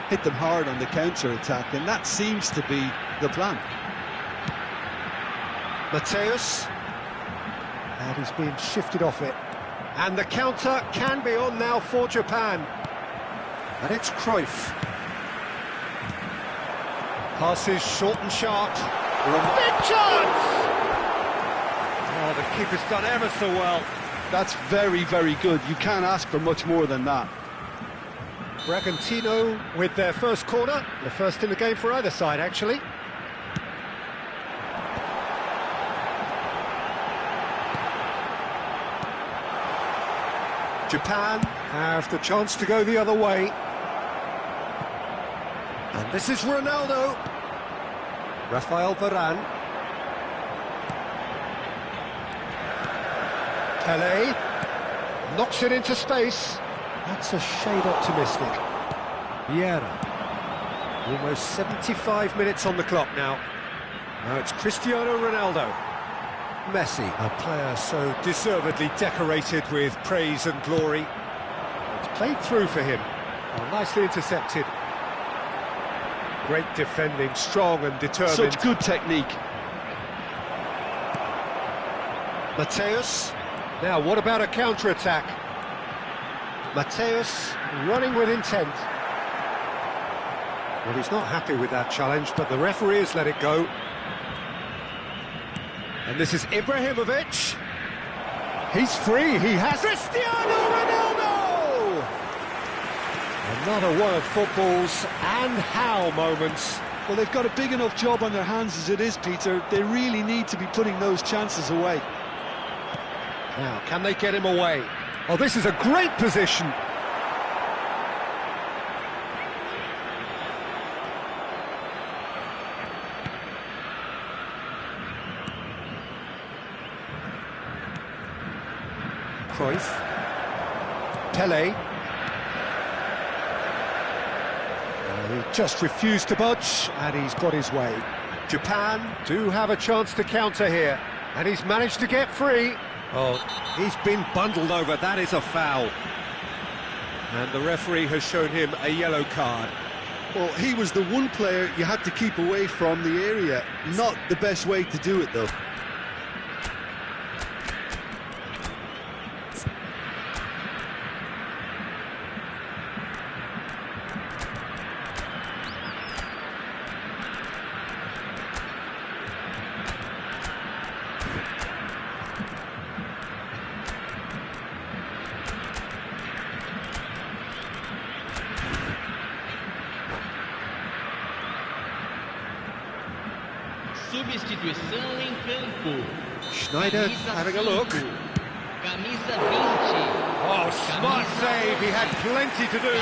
hit them hard on the counter-attack, and that seems to be the plan. Mateus. And he's being shifted off it. And the counter can be on now for Japan. And it's Cruyff. Passes short and sharp. Big chance! Oh, the keeper's done ever so well. That's very, very good. You can't ask for much more than that. Bragantino with their first corner, the first in the game for either side, actually. Japan have the chance to go the other way. And this is Ronaldo. Rafael Varane. Pelé knocks it into space. That's a shade optimistic. Vieira. Almost 75 minutes on the clock now. Now it's Cristiano Ronaldo. Messi, a player so deservedly decorated with praise and glory. It's played through for him. Oh, nicely intercepted. Great defending, strong and determined. Such good technique. Mateus. Now, what about a counter-attack? Mateus running with intent. Well, he's not happy with that challenge, but the referee has let it go. And this is Ibrahimovic. He's free, he has Cristiano Ronaldo! Another one of football's and how moments. Well, they've got a big enough job on their hands as it is, Peter. They really need to be putting those chances away. Now, can they get him away? Oh, this is a great position. Cruyff. Pelé. He just refused to budge, and he's got his way. Japan do have a chance to counter here, and he's managed to get free. Oh, he's been bundled over, that is a foul. And the referee has shown him a yellow card. Well, he was the one player you had to keep away from the area. Not the best way to do it, though. Substituição em campo. Schneider having a look. Camisa 20. Oh, smart save, he had plenty to do.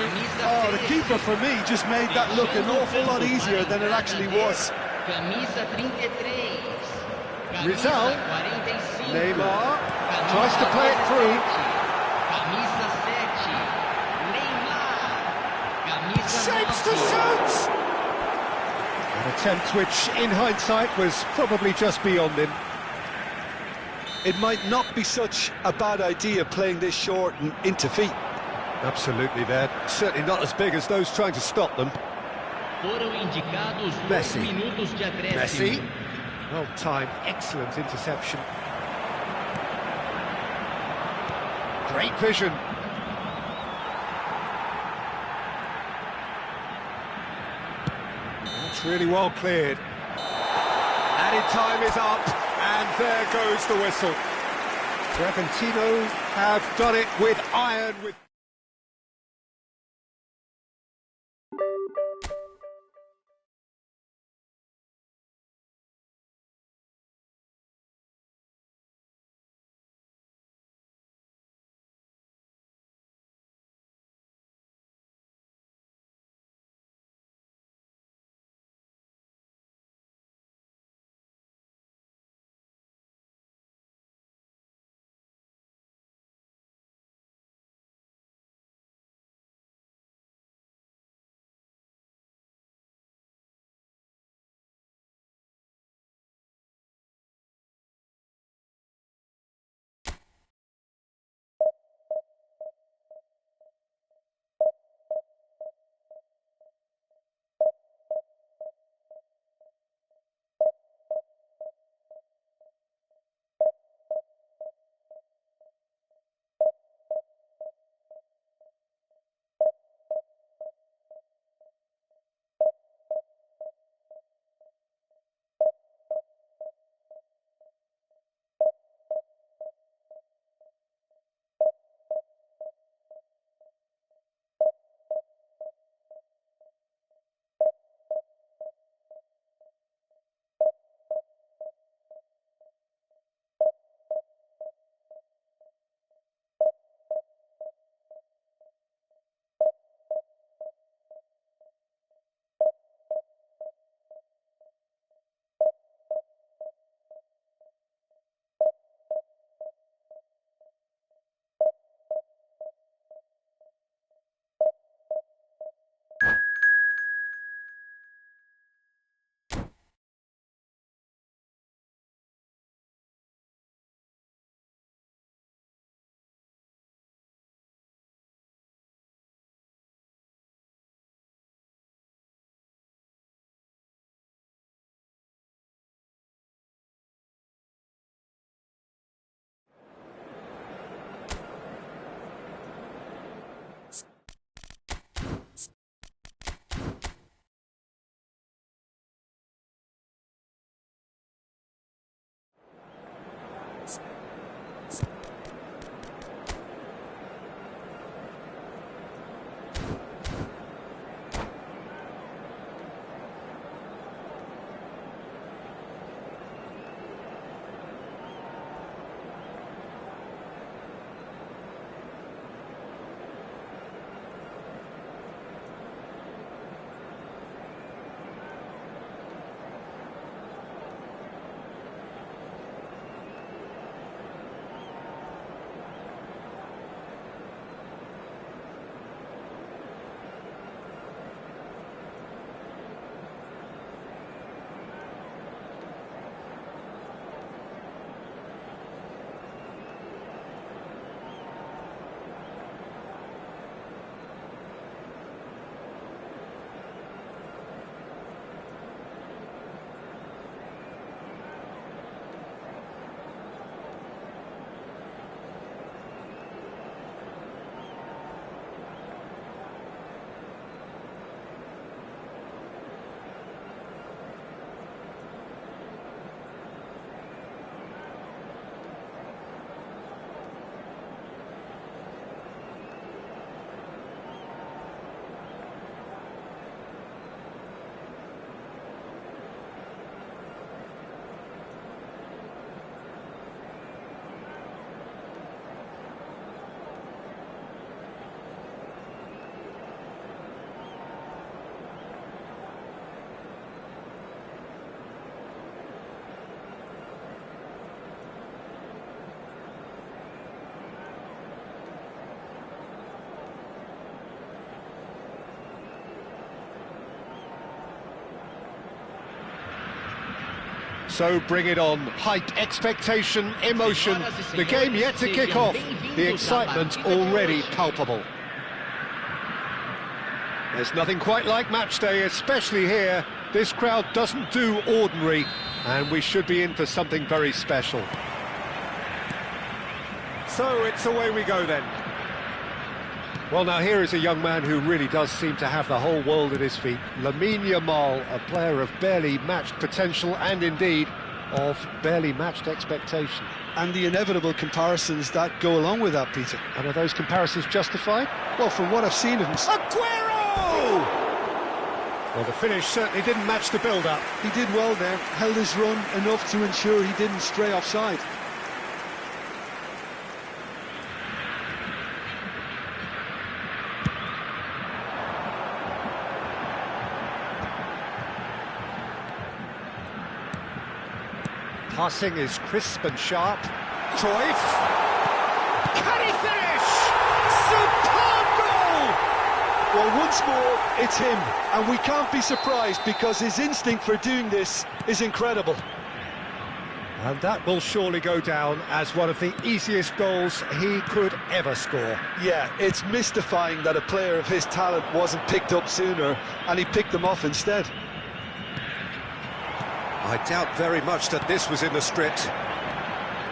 Oh, the keeper, for me, just made that look an awful lot easier than it actually was. Camisa 33. Rizal. 45. Neymar tries to play it through. Camisa 7. Neymar. Camisa Shapes to 9. shoot! An attempt which, in hindsight, was probably just beyond him. It might not be such a bad idea playing this short and into feet. Absolutely, they're certainly not as big as those trying to stop them. Foram indicados 2 Messi. minutos de acréscimo. Messi. Well timed, excellent interception. Great vision. That's really well cleared. Added time is up, and there goes the whistle. Bragantino have done it with iron. So bring it on. Hype, expectation, emotion. The game yet to kick off. The excitement already palpable. There's nothing quite like match day, especially here. This crowd doesn't do ordinary, and we should be in for something very special. So it's away we go then. Well, now here is a young man who really does seem to have the whole world at his feet. Lamine Yamal, a player of barely matched potential and indeed of barely matched expectation. And the inevitable comparisons that go along with that, Peter. And are those comparisons justified? Well, from what I've seen of him... Aguero! Well, the finish certainly didn't match the build-up. He did well there, held his run enough to ensure he didn't stray offside. Passing is crisp and sharp. Cruyff. Can he finish? Superb goal! Well, once more, it's him. And we can't be surprised because his instinct for doing this is incredible. And that will surely go down as one of the easiest goals he could ever score. Yeah, it's mystifying that a player of his talent wasn't picked up sooner and he picked them off instead. I doubt very much that this was in the script.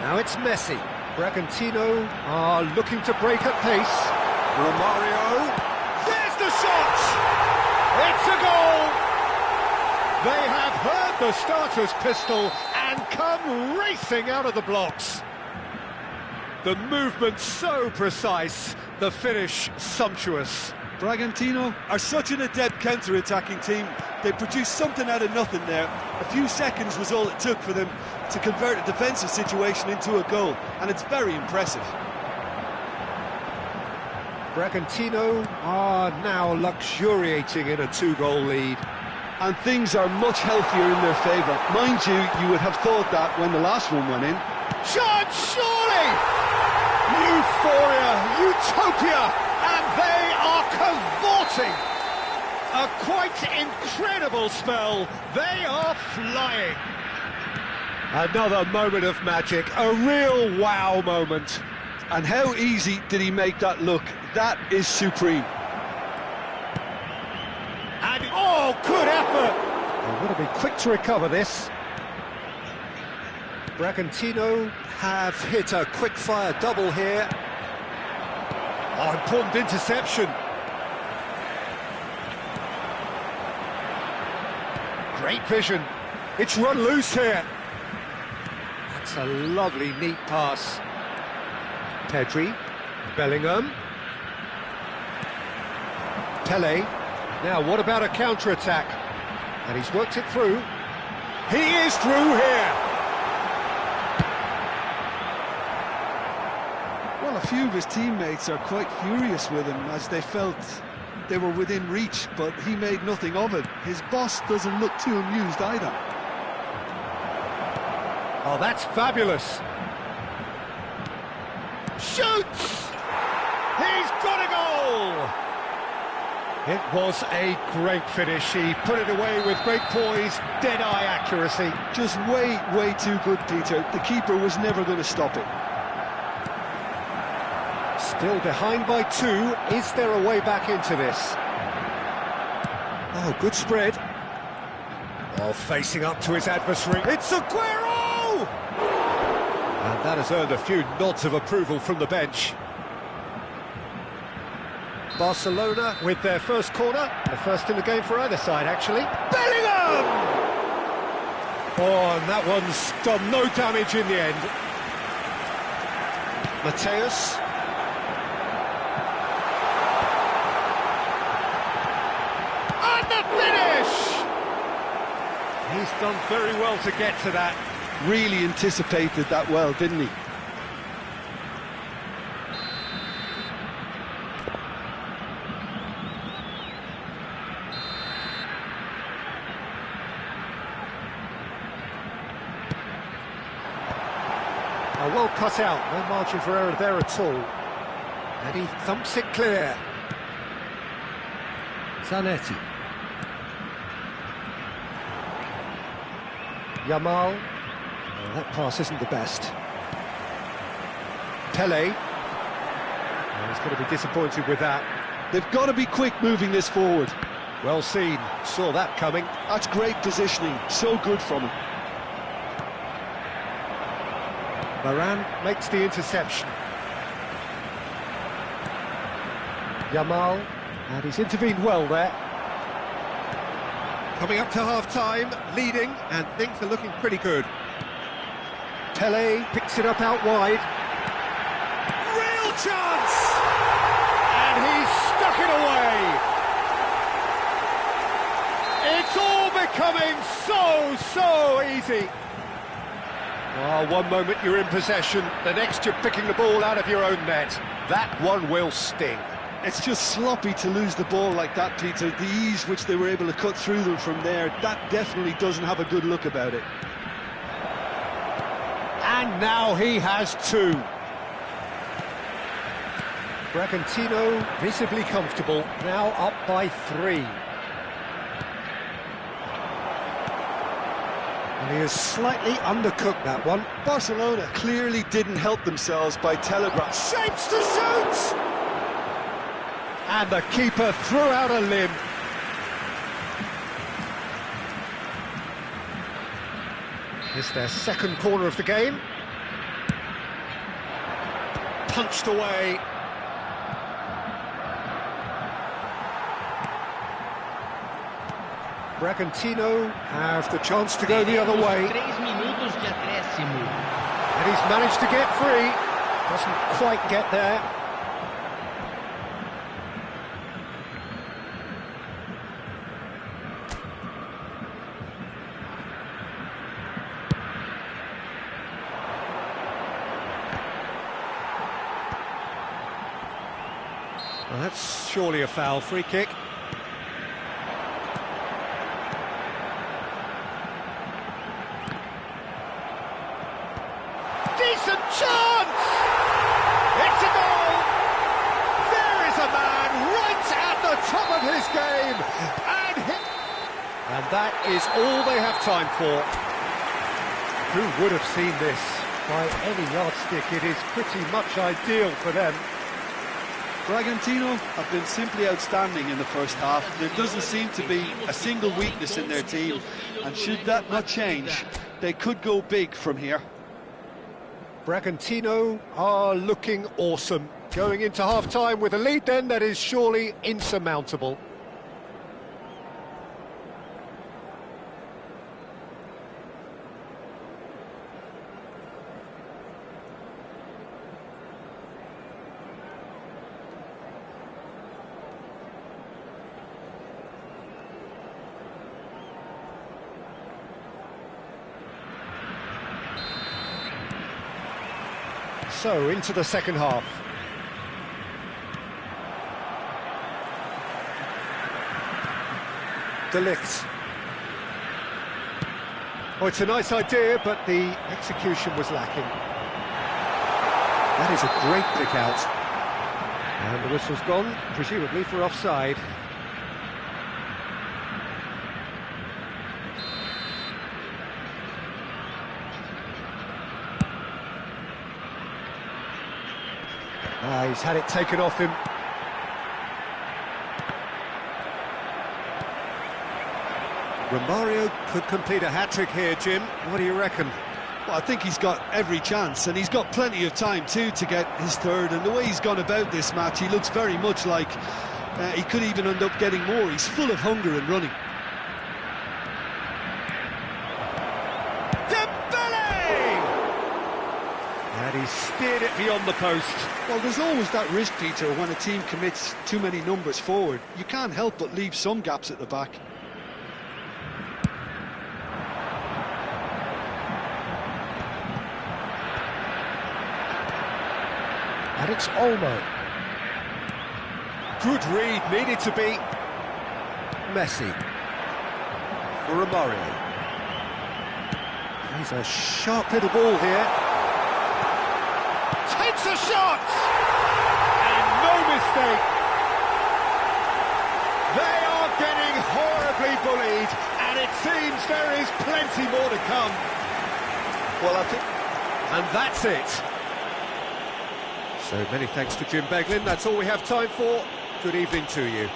Now it's Messi. Bragantino are looking to break at pace. Romario. There's the shot! It's a goal! They have heard the starter's pistol and come racing out of the blocks. The movement so precise, the finish sumptuous. Bragantino are such an adept counter-attacking team. They produced something out of nothing there. A few seconds was all it took for them to convert a defensive situation into a goal, and it's very impressive. Bragantino are now luxuriating in a 2-goal lead. And things are much healthier in their favour. Mind you, you would have thought that when the last one went in. Shot, surely! Euphoria, utopia, and they are cavorting. A quite incredible spell. They are flying. Another moment of magic, a real wow moment. And how easy did he make that look? That is supreme. And oh, good effort! They're going to be quick to recover this. Bragantino have hit a quick-fire double here. Oh, important interception. Great vision. It's run loose here. That's a lovely, neat pass. Pedri, Bellingham. Pele. Now, what about a counter-attack? And he's worked it through. He is through here. Well, a few of his teammates are quite furious with him as they felt they were within reach, but he made nothing of it. His boss doesn't look too amused either. Oh, that's fabulous. Shoots! He's got a goal! It was a great finish. He put it away with great poise, dead-eye accuracy. Just way, way too good, Peter. The keeper was never going to stop it. Still behind by 2. Is there a way back into this? Oh, good spread. Oh, facing up to his adversary. It's Aguero! And that has earned a few nods of approval from the bench. Barcelona with their first corner. The first in the game for either side, actually. Bellingham! Oh, and that one's done no damage in the end. Mateus. And the finish! He's done very well to get to that. Really anticipated that well, didn't he? Well cut out, no margin for error there at all. And he thumps it clear. Zanetti. Yamal. Well, that pass isn't the best. Pele. Well, he's going to be disappointed with that. They've got to be quick moving this forward. Well seen, saw that coming. That's great positioning, so good from him. Varane makes the interception. Yamal, and he's intervened well there. Coming up to half-time, leading, and things are looking pretty good. Pele picks it up out wide. Real chance! And he's stuck it away! It's all becoming so easy. Oh, one moment you're in possession, the next you're picking the ball out of your own net. That one will sting. It's just sloppy to lose the ball like that, Peter. The ease which they were able to cut through them from there, that definitely doesn't have a good look about it. And now he has two. Bragantino visibly comfortable, now up by 3. And he has slightly undercooked that one. Barcelona clearly didn't help themselves by telegraph. Shapes to shoot! And the keeper threw out a limb. It's their second corner of the game. Punched away. Bragantino have the chance to go the other way. 3 minutos de acréscimo. And he's managed to get free. Doesn't quite get there. Well, that's surely a foul. Free kick. Decent chance! It's a goal! There is a man right at the top of his game! And that is all they have time for. Who would have seen this? By any yardstick, it is pretty much ideal for them. Bragantino have been simply outstanding in the first half. There doesn't seem to be a single weakness in their team, and should that not change, they could go big from here. Bragantino are looking awesome. Going into half-time with a lead then that is surely insurmountable. So, into the second half. De Ligt. Oh, it's a nice idea, but the execution was lacking. That is a great pick out. And the whistle's gone, presumably for offside. He's had it taken off him. Romario could complete a hat-trick here, Jim. What do you reckon? Well, I think he's got every chance, and he's got plenty of time too to get his third. And the way he's gone about this match, he looks very much like he could even end up getting more. He's full of hunger and running. And he steered it beyond the post. Well, there's always that risk, Peter, when a team commits too many numbers forward. You can't help but leave some gaps at the back. And it's Olmo. Good read, needed to be. Messi. For Romario. He's a sharp little ball here. Takes a shot! And no mistake. They are getting horribly bullied, and it seems there is plenty more to come. Well, I think... And that's it. So many thanks to Jim Beglin. That's all we have time for. Good evening to you.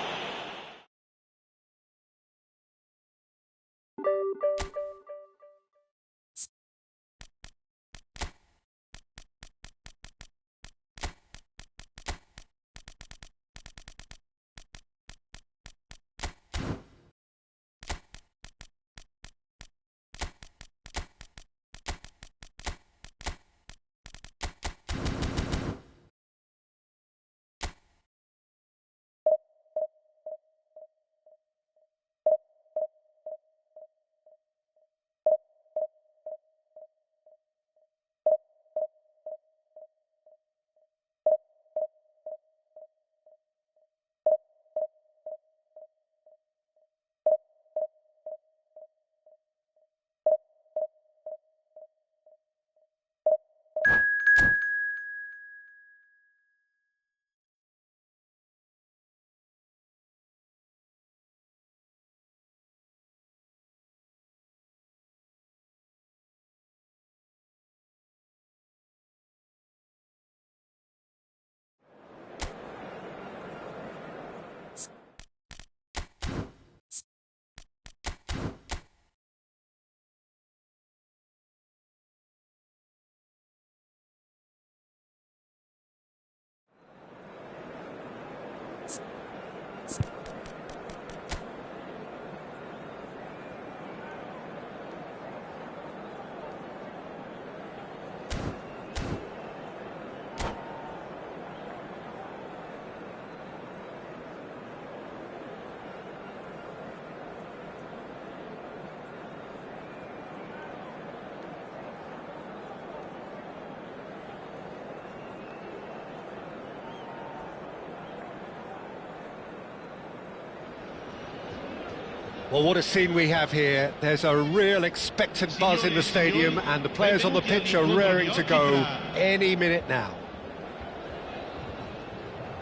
Well, what a scene we have here. There's a real expectant buzz in the stadium, and the players on the pitch are raring to go any minute now.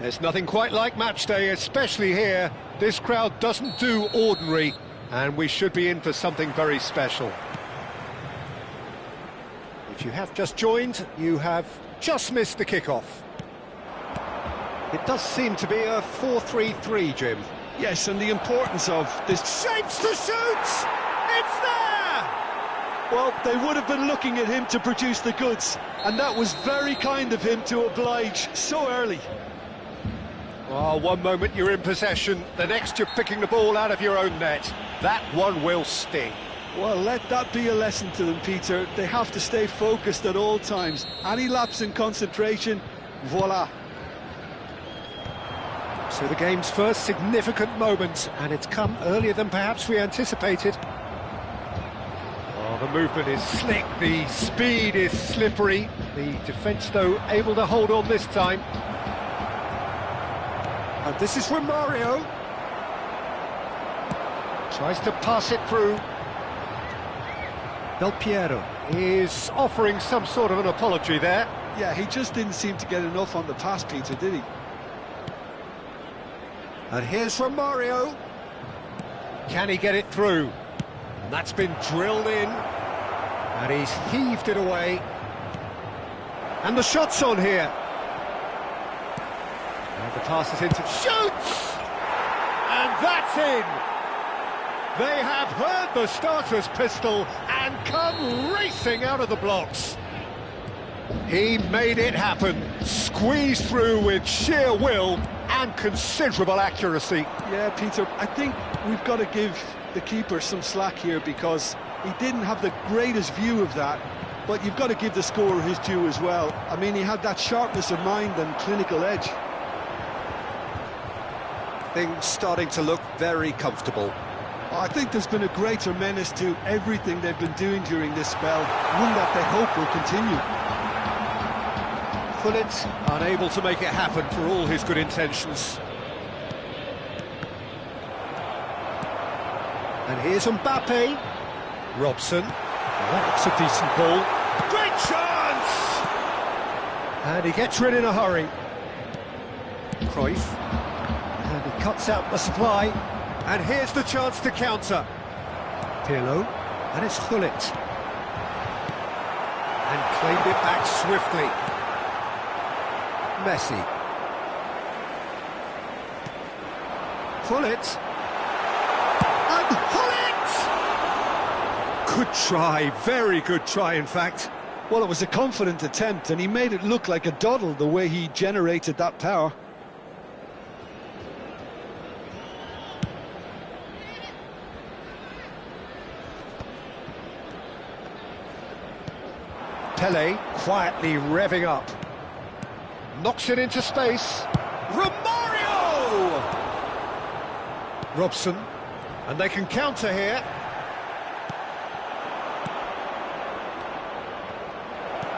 There's nothing quite like match day, especially here. This crowd doesn't do ordinary, and we should be in for something very special. If you have just joined, you have just missed the kickoff. It does seem to be a 4-3-3, Jim. Yes, and the importance of this... Shapes to shoot! It's there! Well, they would have been looking at him to produce the goods, and that was very kind of him to oblige so early. Oh, one moment you're in possession, the next you're picking the ball out of your own net. That one will sting. Well, let that be a lesson to them, Peter. They have to stay focused at all times. Any lapse in concentration, voila. So the game's first significant moment, and it's come earlier than perhaps we anticipated. Oh, the movement is slick, the speed is slippery. The defence, though, able to hold on this time. And this is Romario. Tries to pass it through. Del Piero is offering some sort of an apology there. Yeah, he just didn't seem to get enough on the pass, Peter, did he? And here's Romario. Can he get it through? And that's been drilled in. And he's heaved it away. And the shot's on here. And the pass is into... Shoots! And that's in! They have heard the starter's pistol and come racing out of the blocks. He made it happen. Squeezed through with sheer will and considerable accuracy. Yeah, Peter, I think we've got to give the keeper some slack here because he didn't have the greatest view of that, but you've got to give the scorer his due as well. I mean, he had that sharpness of mind and clinical edge. Things starting to look very comfortable. I think there's been a greater menace to everything they've been doing during this spell, one that they hope will continue. Gullit unable to make it happen for all his good intentions. And here's Mbappe. Robson. That's a decent ball. Great chance! And he gets rid in a hurry. Cruyff. And he cuts out the supply. And here's the chance to counter. Pirlo. And it's Gullit. and claimed it back swiftly. Messi. Gullit. And Gullit! Good try, very good try in fact. Well, it was a confident attempt, and he made it look like a doddle the way he generated that power. Pele quietly revving up. Knocks it into space. Romario! Robson. And they can counter here.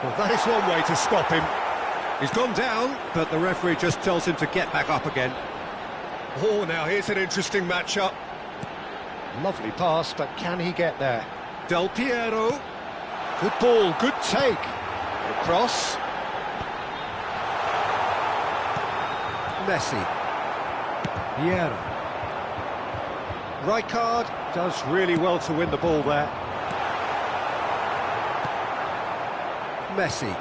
Well, that is one way to stop him. He's gone down, but the referee just tells him to get back up again. Oh, now here's an interesting matchup. Lovely pass, but can he get there? Del Piero. Good ball, good take. Across. Messi. Vieira. Rijkaard does really well to win the ball there. Messi.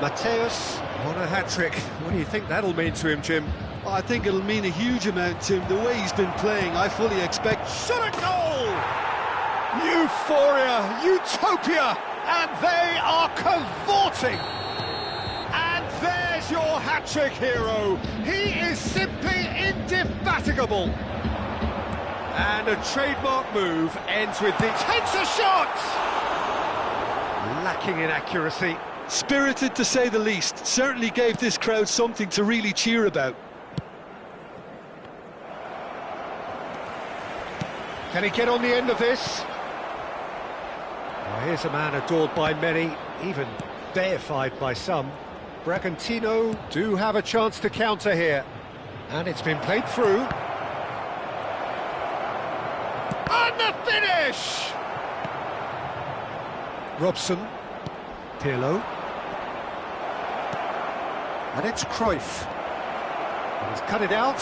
Mateus on a hat-trick. What do you think that'll mean to him, Jim? I think it'll mean a huge amount to him. The way he's been playing, I fully expect... Shot a goal! Euphoria, utopia, and they are cavorting. And there's your hat-trick hero. He is simply indefatigable. And a trademark move ends with the... Takes a shot! Lacking in accuracy. Spirited, to say the least. Certainly gave this crowd something to really cheer about. Can he get on the end of this? Well, here's a man adored by many, even deified by some. Bragantino do have a chance to counter here. And it's been played through. And the finish! Robson. Pirlo. And it's Cruyff. And he's cut it out.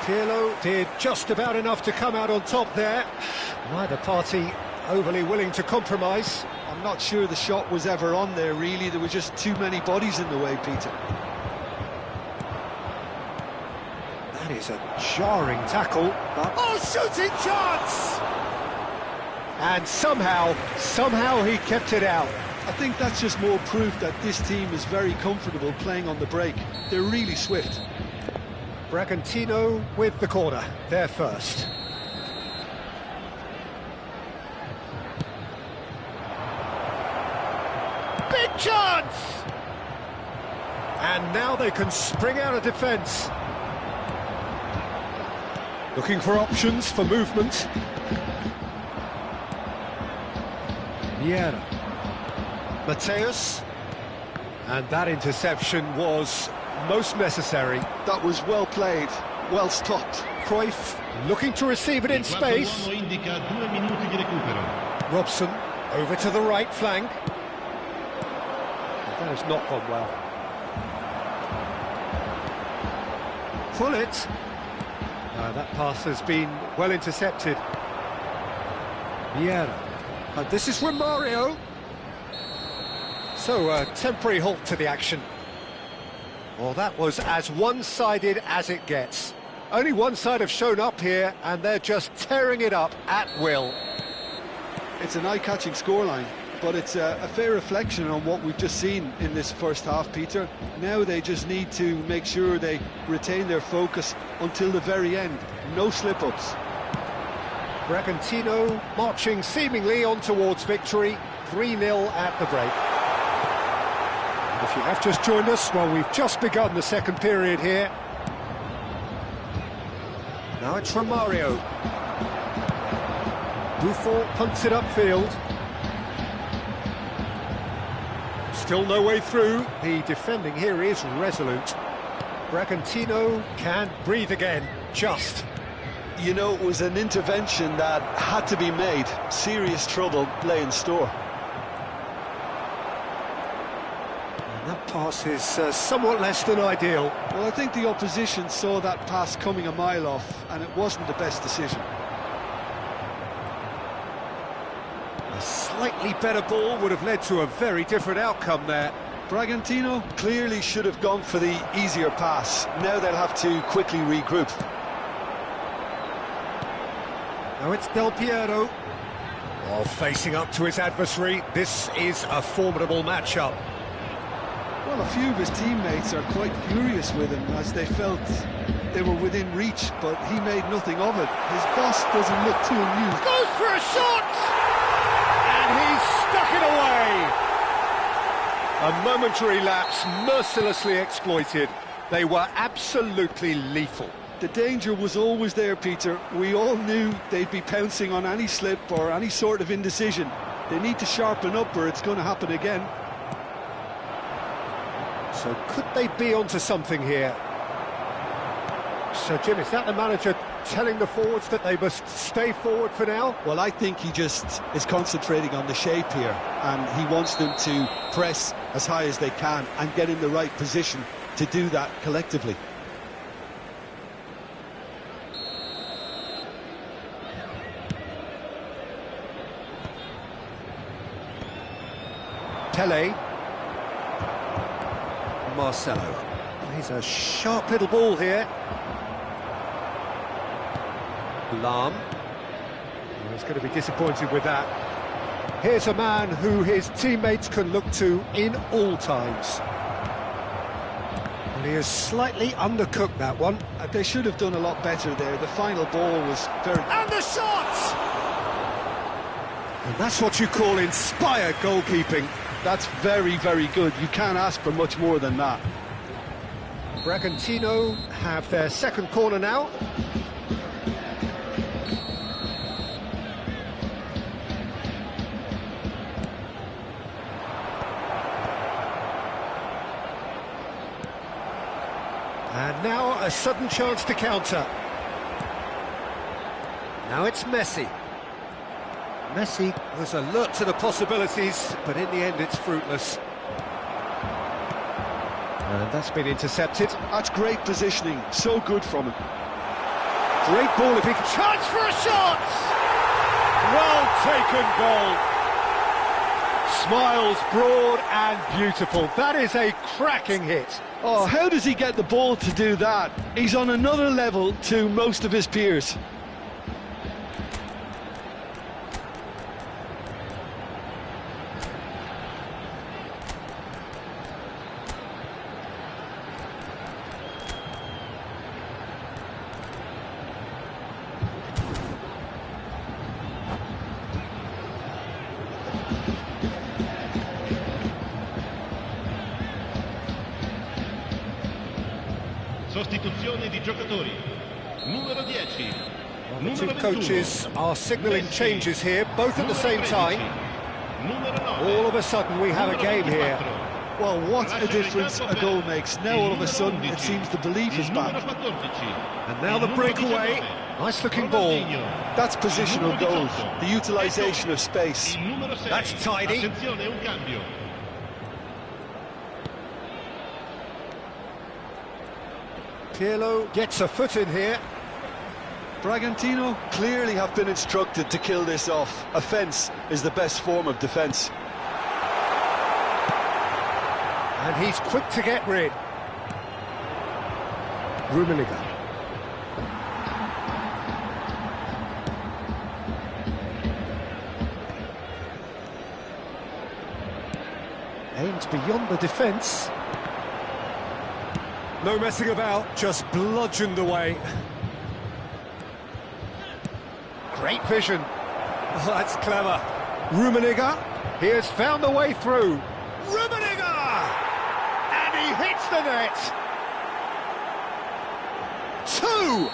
Pirlo did just about enough to come out on top there. Neither party overly willing to compromise. I'm not sure the shot was ever on there, really. There were just too many bodies in the way, Peter. That is a jarring tackle. Oh, shooting chance! And somehow he kept it out. I think that's just more proof that this team is very comfortable playing on the break. They're really swift. Bragantino with the corner, there first. Big chance! And now they can spring out of defence. Looking for options for movement. Vieira. Mateus. And that interception was most necessary. That was well played, well stopped. Cruyff looking to receive it in space. Robson over to the right flank. That has not gone well. Gullit. That pass has been well intercepted. Vieira. And this is Romario. So a temporary halt to the action. Well, that was as one-sided as it gets. Only one side have shown up here, and they're just tearing it up at will. It's an eye-catching scoreline, but it's a fair reflection on what we've just seen in this first half, Peter. Now they just need to make sure they retain their focus until the very end. No slip-ups. Bragantino marching seemingly on towards victory. 3-0 at the break. And if you have just joined us, well, we've just begun the second period here. Now it's Romario. Buffon punts it upfield. Still no way through. The defending here is resolute. Bragantino can't breathe again, just. You know, it was an intervention that had to be made. Serious trouble lay in store. And that pass is somewhat less than ideal. Well, I think the opposition saw that pass coming a mile off, and it wasn't the best decision. slightly better ball would have led to a very different outcome there. Bragantino clearly should have gone for the easier pass. Now they'll have to quickly regroup. Now it's Del Piero. While facing up to his adversary, this is a formidable matchup. Well, a few of his teammates are quite furious with him as they felt they were within reach, but he made nothing of it. His boss doesn't look too amused. Goes for a shot! And he's stuck it away! A momentary lapse mercilessly exploited. They were absolutely lethal. The danger was always there, Peter. We all knew they'd be pouncing on any slip or any sort of indecision. They need to sharpen up or it's going to happen again. So could they be onto something here? So Jim, is that the manager telling the forwards that they must stay forward for now? Well, I think he just is concentrating on the shape here, and he wants them to press as high as they can and get in the right position to do that collectively. Tele. Marcelo. He's a sharp little ball here. Lahm. He's going to be disappointed with that. Here's a man who his teammates can look to in all times. And he has slightly undercooked that one. They should have done a lot better there. The final ball was very... And the shot! And that's what you call inspired goalkeeping. That's very, very good. You can't ask for much more than that. Bragantino have their second corner now. And now a sudden chance to counter. Now it's Messi. Messi was alert to the possibilities, but in the end it's fruitless. And that's been intercepted. That's great positioning. So good from him. Great ball if he can... Chance for a shot! Well taken goal. Smiles broad and beautiful. That is a cracking hit. Oh, how does he get the ball to do that? He's on another level to most of his peers. Sostituzione di giocatori. Numero 10. The two coaches are signalling changes here, both at the same time. All of a sudden we have a game here. Well, what a difference a goal makes. Now all of a sudden it seems the belief is back. And now the breakaway. Nice looking ball. That's positional goals, the utilisation of space. That's tidy. Pirlo gets a foot in here. Bragantino clearly have been instructed to kill this off. Offence is the best form of defence. And he's quick to get rid. Rummenigge. Aimed beyond the defence. No messing about, just bludgeoned away. Great vision. Oh, that's clever. Rummenigge, he has found the way through. Rummenigge! And he hits the net. Two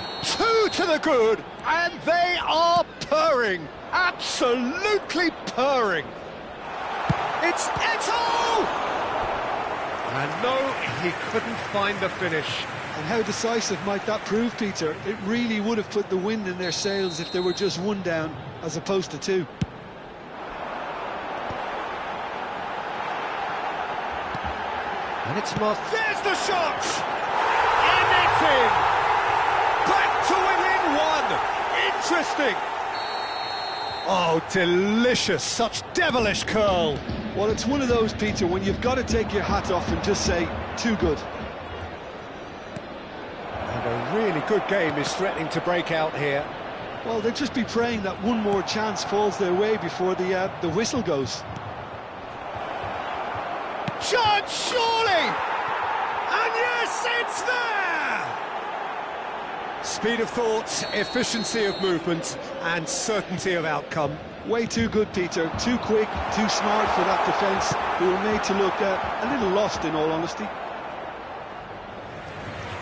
to the good, and they are purring. Absolutely purring. It's Eto'o! And no, he couldn't find the finish. And how decisive might that prove, Peter? It really would have put the wind in their sails if they were just one down, as opposed to two. And it's there's the shot! And it's in! Back to within one! Interesting! Oh, delicious, such devilish curl. Well, it's one of those, Peter, when you've got to take your hat off and just say, too good. And a really good game is threatening to break out here. Well, they'll just be praying that one more chance falls their way before the whistle goes. Chance, surely! And yes, it's there! Speed of thought, efficiency of movement, and certainty of outcome. Way too good, Peter. Too quick, too smart for that defence, who were made to look a little lost, in all honesty.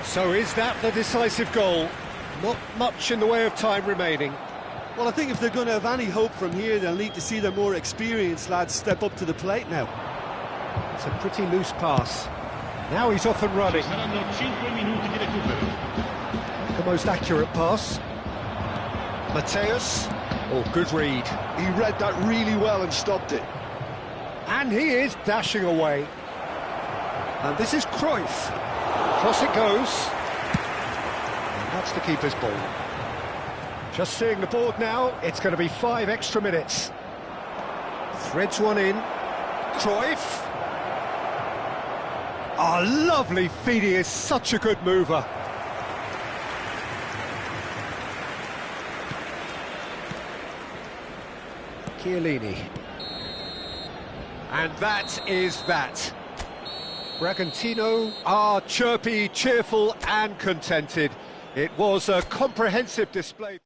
So is that the decisive goal? Not much in the way of time remaining. Well, I think if they're going to have any hope from here, they'll need to see their more experienced lads step up to the plate now. It's a pretty loose pass. Now he's off and running. Saranno 5 minuti di recupero. The most accurate pass. Mateus. Oh, good read. He read that really well and stopped it. And he is dashing away. And this is Cruyff. Across it goes. And that's the keeper's ball. Just seeing the board now, it's going to be 5 extra minutes. Threads one in. Cruyff. Oh, lovely feed, he is such a good mover. Chiellini. And that is that. Bragantino are chirpy, cheerful and contented. It was a comprehensive display.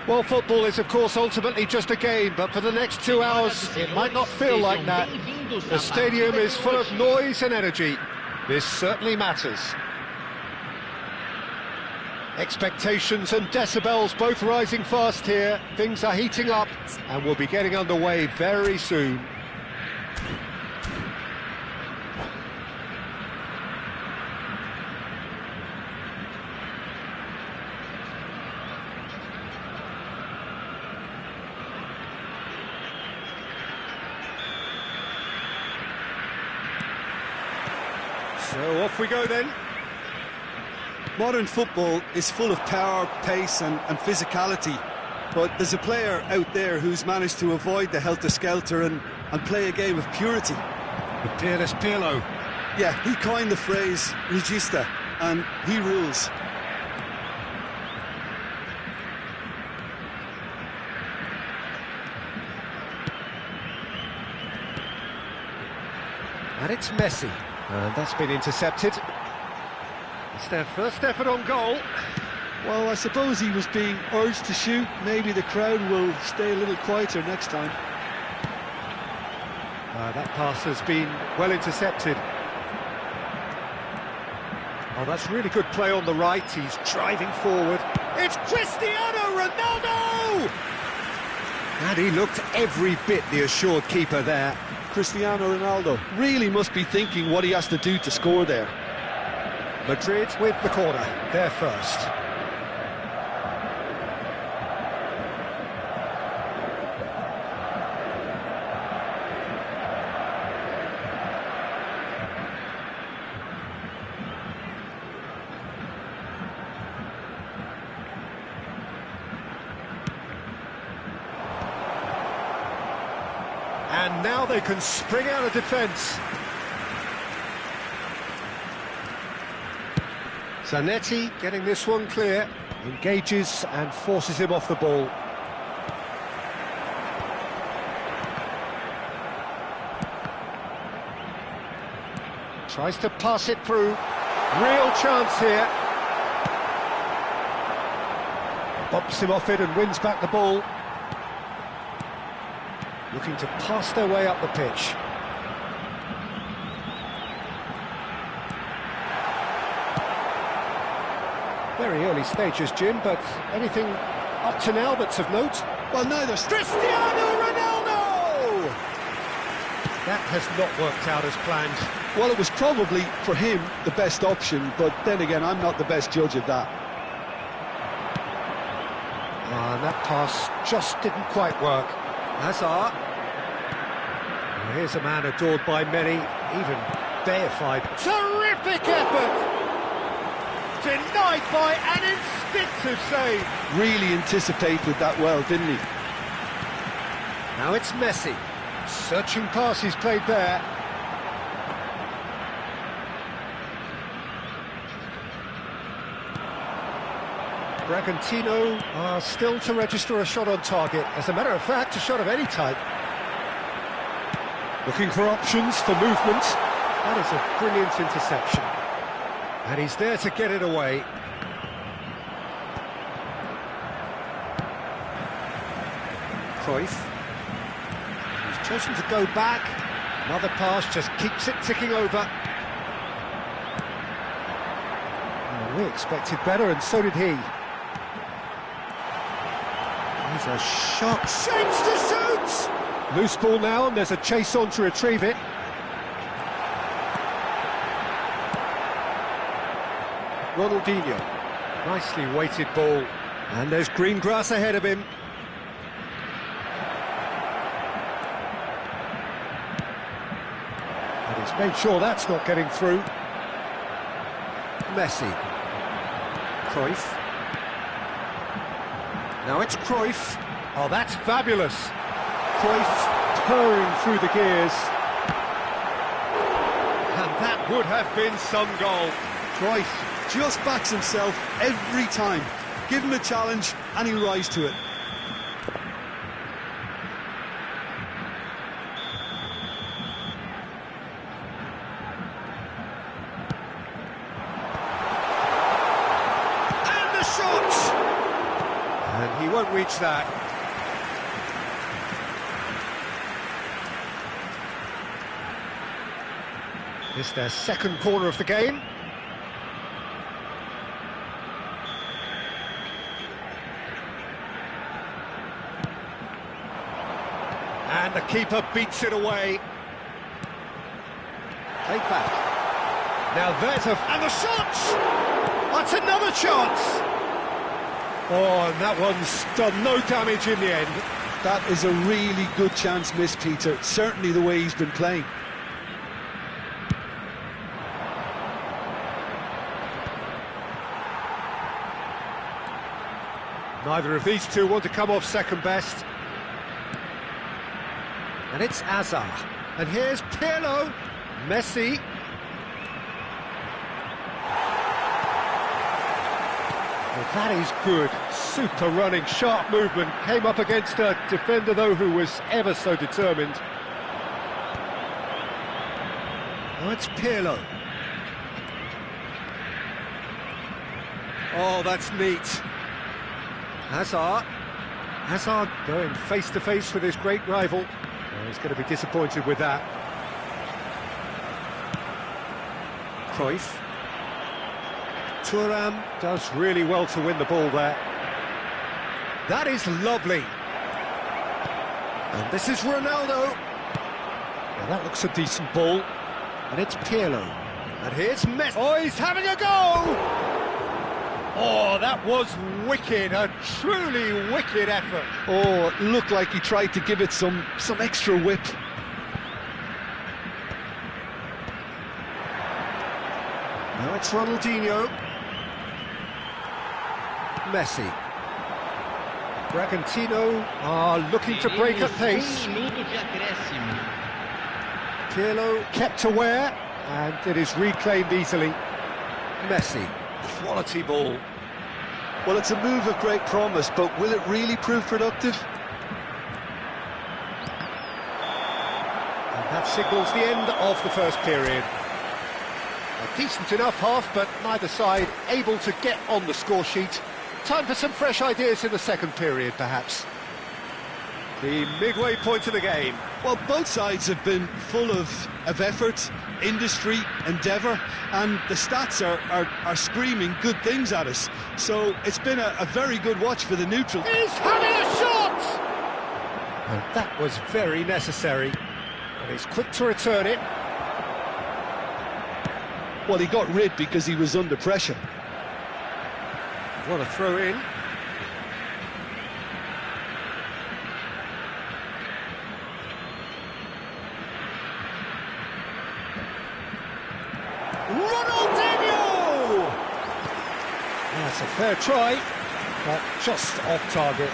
Well, football is, of course, ultimately just a game, but for the next 2 hours, it might not feel like that. The stadium is full of noise and energy. This certainly matters. Expectations and decibels both rising fast here. Things are heating up, and we'll be getting underway very soon. So off we go then. Modern football is full of power, pace and physicality, but there's a player out there who's managed to avoid the helter-skelter and play a game of purity. The peerless Pirlo. Yeah, he coined the phrase regista, and he rules. And it's Messi. And that's been intercepted. It's their first effort on goal. Well, I suppose he was being urged to shoot. Maybe the crowd will stay a little quieter next time. That pass has been well intercepted. Oh, that's really good play on the right. He's driving forward. It's Cristiano Ronaldo! And he looked every bit the assured keeper there. Cristiano Ronaldo really must be thinking what he has to do to score there. Madrid with the corner, they're first. And now they can spring out of defence. Zanetti getting this one clear, engages and forces him off the ball. Tries to pass it through, real chance here. Bumps him off it and wins back the ball. Looking to pass their way up the pitch. Very early stages, Jim, but anything up to now that's of note? Well, neither. Cristiano Ronaldo! That has not worked out as planned. Well, it was probably, for him, the best option, but then again, I'm not the best judge of that. And that pass just didn't quite work. Hazard. Well, here's a man adored by many, even deified. Terrific effort! Denied by an instinctive save. Really anticipated that well, didn't he? Now it's Messi. Searching pass he's played there. Bragantino are still to register a shot on target. As a matter of fact, a shot of any type. Looking for options for movement. That is a brilliant interception. And he's there to get it away. Cruyff. He's chosen to go back. Another pass just keeps it ticking over. Oh, we expected better, and so did he. He's a shot. Shapes to shoot! Loose ball now, and there's a chase on to retrieve it. Ronaldinho. Nicely weighted ball. And there's green grass ahead of him. And he's made sure that's not getting through. Messi. Cruyff. Now it's Cruyff. Oh, that's fabulous. Cruyff purring through the gears. And that would have been some goal. Cruyff just backs himself every time. Give him a challenge and he'll rise to it. And the shot! And he won't reach that. This is their second corner of the game. And the keeper beats it away. Take back. Now there's and the shot! That's another chance! Oh, and that one's done no damage in the end. That is a really good chance missed, Peter. Certainly the way he's been playing. Neither of these two want to come off second best. And it's Azar. And here's Pirlo. Messi. Well, that is good. Super running, sharp movement. Came up against a defender, though, who was ever so determined. Now it's Pirlo. Oh, that's neat. Hazard. Hazard going face-to-face with his great rival. Oh, he's going to be disappointed with that. Cruyff. Thuram does really well to win the ball there. That is lovely. And this is Ronaldo. Well, that looks a decent ball. And it's Pirlo. And here's Messi. Oh, he's having a go! Oh, that was wicked, a truly wicked effort. Oh, it looked like he tried to give it some extra whip. Now it's Ronaldinho. Messi. Bragantino are looking to break at pace. Pirlo kept aware, and it is reclaimed easily. Messi. Quality ball. Well, it's a move of great promise, but will it really prove productive? And that signals the end of the first period. A decent enough half, but neither side able to get on the score sheet. Time for some fresh ideas in the second period, perhaps. The midway point of the game. Well, both sides have been full of effort, industry, endeavour, and the stats are screaming good things at us. So it's been a very good watch for the neutral. He's having a shot! And that was very necessary. And he's quick to return it. Well, he got rid because he was under pressure. What a throw in. Ronaldinho! That's a fair try, but just off target.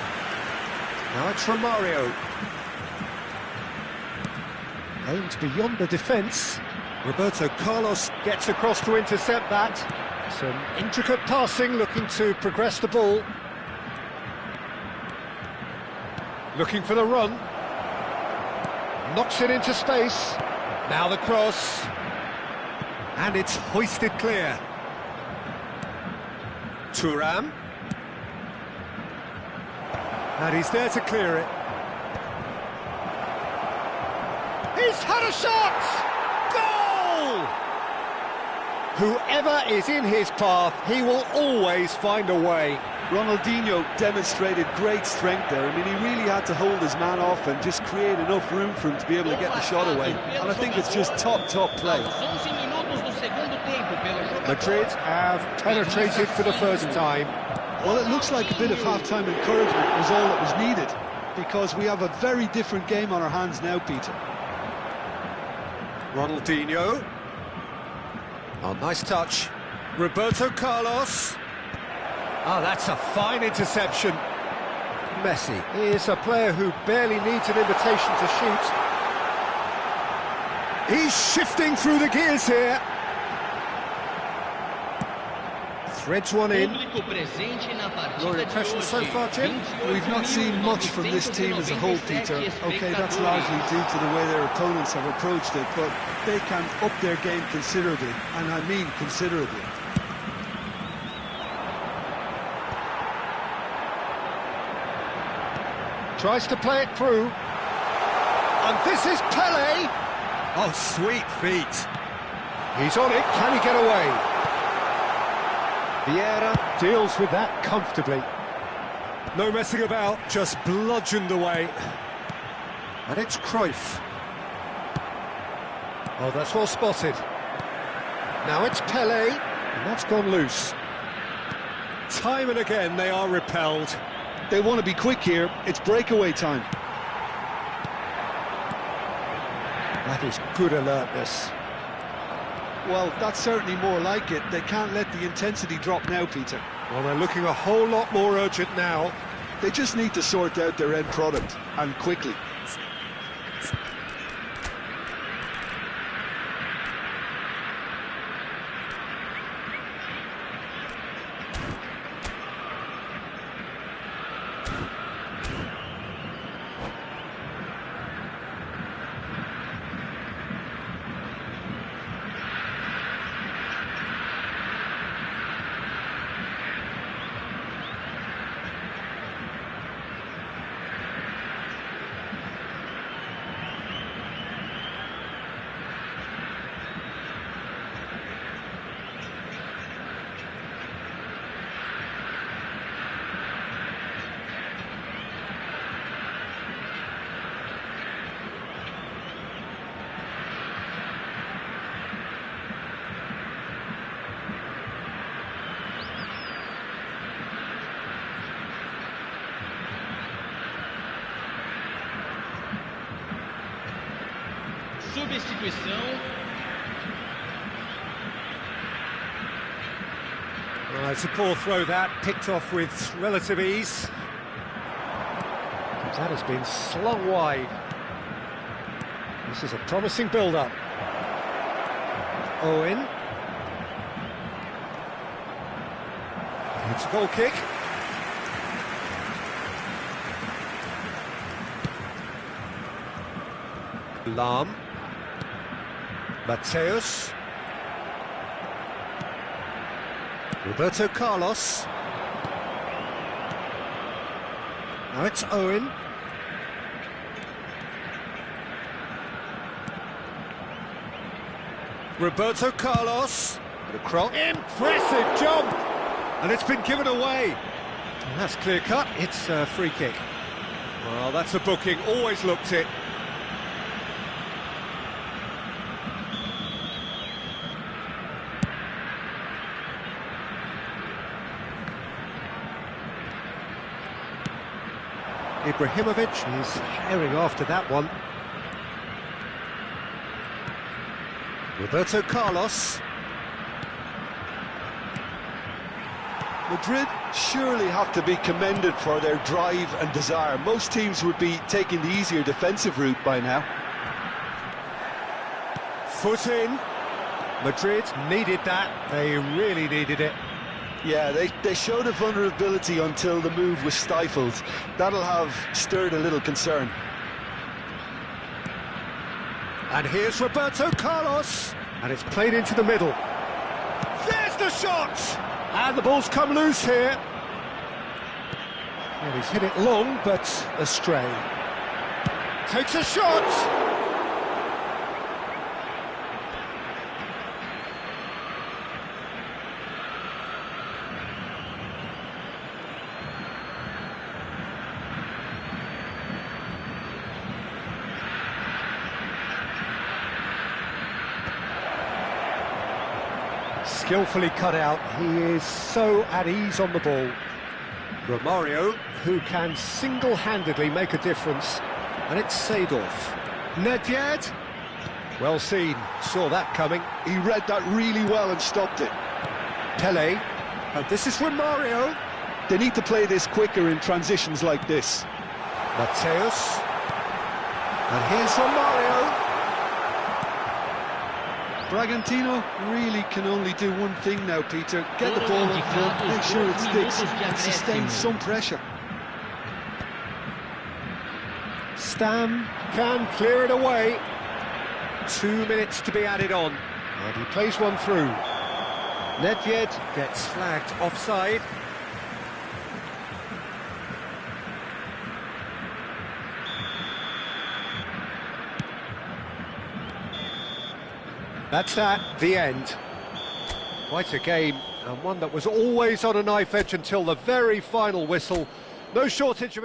Now it's Romario. Aimed beyond the defence. Roberto Carlos gets across to intercept that. Some intricate passing, looking to progress the ball. Looking for the run. Knocks it into space. Now the cross. And it's hoisted clear. Thuram. And he's there to clear it. He's had a shot! Goal! Whoever is in his path, he will always find a way. Ronaldinho demonstrated great strength there. I mean, he really had to hold his man off and just create enough room for him to be able to get the shot away. And I think it's just top play. Madrid have penetrated for the first time. Well, it looks like a bit of half-time encouragement was all that was needed, because we have a very different game on our hands now, Peter. Ronaldinho. Oh, nice touch. Roberto Carlos. Oh, that's a fine interception. Messi is a player who barely needs an invitation to shoot. He's shifting through the gears here. Threads one in. Your impression so far, Jim? We've not seen much from this team as a whole, Peter. OK, that's largely due to the way their opponents have approached it, but they can up their game considerably, and I mean considerably. Tries to play it through. And this is Pelé. Oh, sweet feet. He's on it. Can he get away? Vieira deals with that comfortably. No messing about, just bludgeoned away. And it's Cruyff. Oh, that's well spotted. Now it's Pelé, and that's gone loose. Time and again they are repelled. They want to be quick here. It's breakaway time. That is good alertness. Well, that's certainly more like it. They can't let the intensity drop now, Peter. Well, they're looking a whole lot more urgent now. They just need to sort out their end product, and quickly. Substituição. Well, it's a poor throw that, picked off with relative ease. That has been slung wide. This is a promising build-up. Owen. It's a goal kick. Lahm. Mateus. Roberto Carlos. Now it's Owen. Roberto Carlos. The cross. Impressive jump! And it's been given away. And that's clear cut. It's a free kick. Well, that's a booking. Always looked it. Ibrahimovic is herring after that one. Roberto Carlos. Madrid surely have to be commended for their drive and desire. Most teams would be taking the easier defensive route by now. Foot in. Madrid needed that. They really needed it. Yeah, they showed a vulnerability until the move was stifled. That'll have stirred a little concern. And here's Roberto Carlos. And it's played into the middle. There's the shot! And the ball's come loose here. Well, he's hit it long, but astray. Takes a shot! Skillfully cut out, he is so at ease on the ball. Romario, who can single-handedly make a difference, and it's Seedorf. Nedved, well seen, saw that coming. He read that really well and stopped it. Pele, and this is Romario. They need to play this quicker in transitions like this. Mateus, and here's Romario. Bragantino really can only do one thing now, Peter. Get the ball in front, make sure it sticks, and sustain some pressure. Stam can clear it away. 2 minutes to be added on. And he plays one through. Nedved gets flagged offside. That's that, the end. Quite a game, and one that was always on a knife edge until the very final whistle. No shortage of...